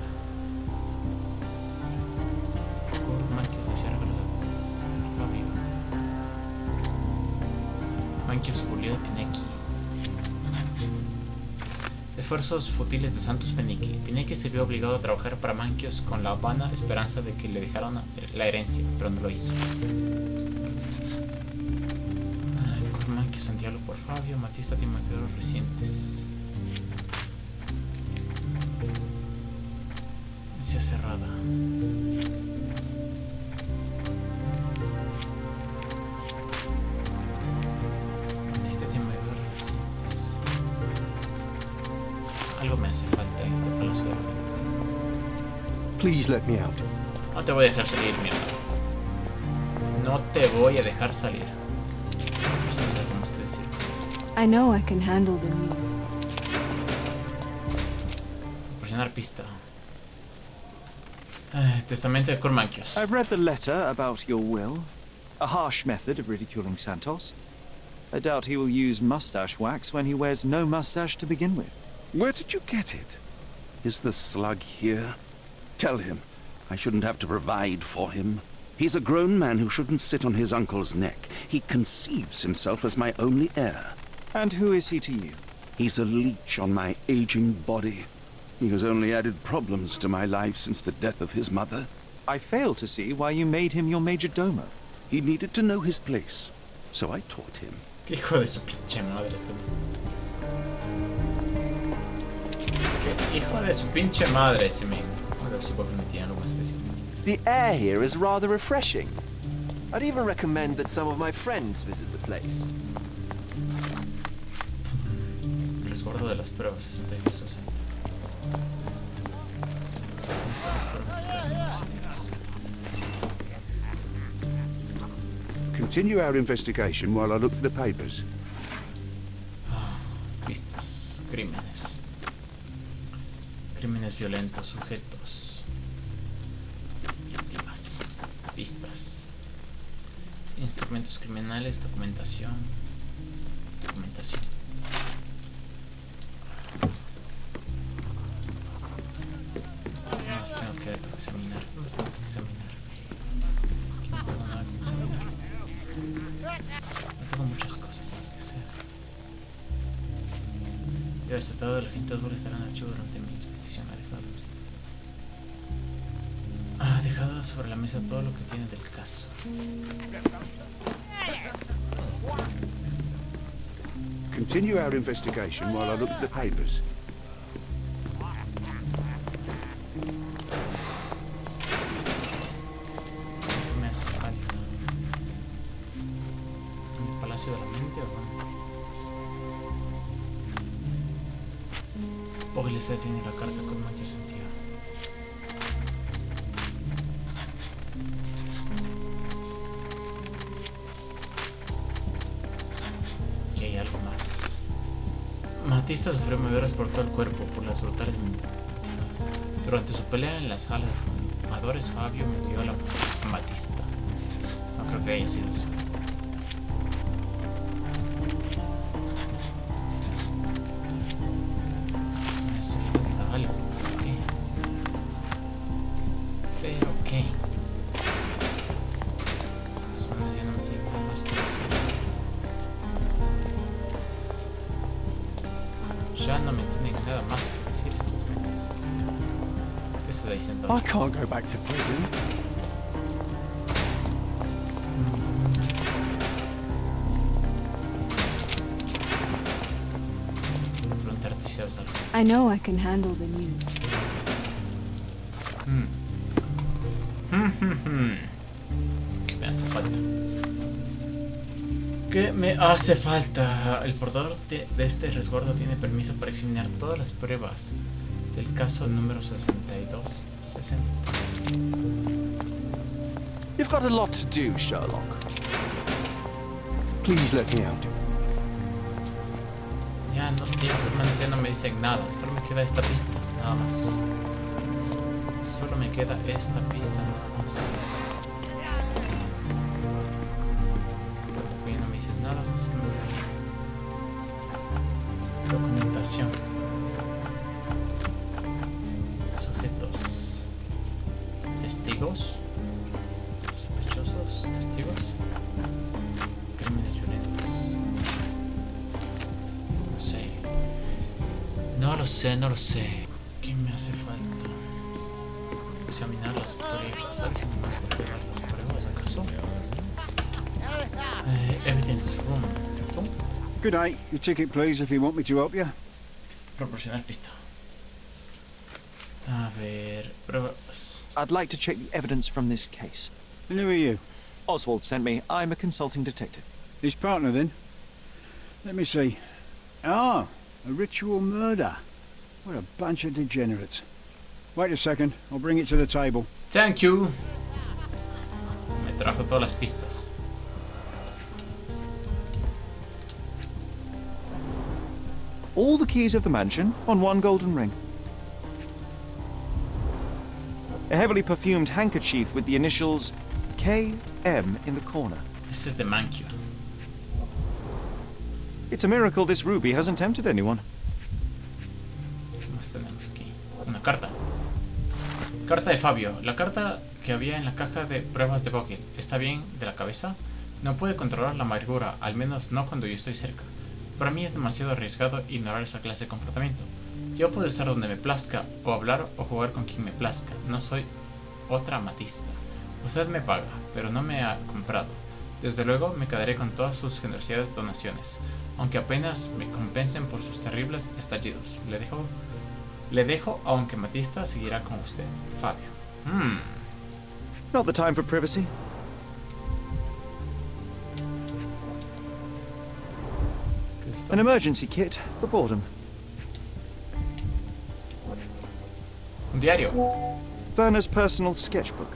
Mankius decía regalos a Fabio. Mankius se burló de Pinecki. esfuerzos futiles de Santos Penique. Penique se vio obligado a trabajar para Manquios con la vana esperanza de que le dejaran la herencia, pero no lo hizo. Manquios, Santiago por Fabio, Matista tiene marcadores recientes. Misión cerrada. Algo me hace falta en este palacio de la gente. Please let me out. No te voy a dejar salir, mierda. No te voy a dejar salir. I know I can handle the news. Proporcionar pista. Testamento de Cormanquios. I've read the letter about your will. A harsh method of ridiculing Santos. I doubt he will use mustache wax when he wears no mustache to begin with. Where did you get it? Is the slug here? Tell him I shouldn't have to provide for him. He's a grown man who shouldn't sit on his uncle's neck. He conceives himself as my only heir. And who is he to you? He's a leech on my aging body. He has only added problems to my life since the death of his mother. I fail to see why you made him your major domo. He needed to know his place, so I taught him. ¿Qué hijo de su pinche madre este? ¿Qué hijo de su pinche madre ese men? A ver si puedo permitir algo más especial. The air here is rather refreshing. I'd even recommend that some of my friends visit the place. Resguardo de las pruebas 62-60. Continue our investigation while I look for the papers. Pistas, crímenes. Crímenes violentos, sujetos. Víctimas. Pistas. Instrumentos criminales, documentación. Documentación. Más tengo que examinar. Más tengo que examinar. Aquí no tengo nada que examinar. No tengo muchas cosas más que hacer. El tratado de la gente azul estará en archivo durante mi investigación. Ha dejado sobre la mesa todo lo que tiene del caso. Continue our investigation while I look at the papers. Me hace falta. ¿En el Palacio de la Mente o dónde? O les tiene la carta con Maquio Santiago. Aquí hay algo más. Matista sufrió moveros por todo el cuerpo por las brutales. Durante su pelea en la sala de fumadores, Fabio murió a la Matista. No creo que haya sido eso. Me hace falta algo. ¿Qué? ¿Pero qué? Zonas ya no me tienen nada más que decir. Ya no me tienen nada más que decir estos bebés. ¿Qué se está diciendo? I can't go back to prison. Preguntarte si sabes algo. I know I can handle the news. ¿Qué me hace falta? ¿Qué me hace falta? El portador de este resguardo tiene permiso para examinar todas las pruebas del caso número 6260. You've got a lot to do, Sherlock. Please let me out. Ya no, estos manes ya no me dicen nada. Solo me queda esta pista, nada más. Solo me queda esta pista, nada más. Tampoco ya no me dices nada. Documentación. Sujetos. Testigos. Sospechosos. Testigos. Crímenes violentos. No sé. No No lo sé, no lo sé. ¿Qué me hace falta? Examinar las pruebas. ¿Alguien más puede ver las pruebas acaso? Evidence room. ¿Tú? Good day. Your ticket, please, if you want me to help you. Proporcionar pista. A ver, pruebas. I'd like to check the evidence from this case. And who are you? Oswald sent me. I'm a consulting detective. His partner, then? Let me see. Ah, a ritual murder. What a bunch of degenerates. Wait a second. I'll bring it to the table. Thank you. Me trajo todas las pistas. All the keys of the mansion on one golden ring. A heavily perfumed handkerchief with the initials KM in the corner. This is the manicure. It's a miracle this ruby hasn't tempted anyone. ¿Qué más tenemos aquí? Una carta. Carta de Fabio. La carta que había en la caja de pruebas de Vogel. ¿Está bien de la cabeza? No puede controlar la amargura, al menos no cuando yo estoy cerca. Para mí es demasiado arriesgado ignorar esa clase de comportamiento. Yo puedo estar donde me plazca, o hablar o jugar con quien me plazca. No soy otra amatista. Usted me paga, pero no me ha comprado. Desde luego me quedaré con todas sus generosas donaciones, aunque apenas me compensen por sus terribles estallidos. Le dejo, aunque Matista seguirá con usted. Fabio. Not the time for privacy. An emergency kit for boredom. Un diario. Werner's personal sketchbook.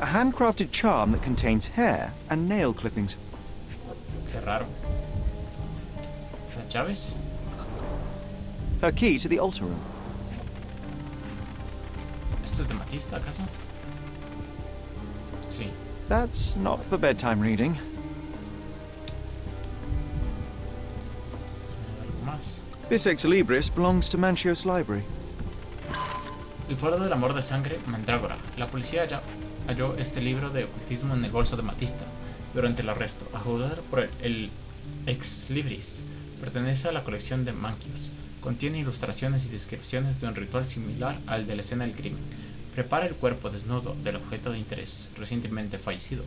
A handcrafted charm that contains hair and nail clippings. Qué raro. ¿Las llaves? Her key to the altar room. ¿Esto es de Matista, acaso? Sí. That's not for bedtime reading. Más. This ex libris belongs to Manchios Library. El foro del amor de sangre, Mandrágora. La policía halló este libro de ocultismo en el bolso de Matista durante el arresto, a juzgar por el ex libris. Pertenece a la colección de Manchios. Contiene ilustraciones y descripciones de un ritual similar al de la escena del crimen. Prepara el cuerpo desnudo del objeto de interés, recientemente fallecido.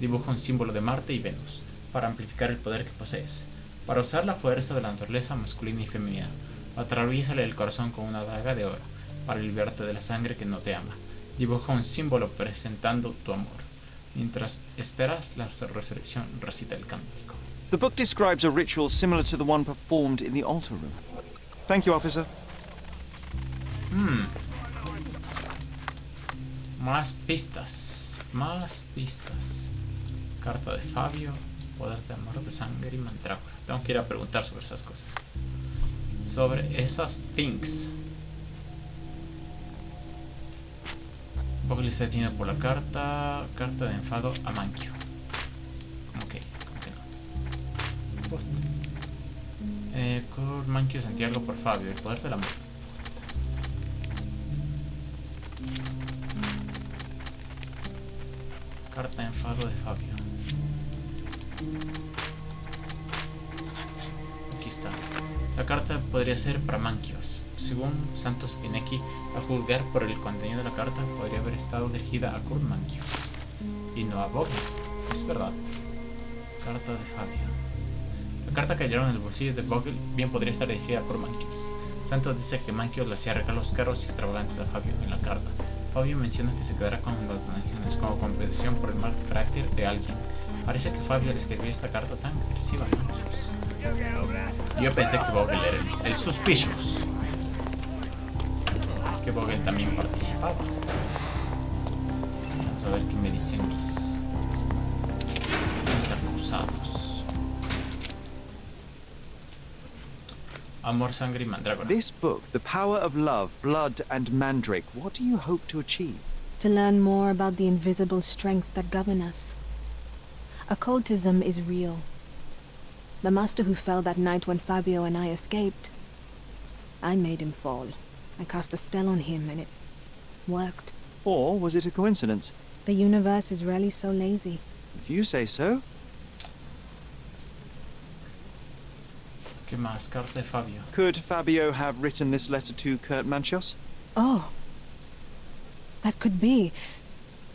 Dibuja un símbolo de Marte y Venus, para amplificar el poder que posees. Para usar la fuerza de la naturaleza masculina y femenina, atraviésale el corazón con una daga de oro, para liberarte de la sangre que no te ama. Dibuja un símbolo presentando tu amor. Mientras esperas la resurrección, recita el cántico. The book describes a ritual similar to the one performed in the altar room. Thank you, officer. Más pistas. Más pistas. Carta de Fabio. Poder de amor de sangre y mandrágora. Tengo que ir a preguntar sobre esas cosas. Sobre esas things. Vogel está detenido por la carta. Carta de enfado a Manchio. Ok, continúa. Kurt Manchio sentía algo por Fabio. El poder del amor. Carta de enfado de Fabio. Aquí está. La carta podría ser para Manchios. Según Santos Pinecki, a juzgar por el contenido de la carta, podría haber estado dirigida a Kurt Manchios y no a Vogel. Es verdad. Carta de Fabio. La carta que hallaron en el bolsillo de Vogel bien podría estar dirigida a Kurt Manchios. Santos dice que Manchios le hacía regalos caros y extravagantes a Fabio en la carta. Fabio menciona que se quedará con las donaciones como compensación por el mal carácter de alguien. Parece que Fabio le escribió esta carta tan agresiva a Manchios. Yo pensé que Vogel era el suspicious. Que Vogel también participaba. Vamos a ver qué me dicen mis acusados. Amor, sangre y mandrágora. This book, The Power of Love, Blood and Mandrake, what do you hope to achieve? To learn more about the invisible strengths that govern us. Occultism is real. The master who fell that night when Fabio and I escaped, I made him fall. I cast a spell on him and it worked. Or was it a coincidence? The universe is rarely so lazy. If you say so. más? Carta de Fabio. Could Fabio have written this letter to Kurt Manchos? Oh. That could be.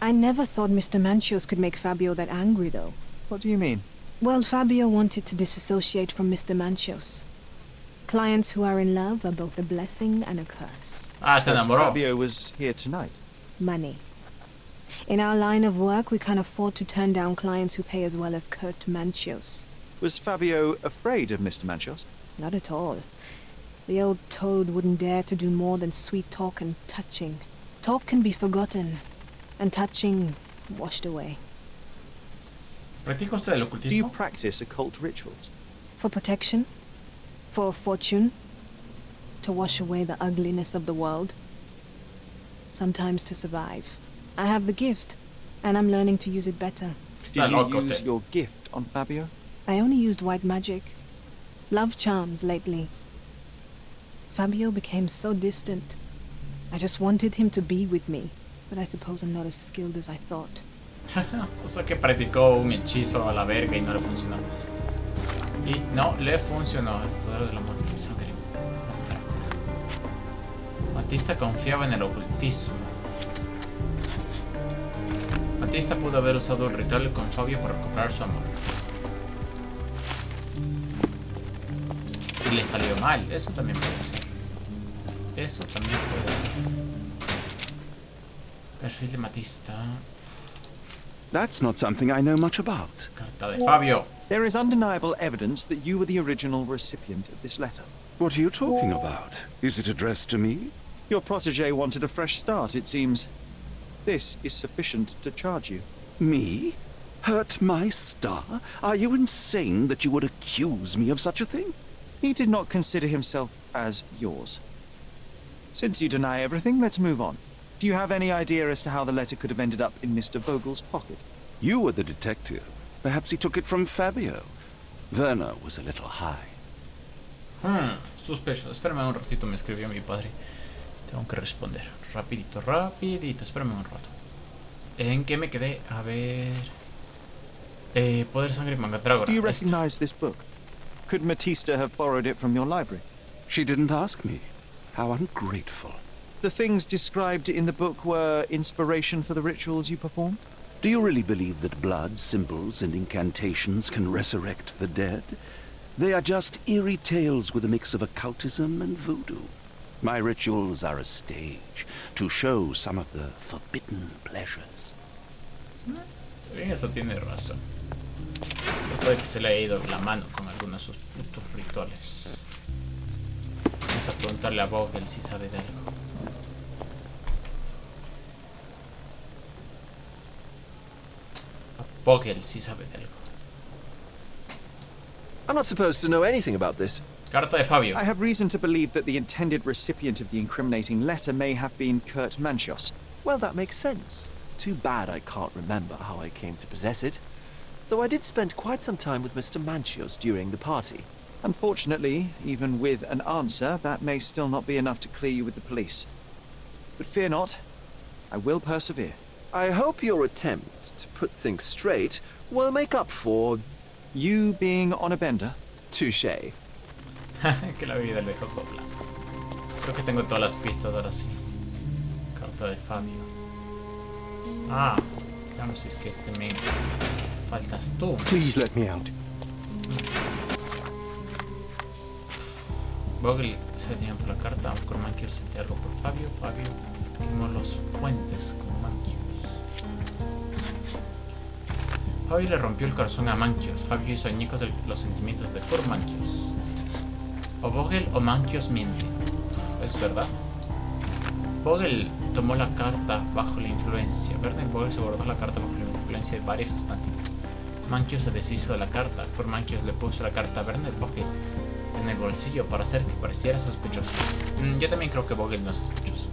I never thought Mr. Manchos could make Fabio that angry, though. What do you mean? Well, Fabio wanted to disassociate from Mr. Manchos. Clients who are in love are both a blessing and a curse. Ah, se enamoró. Fabio was here tonight. Money. In our line of work, we can't afford to turn down clients who pay as well as Kurt Manchos. Was Fabio afraid of Mr. Manchos? Not at all. The old toad wouldn't dare to do more than sweet talk and touching. Talk can be forgotten, and touching washed away. ¿Practica usted el ocultismo? Do you practice occult rituals? For protection? For fortune? To wash away the ugliness of the world? Sometimes to survive. I have the gift, and I'm learning to use it better. Did you use your gift on Fabio? I only used white magic. Love charms lately. Fabio became so distant. I just wanted him to be with me, but I suppose I'm not as skilled as I thought. O sea que practicó un hechizo a la verga y no le funcionó. Y no le funcionó el poder del amor y sangre. Matista confiaba en el ocultismo. Matista pudo haber usado el ritual con Fabio para recuperar su amor. Y le salió mal, eso también puede ser. Eso también puede ser. Perfil de Matista. That's not something I know much about. Carta de Fabio. There is undeniable evidence that you were the original recipient of this letter. What are you talking about? Is it addressed to me? Your protege wanted a fresh start, it seems. This is sufficient to charge you. Me? Hurt my star? Are you insane that you would accuse me of such a thing? He did not consider himself as yours. Since you deny everything, let's move on. Do you have any idea as to how the letter could have ended up in Mr. Vogel's pocket? You were the detective. Perhaps he took it from Fabio. Werner was a little high. Sospecho. Espérame un ratito, me escribió mi padre. Tengo que responder. Rapidito, rapidito. Espérame un rato. ¿En qué me quedé? A ver... Poder, Sangre y Mandragora. Do you recognize this book? Could Matista have borrowed it from your library? She didn't ask me. How ungrateful. The things described in the book were inspiration for the rituals you performed? Do you really believe that blood, symbols, and incantations can resurrect the dead? They are just eerie tales with a mix of occultism and voodoo. My rituals are a stage to show some of the forbidden pleasures. Eso tiene razón. Puede que se le haya ido la mano con algunos de sus putos rituales. Vamos a preguntarle a Vogel si sabe de algo. A Vogel si sabe de algo. I'm not supposed to know anything about this. Carta de Fabio. I have reason to believe that the intended recipient of the incriminating letter may have been Kurt Manchos. Well, that makes sense. Too bad I can't remember how I came to possess it. Though I did spend quite some time with Mr. Manchos during the party. Unfortunately, even with an answer, that may still not be enough to clear you with the police. But fear not, I will persevere. I hope your attempt to put things straight will make up for... You being on a bender? Touché. Que la vida le dejó copla. Creo que tengo todas las pistas ahora sí. Carta de Fabio. Ah, veamos si es que este me... Faltas tú. Please let me out. Vogel se detiene por la carta, con Mankios sentía algo por Fabio. Fabio quemó los puentes con Mankios. Fabio le rompió el corazón a Mankios. Fabio hizo añicos de los sentimientos de por Mankios. O Vogel o Mankios mienten. ¿Es verdad? Vogel tomó la carta bajo la influencia. Werner Vogel se guardó la carta bajo la influencia de varias sustancias. Mankios se deshizo de la carta. Por Mankios le puso la carta a Werner Vogel en el bolsillo para hacer que pareciera sospechoso. Yo también creo que Vogel no es sospechoso.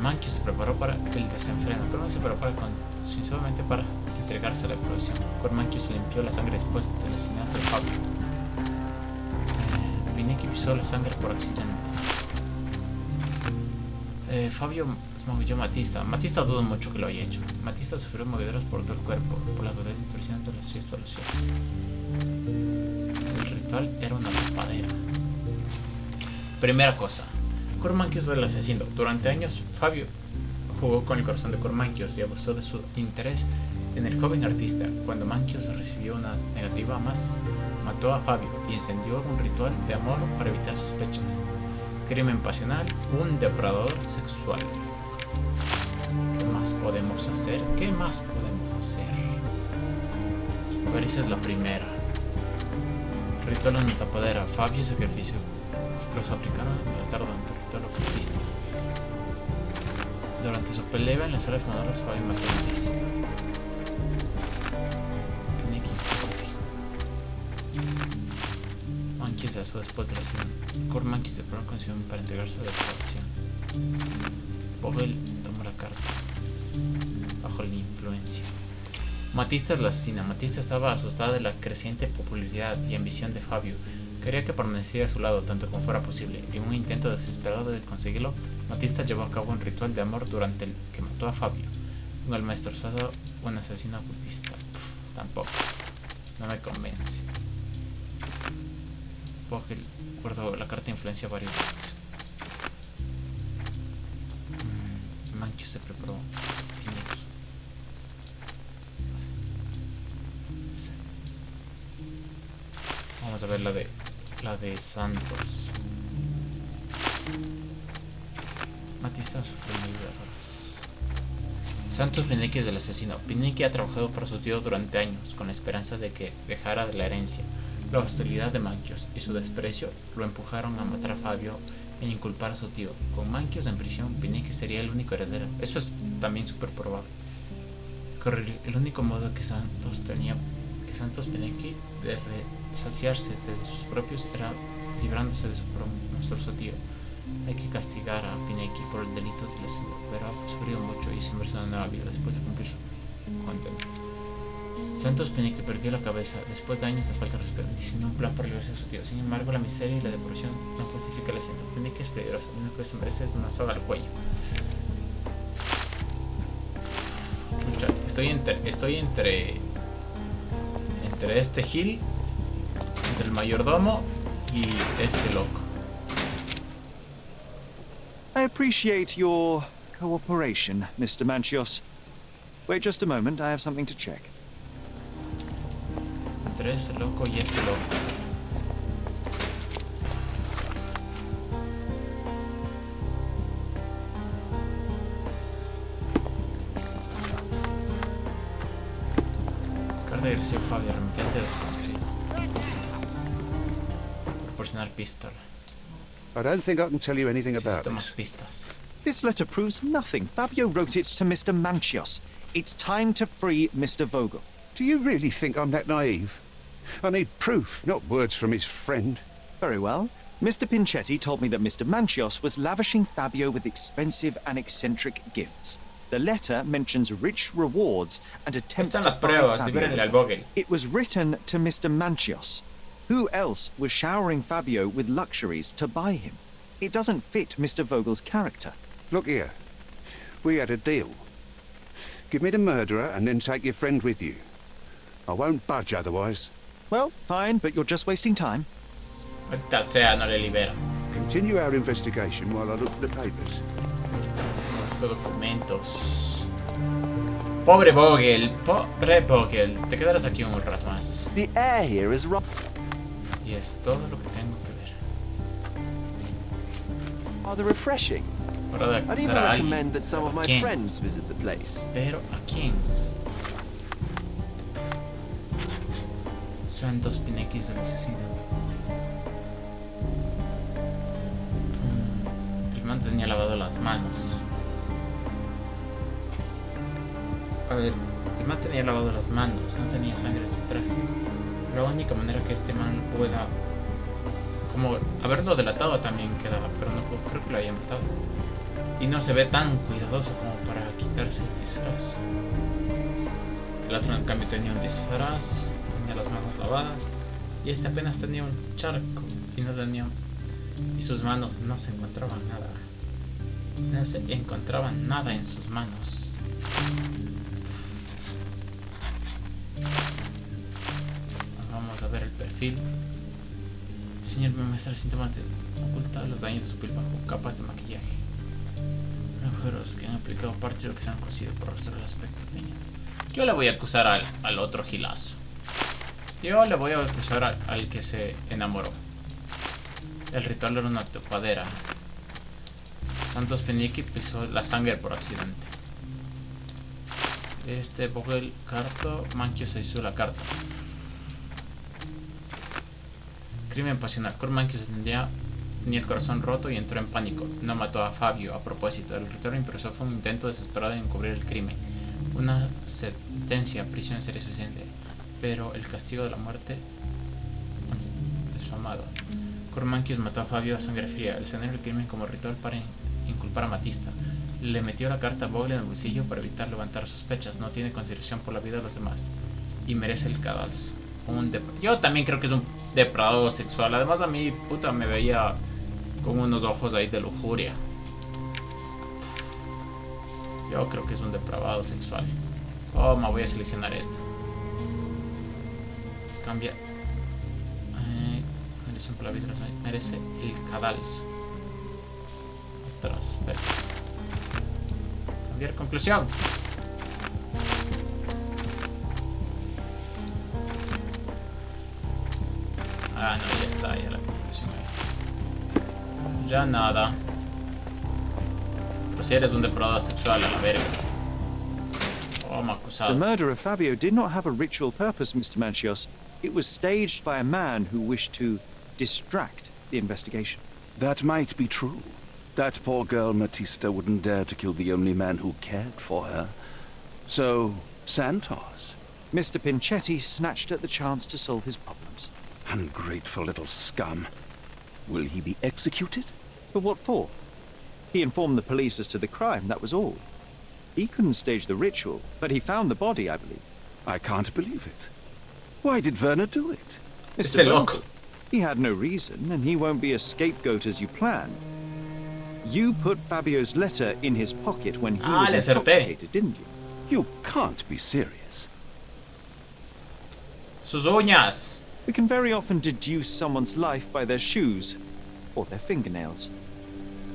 Mankios se preparó para el desenfreno, pero se prepara consensualmente para entregarse a la explosión. Por Mankios limpió la sangre después del asesinato de Fabio. Vineki pisó la sangre por accidente. Fabio movió a Matista. Matista dudo mucho que lo haya hecho. Matista sufrió movideros por todo el cuerpo por la impresionante de las fiestas de los cielos. El ritual era una tapadera. Primera cosa. Curt Mankius del asesino. Durante años, Fabio jugó con el corazón de Curt Mankius y abusó de su interés en el joven artista. Cuando Mankius recibió una negativa más, mató a Fabio y encendió un ritual de amor para evitar sospechas. Crimen pasional, un depredador sexual. ¿Qué más podemos hacer? ¿Qué más podemos hacer? A ver, esa es la primera. Ritual en una tapadera. Fabio y Sacrificio. Los aplicaron al altar durante el ritual ocultista. Durante su pelea en la sala de funerales, Fabio mató al artista. Mankius se asó después de la cena. Curt Mankius se preparó con Sion para entregarse a la declaración. Vogel tomó la carta bajo la influencia. Matista es la asesina. Matista estaba asustada de la creciente popularidad y ambición de Fabio. Quería que permaneciera a su lado tanto como fuera posible. En un intento desesperado de conseguirlo, Matista llevó a cabo un ritual de amor durante el que mató a Fabio. Un alma destrozada, un asesino ocultista. Tampoco. No me convence. Vogel guardó la carta de influencia varios días. Mankius se preparó. Pineki. Vamos a ver la de Santos. Matista sufrió ayudadoras. Santos Pineki es el asesino. Pineki ha trabajado para su tío durante años con la esperanza de que dejara la herencia. La hostilidad de Mankius y su desprecio lo empujaron a matar a Fabio e inculpar a su tío. Con Mankius en prisión, Pineki sería el único heredero. Eso es también súper probable. El único modo que Santos Pineki de saciarse de sus propios era librándose de su monstruoso tío. Hay que castigar a Pineki por el delito del asesino, pero ha sufrido mucho y se merece una nueva vida después de cumplir su condena. Santos Pineki perdió la cabeza después de años de falta de respeto. Diseñó un plan para librarse de su tío. Sin embargo, la miseria y la depresión no justifican el asesino. Pineki es peligroso. Lo único que se merece es una soga al cuello. Chucha, estoy entre este Gil, entre el mayordomo y este loco. I appreciate your cooperation, Mr. Manchios. Wait just a moment, I have something to check. Entre ese loco y ese loco. Carta de agresión Fabio, remitente desconocido. Proporcionar pistola. I don't think I can tell you anything about this. Pistas. This letter proves nothing. Fabio wrote it to Mr. Manchios. It's time to free Mr. Vogel. Do you really think I'm that naive? I need proof, not words from his friend. Very well. Mr. Pinchetti told me that Mr. Manchios was lavishing Fabio with expensive and eccentric gifts. The letter mentions rich rewards and attempts to buy Fabio. It was written to Mr. Manchios. Who else was showering Fabio with luxuries to buy him? It doesn't fit Mr. Vogel's character. Look here. We had a deal. Give me the murderer and then take your friend with you. I won't budge otherwise. Well, fine, but you're just wasting time. Ahorita sea, no le libera. Continue our investigation while I look for the papers. Busco documentos. Pobre Vogel, te quedarás aquí un rato más. The air here is rough. Y es todo lo que tengo que ver. Rather refreshing. I'd even recommend that some of my friends visit the place. Pero ¿a quién? Santos Pineki del asesino. El man tenía lavado las manos. A ver, el man tenía lavado las manos, no tenía sangre en su traje. La única manera que este man pueda, como haberlo delatado también quedaba, pero no creo que lo haya matado. Y no se ve tan cuidadoso como para quitarse el disfraz. El otro en cambio tenía un disfraz, tenía las manos lavadas, y este apenas tenía un charco y no tenía, y sus manos no se encontraban nada. No se encontraban nada en sus manos. Vamos a ver el perfil. El señor me muestra síntomas de oculta los daños de su piel bajo capas de maquillaje. Agujeros que han aplicado parte de lo que se han cosido por rostrar el aspecto que tenían. Yo le voy a acusar al otro gilazo. Yo le voy a acusar al que se enamoró. El ritual era una topadera. Santos Penique pisó la sangre por accidente. Vogel Carto, Manchio se hizo la carta. Crimen pasional. Manchio tenía el corazón roto y entró en pánico. No mató a Fabio a propósito. El ritual impreso fue un intento desesperado de encubrir el crimen. Una sentencia, prisión sería suficiente. Pero el castigo de la muerte de su amado. Manchio mató a Fabio a sangre fría. El escenario del crimen como ritual para inculpar a Matista. Le metió la carta a Vogel en el bolsillo para evitar levantar sospechas. No tiene consideración por la vida de los demás. Y merece el cadalso. Yo también creo que es un depredador sexual. Además a mí, puta, me veía con unos ojos ahí de lujuria. Yo creo que es un depravado sexual. Me voy a seleccionar esto. Cambia. Condición por la vida merece el cadalso. Atrás, perfecto. Cambiar conclusión. No, ya está, ya la conclusión ahí. Ya nada. Pero si eres un depredador sexual, a la verga. Me acusado. The murder of Fabio did not have a ritual purpose, Mr. Manchios. It was staged by a man who wished to distract the investigation. That might be true. That poor girl Matista wouldn't dare to kill the only man who cared for her. So, Santos. Mr. Pinchetti snatched at the chance to solve his problems. Ungrateful little scum. Will he be executed? But what for? He informed the police as to the crime, that was all. He couldn't stage the ritual, but he found the body, I believe. I can't believe it. Why did Werner do it? Mr. Sherlock. He had no reason, and he won't be a scapegoat as you planned. You put Fabio's letter in his pocket when he was intoxicated, didn't you? You can't be serious. Sus uñas. We can very often deduce someone's life by their shoes or their fingernails.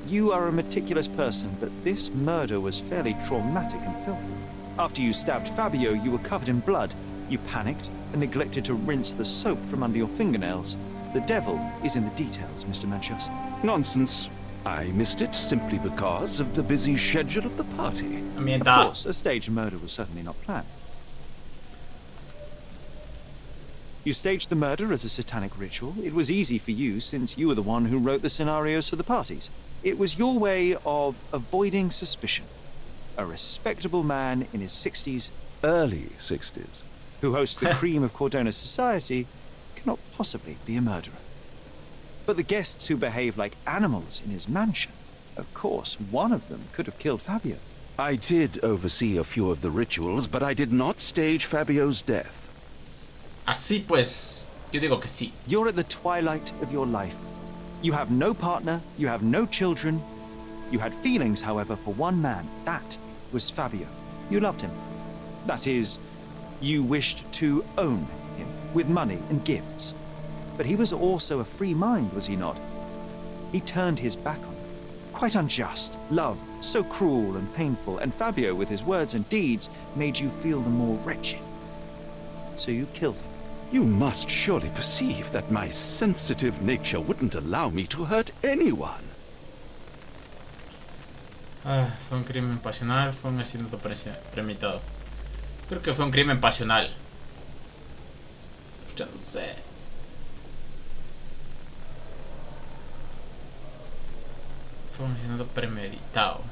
You are a meticulous person, but this murder was fairly traumatic and filthy. After you stabbed Fabio, you were covered in blood. You panicked and neglected to rinse the soap from under your fingernails. The devil is in the details, Mr. Manchios. Nonsense. I missed it simply because of the busy schedule of the party. Of course, a staged murder was certainly not planned. You staged the murder as a satanic ritual. It was easy for you since you were the one who wrote the scenarios for the parties. It was your way of avoiding suspicion. A respectable man in his 60s, early 60s, who hosts the cream of Cordona's society, cannot possibly be a murderer. But the guests who behave like animals in his mansion, of course, one of them could have killed Fabio. I did oversee a few of the rituals, but I did not stage Fabio's death. Así pues, yo digo que sí. You're at the twilight of your life. You have no partner, you have no children. You had feelings, however, for one man. That was Fabio. You loved him. That is, you wished to own him with money and gifts. But he was also a free mind, was he not? He turned his back on you. Quite unjust. Love, so cruel and painful, and Fabio, with his words and deeds, made you feel the more wretched. So you killed him. You must surely perceive that my sensitive nature wouldn't allow me to hurt anyone. Fue un crimen pasional, fue un asesinato premeditado. Creo que fue un crimen pasional. Ya no sé. Fue un asesinato premeditado.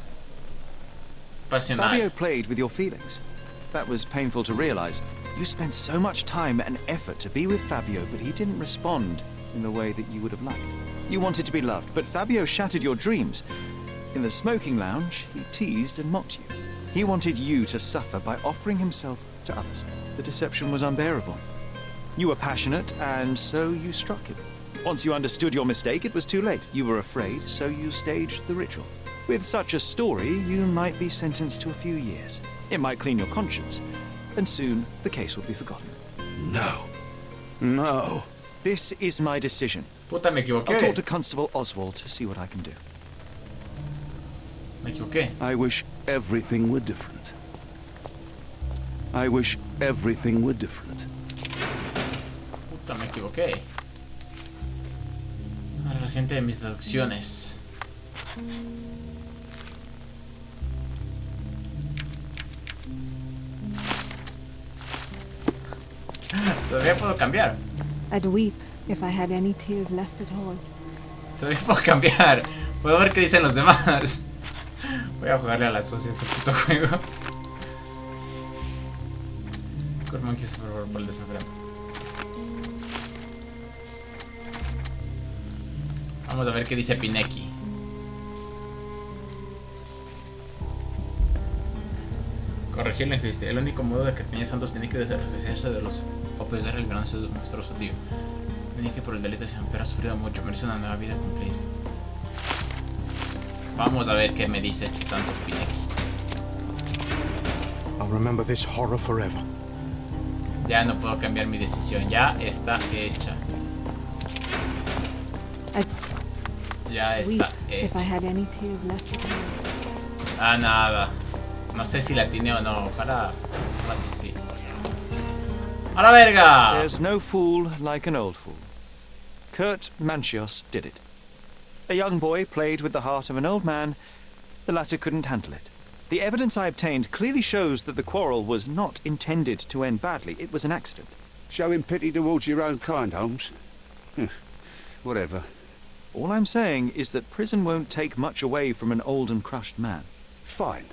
Pasional. Fabio played with your feelings. That was painful to realize. You spent so much time and effort to be with Fabio, but he didn't respond in the way that you would have liked. You wanted to be loved, but Fabio shattered your dreams. In the smoking lounge, he teased and mocked you. He wanted you to suffer by offering himself to others. The deception was unbearable. You were passionate, and so you struck him. Once you understood your mistake, it was too late. You were afraid, so you staged the ritual. With such a story, you might be sentenced to a few years. It might clean your conscience, and soon the case will be forgotten. No. No. This is my decision. Puta, me equivoqué. I'll talk to Constable Oswald to see what I can do. Me equivoqué. I wish everything were different. I wish everything were different. Puta, me equivoqué. Ahora la gente de mis deducciones. Todavía puedo cambiar. I'd weep if I had any tears left at all. Todavía puedo cambiar. Puedo ver qué dicen los demás. Voy a jugarle a la socia este puto juego. Corman quiso por el desenfreno. Vamos a ver qué dice Pineki. Corregir la injusticia. El único modo de que tenía Santos Pineki de deshacerse de los opios del gran monstruoso tío. Pineki por el delito de pero ha sufrido mucho. Merece una nueva vida a cumplir. Vamos a ver qué me dice este Santos Pineki. I'll remember this horror forever. Ya no puedo cambiar mi decisión. Ya está hecha. Ya está hecha. Ah, nada. No sé si la tiene o no. Ojalá que sí. ¡A la verga! There's no fool like an old fool. Kurt Manchios did it. A young boy played with the heart of an old man. The latter couldn't handle it. The evidence I obtained clearly shows that the quarrel was not intended to end badly. It was an accident. Showing pity towards your own kind, Holmes. Whatever. All I'm saying is that prison won't take much away from an old and crushed man. Fine.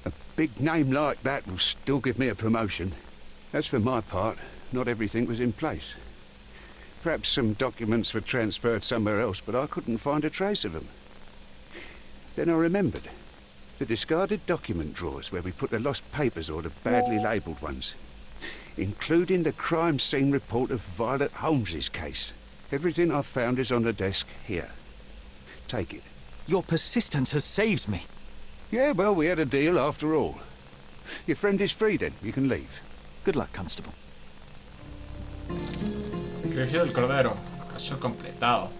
A big name like that will still give me a promotion. As for my part, not everything was in place. Perhaps some documents were transferred somewhere else, but I couldn't find a trace of them. Then I remembered. The discarded document drawers where we put the lost papers or the badly labelled ones. Including the crime scene report of Violet Holmes's case. Everything I've found is on the desk here. Take it. Your persistence has saved me. Yeah, well, we had a deal after all. Your friend is free then. You can leave. Good luck, Constable. Sacrificio del cordero. Caso completado.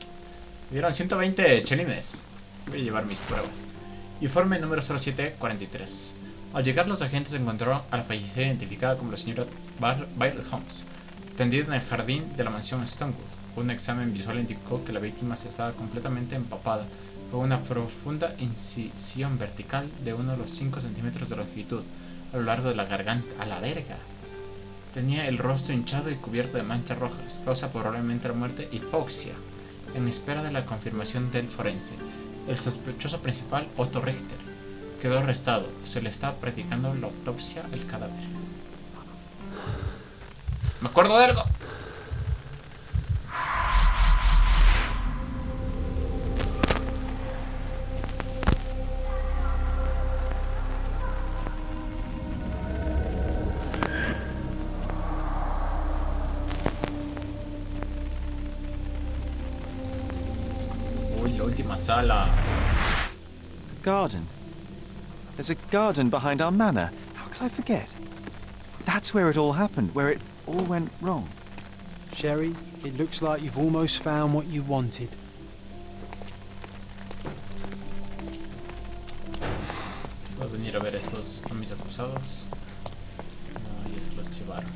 Me dieron 120 chelines. Voy a llevar mis pruebas. Informe número 0743. Al llegar los agentes encontraron a la fallecida identificada como la señora Violet Holmes, tendida en el jardín de la mansión Stonewood. Un examen visual indicó que la víctima se estaba completamente empapada con una profunda incisión vertical de unos 5 centímetros de longitud a lo largo de la garganta. ¡A la verga! Tenía el rostro hinchado y cubierto de manchas rojas, causa probablemente la muerte hipoxia. En espera de la confirmación del forense, el sospechoso principal, Otto Richter, quedó arrestado. Se le está practicando la autopsia al cadáver. ¡Me acuerdo de algo! Uy, la última sala. Garden. There's a garden behind our manor. How could I forget? That's where it all happened, where it all went wrong. Sherry, it looks like you've almost found what you wanted. Voy a venir a ver a mis acusados. No, ya se los archivaron.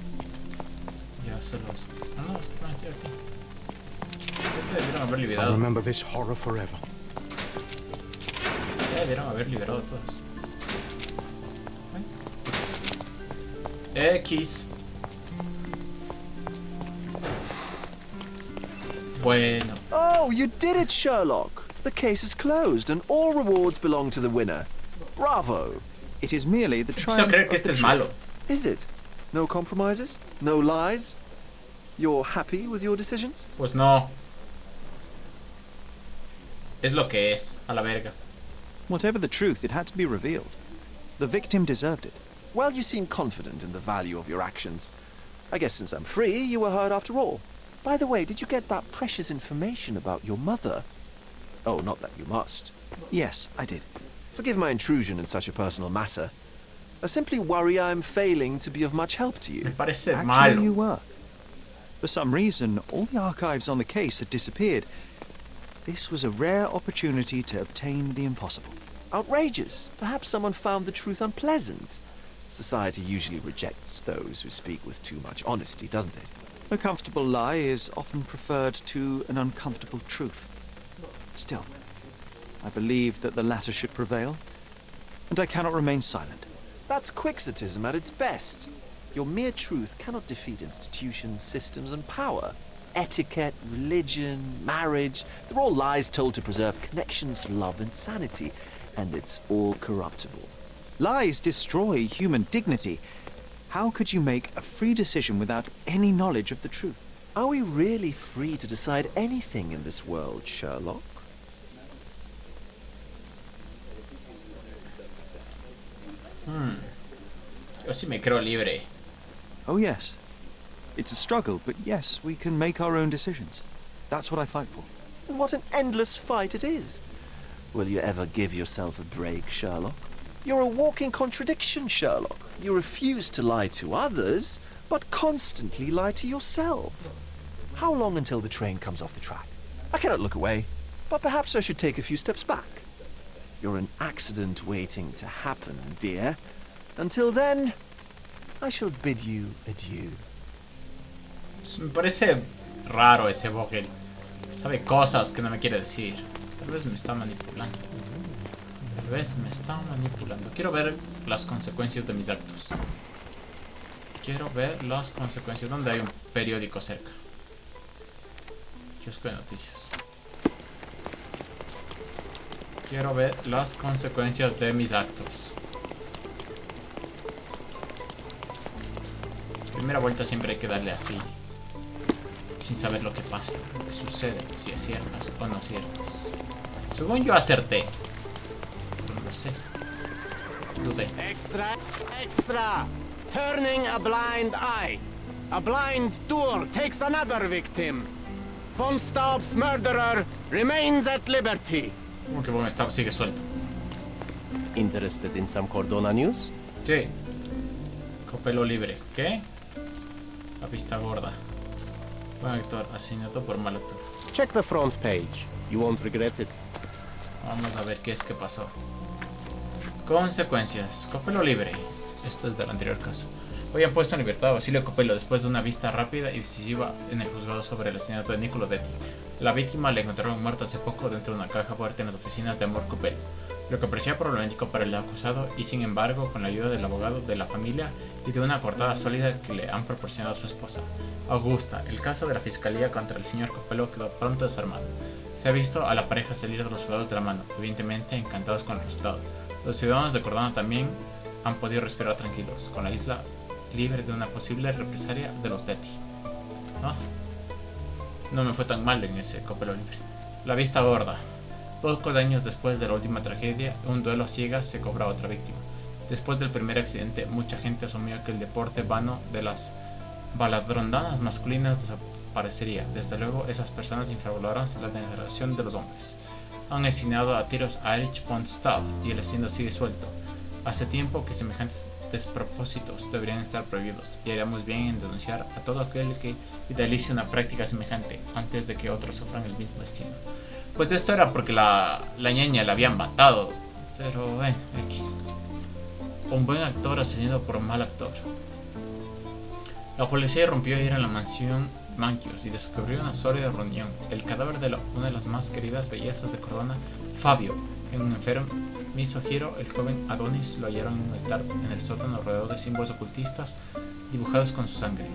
Ya se los... No, no, están así aquí. Ya debieron haber I'll liberado. remember this horror forever. Ya debieron haber liberado a todos. X. Bueno. Oh, you did it, Sherlock! The case is closed and all rewards belong to the winner. Bravo! It is merely the triumph creer que of este the es truth. malo. Is it? No compromises? No lies? You're happy with your decisions? Pues no. Es lo que es, a la verga. Whatever the truth, it had to be revealed. The victim deserved it. Well, you seem confident in the value of your actions. I guess since I'm free, you were heard after all. By the way, did you get that precious information about your mother? Oh, not that you must. Yes, I did. Forgive my intrusion in such a personal matter. I simply worry I'm failing to be of much help to you. Me parece Actually, malo. you were. For some reason, all the archives on the case had disappeared. This was a rare opportunity to obtain the impossible. Outrageous. Perhaps someone found the truth unpleasant. Society usually rejects those who speak with too much honesty, doesn't it? A comfortable lie is often preferred to an uncomfortable truth. Still, I believe that the latter should prevail, and I cannot remain silent. That's quixotism at its best. Your mere truth cannot defeat institutions, systems, and power. Etiquette, religion, marriage, they're all lies told to preserve connections, love, and sanity, and it's all corruptible. Lies destroy human dignity. How could you make a free decision without any knowledge of the truth? Are we really free to decide anything in this world, Sherlock? Yo sí me creo libre. Oh yes. It's a struggle, but yes, we can make our own decisions. That's what I fight for. What an endless fight it is. Will you ever give yourself a break, Sherlock? You're a walking contradiction, Sherlock. You refuse to lie to others, but constantly lie to yourself. How long until the train comes off the track? I cannot look away, but perhaps I should take a few steps back. You're an accident waiting to happen, dear. Until then, I shall bid you adieu. Me parece raro ese Vogel. Sabe cosas que no me quiere decir. Tal vez me está manipulando. Tal vez me está manipulando. Quiero ver las consecuencias de mis actos. Quiero ver las consecuencias. ¿Dónde hay un periódico cerca? Kiosco de noticias. Quiero ver las consecuencias de mis actos. Primera vuelta siempre hay que darle así, sin saber lo que pasa, lo que sucede, si es ciertas o no ciertas. Según yo acerté. No lo sé. Dudé. Extra, extra! Turning a blind eye. A blind duel takes another victim. Von Staub's murderer remains at liberty. Como que Von Staub sigue suelto. Interested in some Cordona news? Sí. Copelo libre. ¿Qué? La pista gorda. Buen actor. Asesinato por mal actor. Check the front page. You won't regret it. Vamos a ver qué es que pasó. Consecuencias. Copelo libre. Esto es del anterior caso. Hoy han puesto en libertad a Basilio Copelo después de una vista rápida y decisiva en el juzgado sobre el asesinato de Niccolo Detti. La víctima la encontraron muerta hace poco dentro de una caja fuerte en las oficinas de Amor Copelo, lo que parecía problemático para el acusado y sin embargo, con la ayuda del abogado de la familia y de una coartada sólida que le han proporcionado a su esposa, Augusta, el caso de la fiscalía contra el señor Copelo quedó pronto desarmado. Se ha visto a la pareja salir de los juzgados de la mano, evidentemente encantados con el resultado. Los ciudadanos de Cordona también han podido respirar tranquilos, con la isla libre de una posible represalia de los Detti. No me fue tan mal en ese Copelo libre. La vista gorda. Pocos años después de la última tragedia, un duelo a ciegas se cobra a otra víctima. Después del primer accidente, mucha gente asumió que el deporte vano de las baladrondanas masculinas desaparecería. Desde luego, esas personas infravaloraron la degeneración de los hombres. Han asesinado a tiros a Erich von Staub y el asesino sigue suelto. Hace tiempo que semejantes despropósitos deberían estar prohibidos y haríamos bien en denunciar a todo aquel que idealice una práctica semejante antes de que otros sufran el mismo destino. Pues esto era porque la ñaña la habían matado, pero X. Un buen actor asesinado por un mal actor. La policía irrumpió ayer en la mansión Manquios y descubrió una sólida reunión. El cadáver de una de las más queridas bellezas de Cordona, Fabio, en un enfermizo giro, el joven Adonis lo hallaron en un altar en el sótano rodeado de símbolos ocultistas dibujados con su sangre.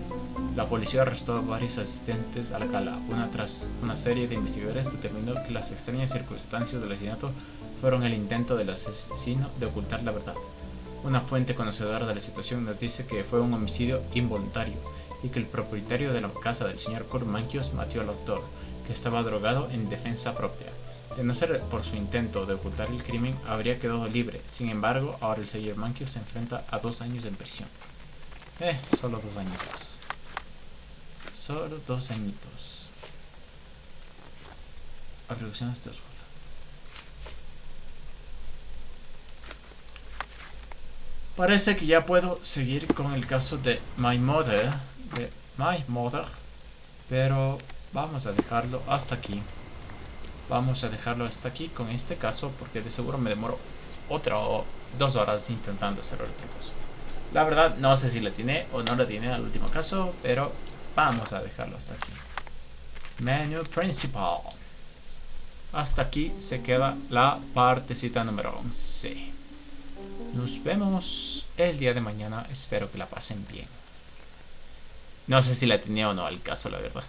La policía arrestó a varios asistentes a la gala. Tras una serie de investigadores determinó que las extrañas circunstancias del asesinato fueron el intento del asesino de ocultar la verdad. Una fuente conocedora de la situación nos dice que fue un homicidio involuntario y que el propietario de la casa del señor Kurt Mankios mató al autor, que estaba drogado en defensa propia. De no ser por su intento de ocultar el crimen, habría quedado libre. Sin embargo, ahora el señor Mankios se enfrenta a 2 años en prisión. Solo 2 añitos. Solo 2 añitos. Abreviaciones de Oswald. Parece que ya puedo seguir con el caso de My Mother. Pero vamos a dejarlo hasta aquí. Vamos a dejarlo hasta aquí con este caso, porque de seguro me demoro otra o 2 horas intentando hacer otro caso. La verdad, no sé si le tiene o no le tiene al último caso, pero vamos a dejarlo hasta aquí. Menú principal. Hasta aquí se queda la partecita número 11. Nos vemos el día de mañana. Espero que la pasen bien. No sé si la tenía o no al caso, la verdad.